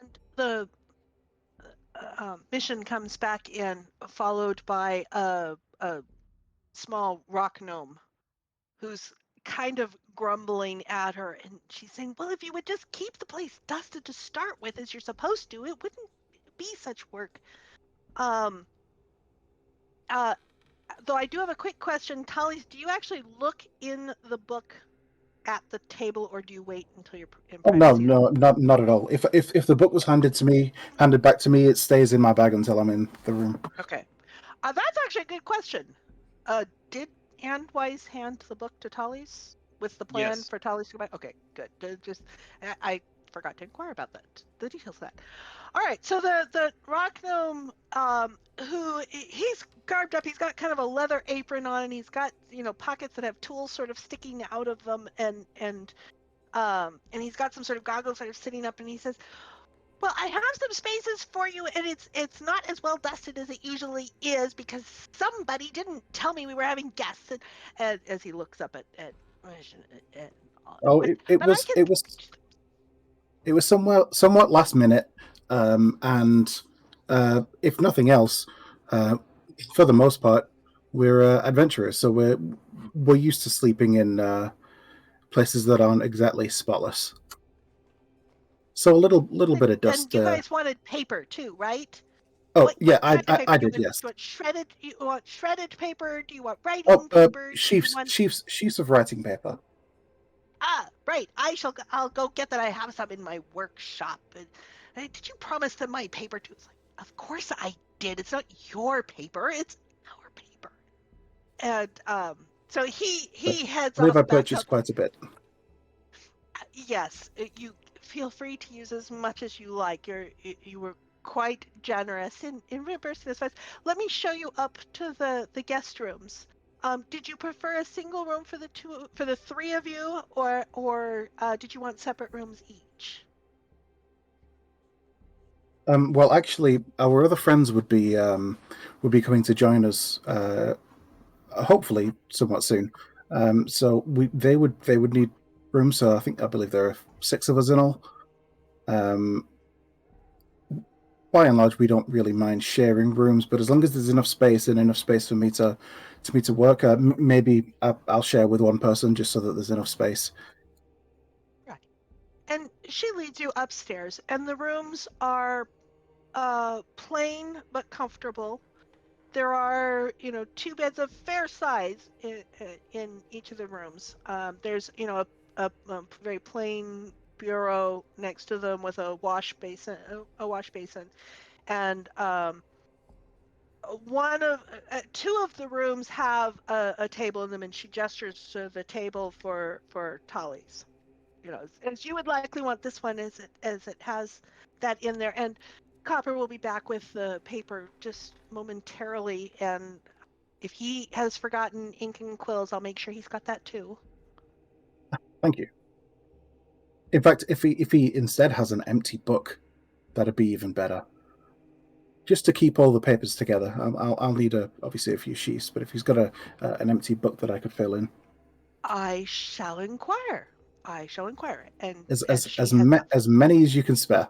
And the mission comes back in, followed by a small rock gnome who's kind of grumbling at her, and she's saying, well, if you would just keep the place dusted to start with as you're supposed to, it wouldn't be such work. Um, though I do have a quick question. Thales, do you actually look in the book at the table, or do you wait until you're in Oh no, privacy? not at all. If the book was handed back to me, it stays in my bag until I'm in the room. Okay. That's actually a good question. Did Handwise hand the book to Thales with the plan Yes. for Thales to go back? Okay, good. Just I forgot to inquire about that. The details of that. All right. So the rock gnome, who he's garbed up. He's got kind of a leather apron on, and he's got pockets that have tools sort of sticking out of them, and he's got some sort of goggles sort of sitting up, and he says, well, I have some spaces for you, and it's not as well dusted as it usually is because somebody didn't tell me we were having guests. And as he looks up at Oh, but it I was can. it was somewhat last minute, and if nothing else, for the most part, we're adventurers, so we're used to sleeping in places that aren't exactly spotless. So a little bit of And dust. you guys wanted paper too, right? Oh yeah, What kind of paper? I Do did, yes. you want shredded? You want shredded paper? Do you want writing Oh, paper? Do you want? sheets of writing paper. Right. I'll go get that. I have some in my workshop. And did you promise them my paper too? It's like, of course I did. It's not your paper. It's our paper. And so he heads I believe off I back purchased up. quite a bit. Yes, you feel free to use as much as you like. You were quite generous in reimbursing this. Let me show you up to the guest rooms. Did you prefer a single room for the three of you, or did you want separate rooms each? Well, actually, our other friends would be coming to join us, hopefully somewhat soon. So they would need rooms. So I believe there are 6 of us in all. By and large, we don't really mind sharing rooms, but as long as there's enough space and enough space for me to work, maybe I'll share with one person just so that there's enough space. Right. And she leads you upstairs, and the rooms are plain but comfortable. There are, 2 beds of fair size in each of the rooms. There's, a very plain bureau next to them with a wash basin, and two of the rooms have a table in them, and she gestures to the table for Thales. You know, as you would likely want this one, as it has that in there. And Copper will be back with the paper just momentarily, and if he has forgotten ink and quills, I'll make sure he's got that too. Thank you. In fact, if he instead has an empty book, that'd be even better. Just to keep all the papers together. I'll need obviously a few sheets, but if he's got an empty book that I could fill in, I shall inquire. And as many as you can spare.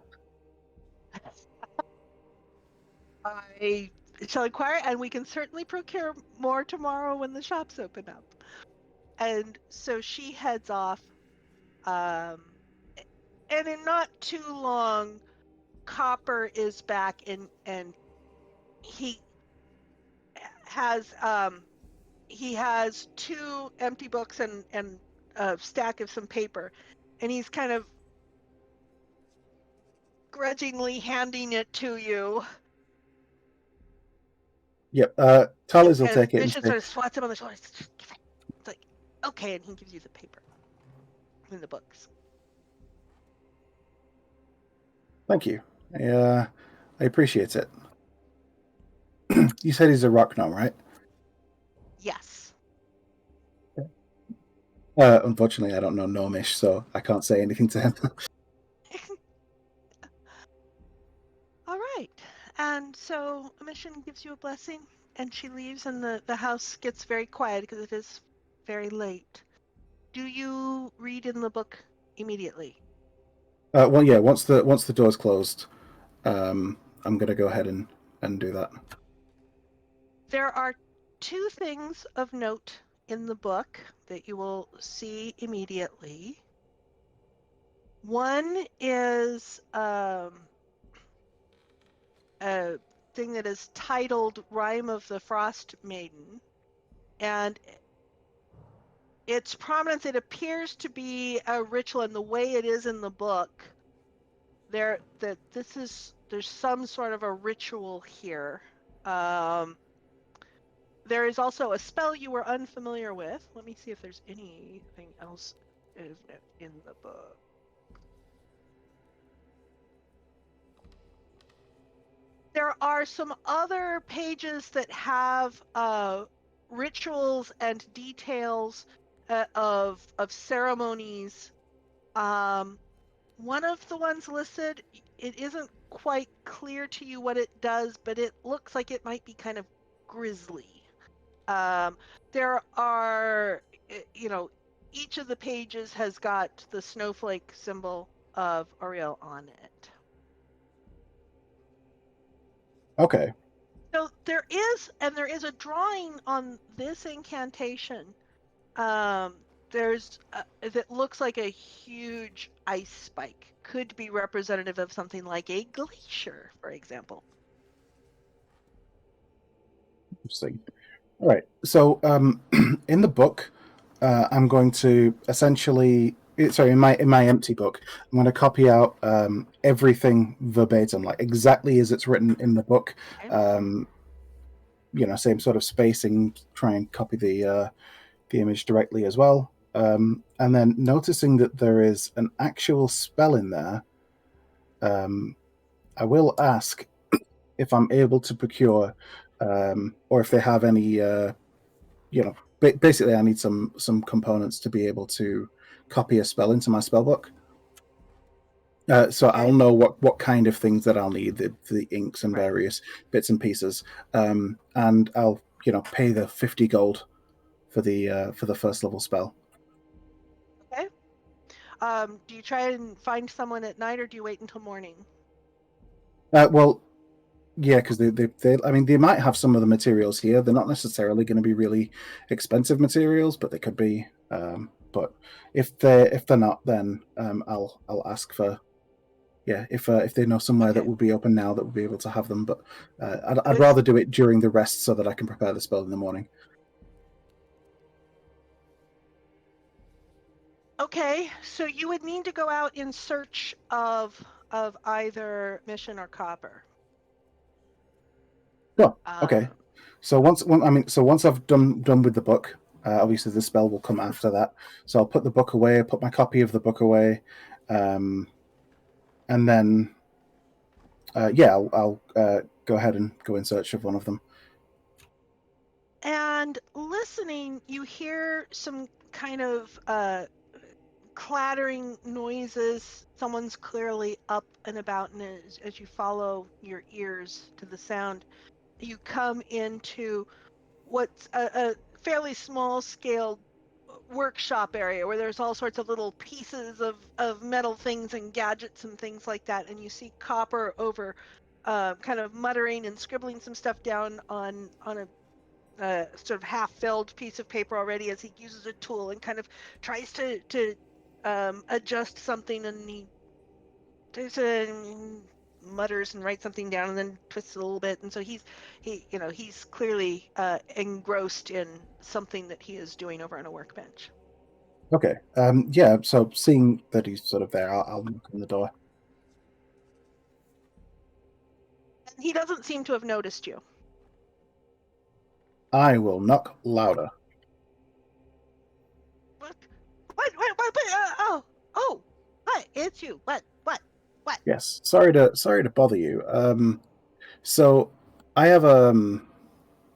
I shall inquire, and we can certainly procure more tomorrow when the shops open up. And so she heads off. And in not too long, Copper is back, and he has two empty books and a stack of some paper, and he's kind of grudgingly handing it to you. Yep. Thales will take it. Bishop sort of swats him on the shoulder. It's like, okay, and he gives you the paper and the books. Thank you. I appreciate it. You said he's a rock gnome, right? Yes. Unfortunately, I don't know Gnomish, so I can't say anything to him. All right. And so Mission gives you a blessing, and she leaves, and the house gets very quiet because it is very late. Do you read in the book immediately? Well, yeah. Once the door's closed, I'm gonna go ahead and do that. There are two things of note in the book that you will see immediately. One is a thing that is titled Rime of the Frostmaiden, and its prominence, it appears to be a ritual, and the way it is in the book, there's some sort of a ritual here. There is also a spell you were unfamiliar with. Let me see if there's anything else in the book. There are some other pages that have rituals and details of ceremonies. One of the ones listed, it isn't quite clear to you what it does, but it looks like it might be kind of grisly. There are, each of the pages has got the snowflake symbol of Ariel on it. Okay. So there is a drawing on this incantation. There's that looks like a huge ice spike. Could be representative of something like a glacier, for example. Interesting. All right. So, in the book, I'm going to essentially, in my empty book, I'm going to copy out everything verbatim, like exactly as it's written in the book. Okay. Same sort of spacing. Try and copy the image directly as well. And then noticing that there is an actual spell in there, I will ask if I'm able to procure, or if they have any. Basically, I need some components to be able to copy a spell into my spellbook. So okay. I'll know what kind of things that I'll need, the inks and various bits and pieces, and I'll pay the 50 gold for the first level spell. Okay. Do you try and find someone at night, or do you wait until morning? Well, yeah, because they might have some of the materials here. They're not necessarily going to be really expensive materials, but they could be. But if they're not, then I'll ask for. Yeah, if they know somewhere that would be open now that would be able to have them, but I'd rather do it during the rest so that I can prepare the spell in the morning. Okay, so you would need to go out in search of either mission or copper. Sure. Okay. Uh, So once I've done with the book, obviously the spell will come after that. So I'll put the book away, put my copy of the book away, and then I'll go ahead and go in search of one of them. And listening, you hear some kind of clattering noises. Someone's clearly up and about, and as you follow your ears to the sound, you come into what's a fairly small scale workshop area where there's all sorts of little pieces of metal things and gadgets and things like that. And you see Copper over kind of muttering and scribbling some stuff down on a sort of half-filled piece of paper already as he uses a tool and kind of tries to adjust something, and he mutters and writes something down and then twists it a little bit, and so he's clearly engrossed in something that he is doing over on a workbench. Okay. Yeah. So seeing that he's sort of there, I'll knock on the door. And he doesn't seem to have noticed you. I will knock louder. What? Oh, what? It's you. What? Yes. Sorry to bother you. So I have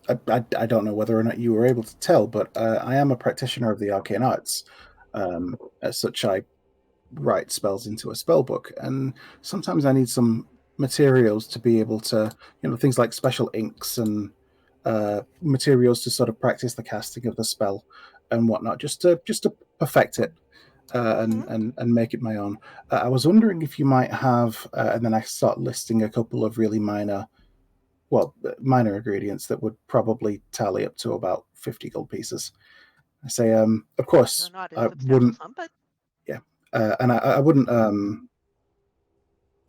I don't know whether or not you were able to tell, but I am a practitioner of the arcane arts. As such, I write spells into a spell book, and sometimes I need some materials to be able to, things like special inks and materials to sort of practice the casting of the spell and whatnot, just to perfect it and make it my own. I was wondering if you might have, and then I start listing a couple of really minor ingredients that would probably tally up to about 50 gold pieces. I say, of course, They're not a I substantial wouldn't, sum, but and I wouldn't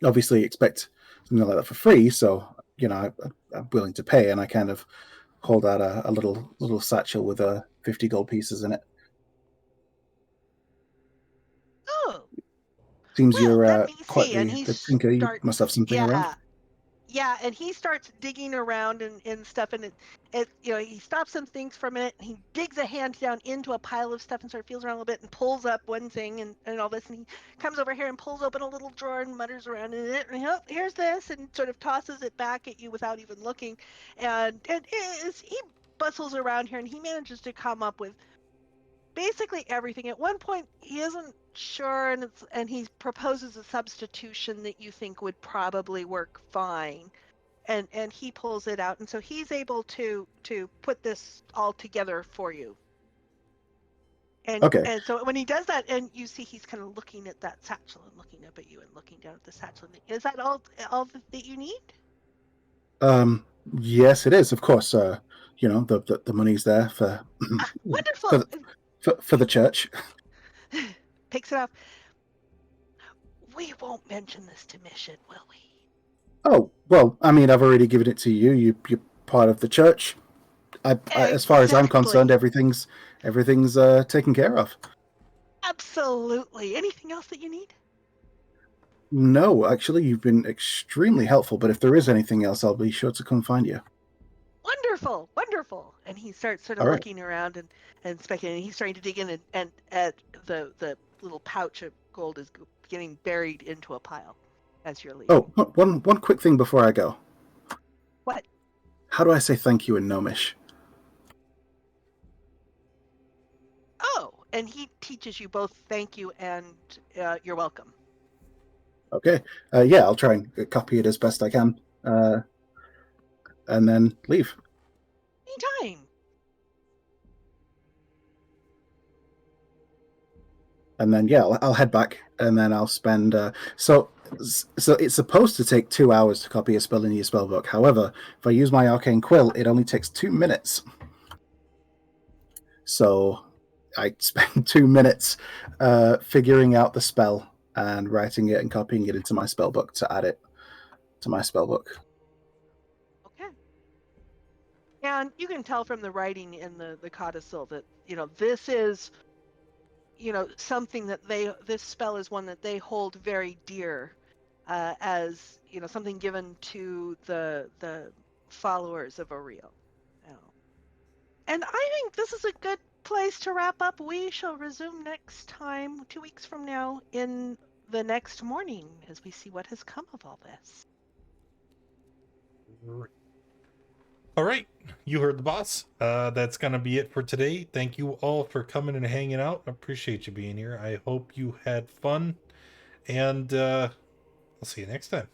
obviously expect something like that for free. So, I'm willing to pay, and I kind of hold out a little satchel with 50 gold pieces in it. oh, Seems well, let you're me quite see. And the he tinker. You starts, must have something around. Yeah, and he starts digging around and stuff, and he stops and thinks for a minute, and he digs a hand down into a pile of stuff and sort of feels around a little bit and pulls up one thing and all this, and he comes over here and pulls open a little drawer and mutters around in it, and here's this, and sort of tosses it back at you without even looking, and he bustles around here, and he manages to come up with basically everything. At one point, he isn't sure, and he proposes a substitution that you think would probably work fine, and he pulls it out, and so he's able to put this all together for you. And Okay. and so when he does that, and you see he's kind of looking at that satchel and looking up at you and looking down at the satchel. Is that all that you need? Yes, it is. Of course. The money's there for Wonderful. for the church. Picks it up. We won't mention this to Mission, will we? Oh, well, I mean, I've already given it to you. You're part of the church. As far as I'm concerned, everything's taken care of. Absolutely. Anything else that you need? No, actually, you've been extremely helpful. But if there is anything else, I'll be sure to come find you. Wonderful. And he starts sort of looking around and speculating. He's starting to dig in, and at the little pouch of gold is getting buried into a pile as you're leaving. Oh, one quick thing before I go. What? How do I say thank you in Gnomish? Oh, and he teaches you both thank you and you're welcome. Okay. Yeah, I'll try and copy it as best I can. And then leave. Anytime. And then I'll head back, and then I'll spend. So it's supposed to take 2 hours to copy a spell in your spell book. However, if I use my arcane quill, it only takes 2 minutes. So I spend 2 minutes figuring out the spell and writing it and copying it into my spell book to add it to my spell book. Okay. And you can tell from the writing in the codicil that this is something that this spell is one that they hold very dear, as something given to the followers of Oriel. And I think this is a good place to wrap up. We shall resume next time, 2 weeks from now, in the next morning, as we see what has come of all this. All right, you heard the boss. That's gonna be it for today. Thank you all for coming and hanging out. I appreciate you being here. I hope you had fun, and I'll see you next time.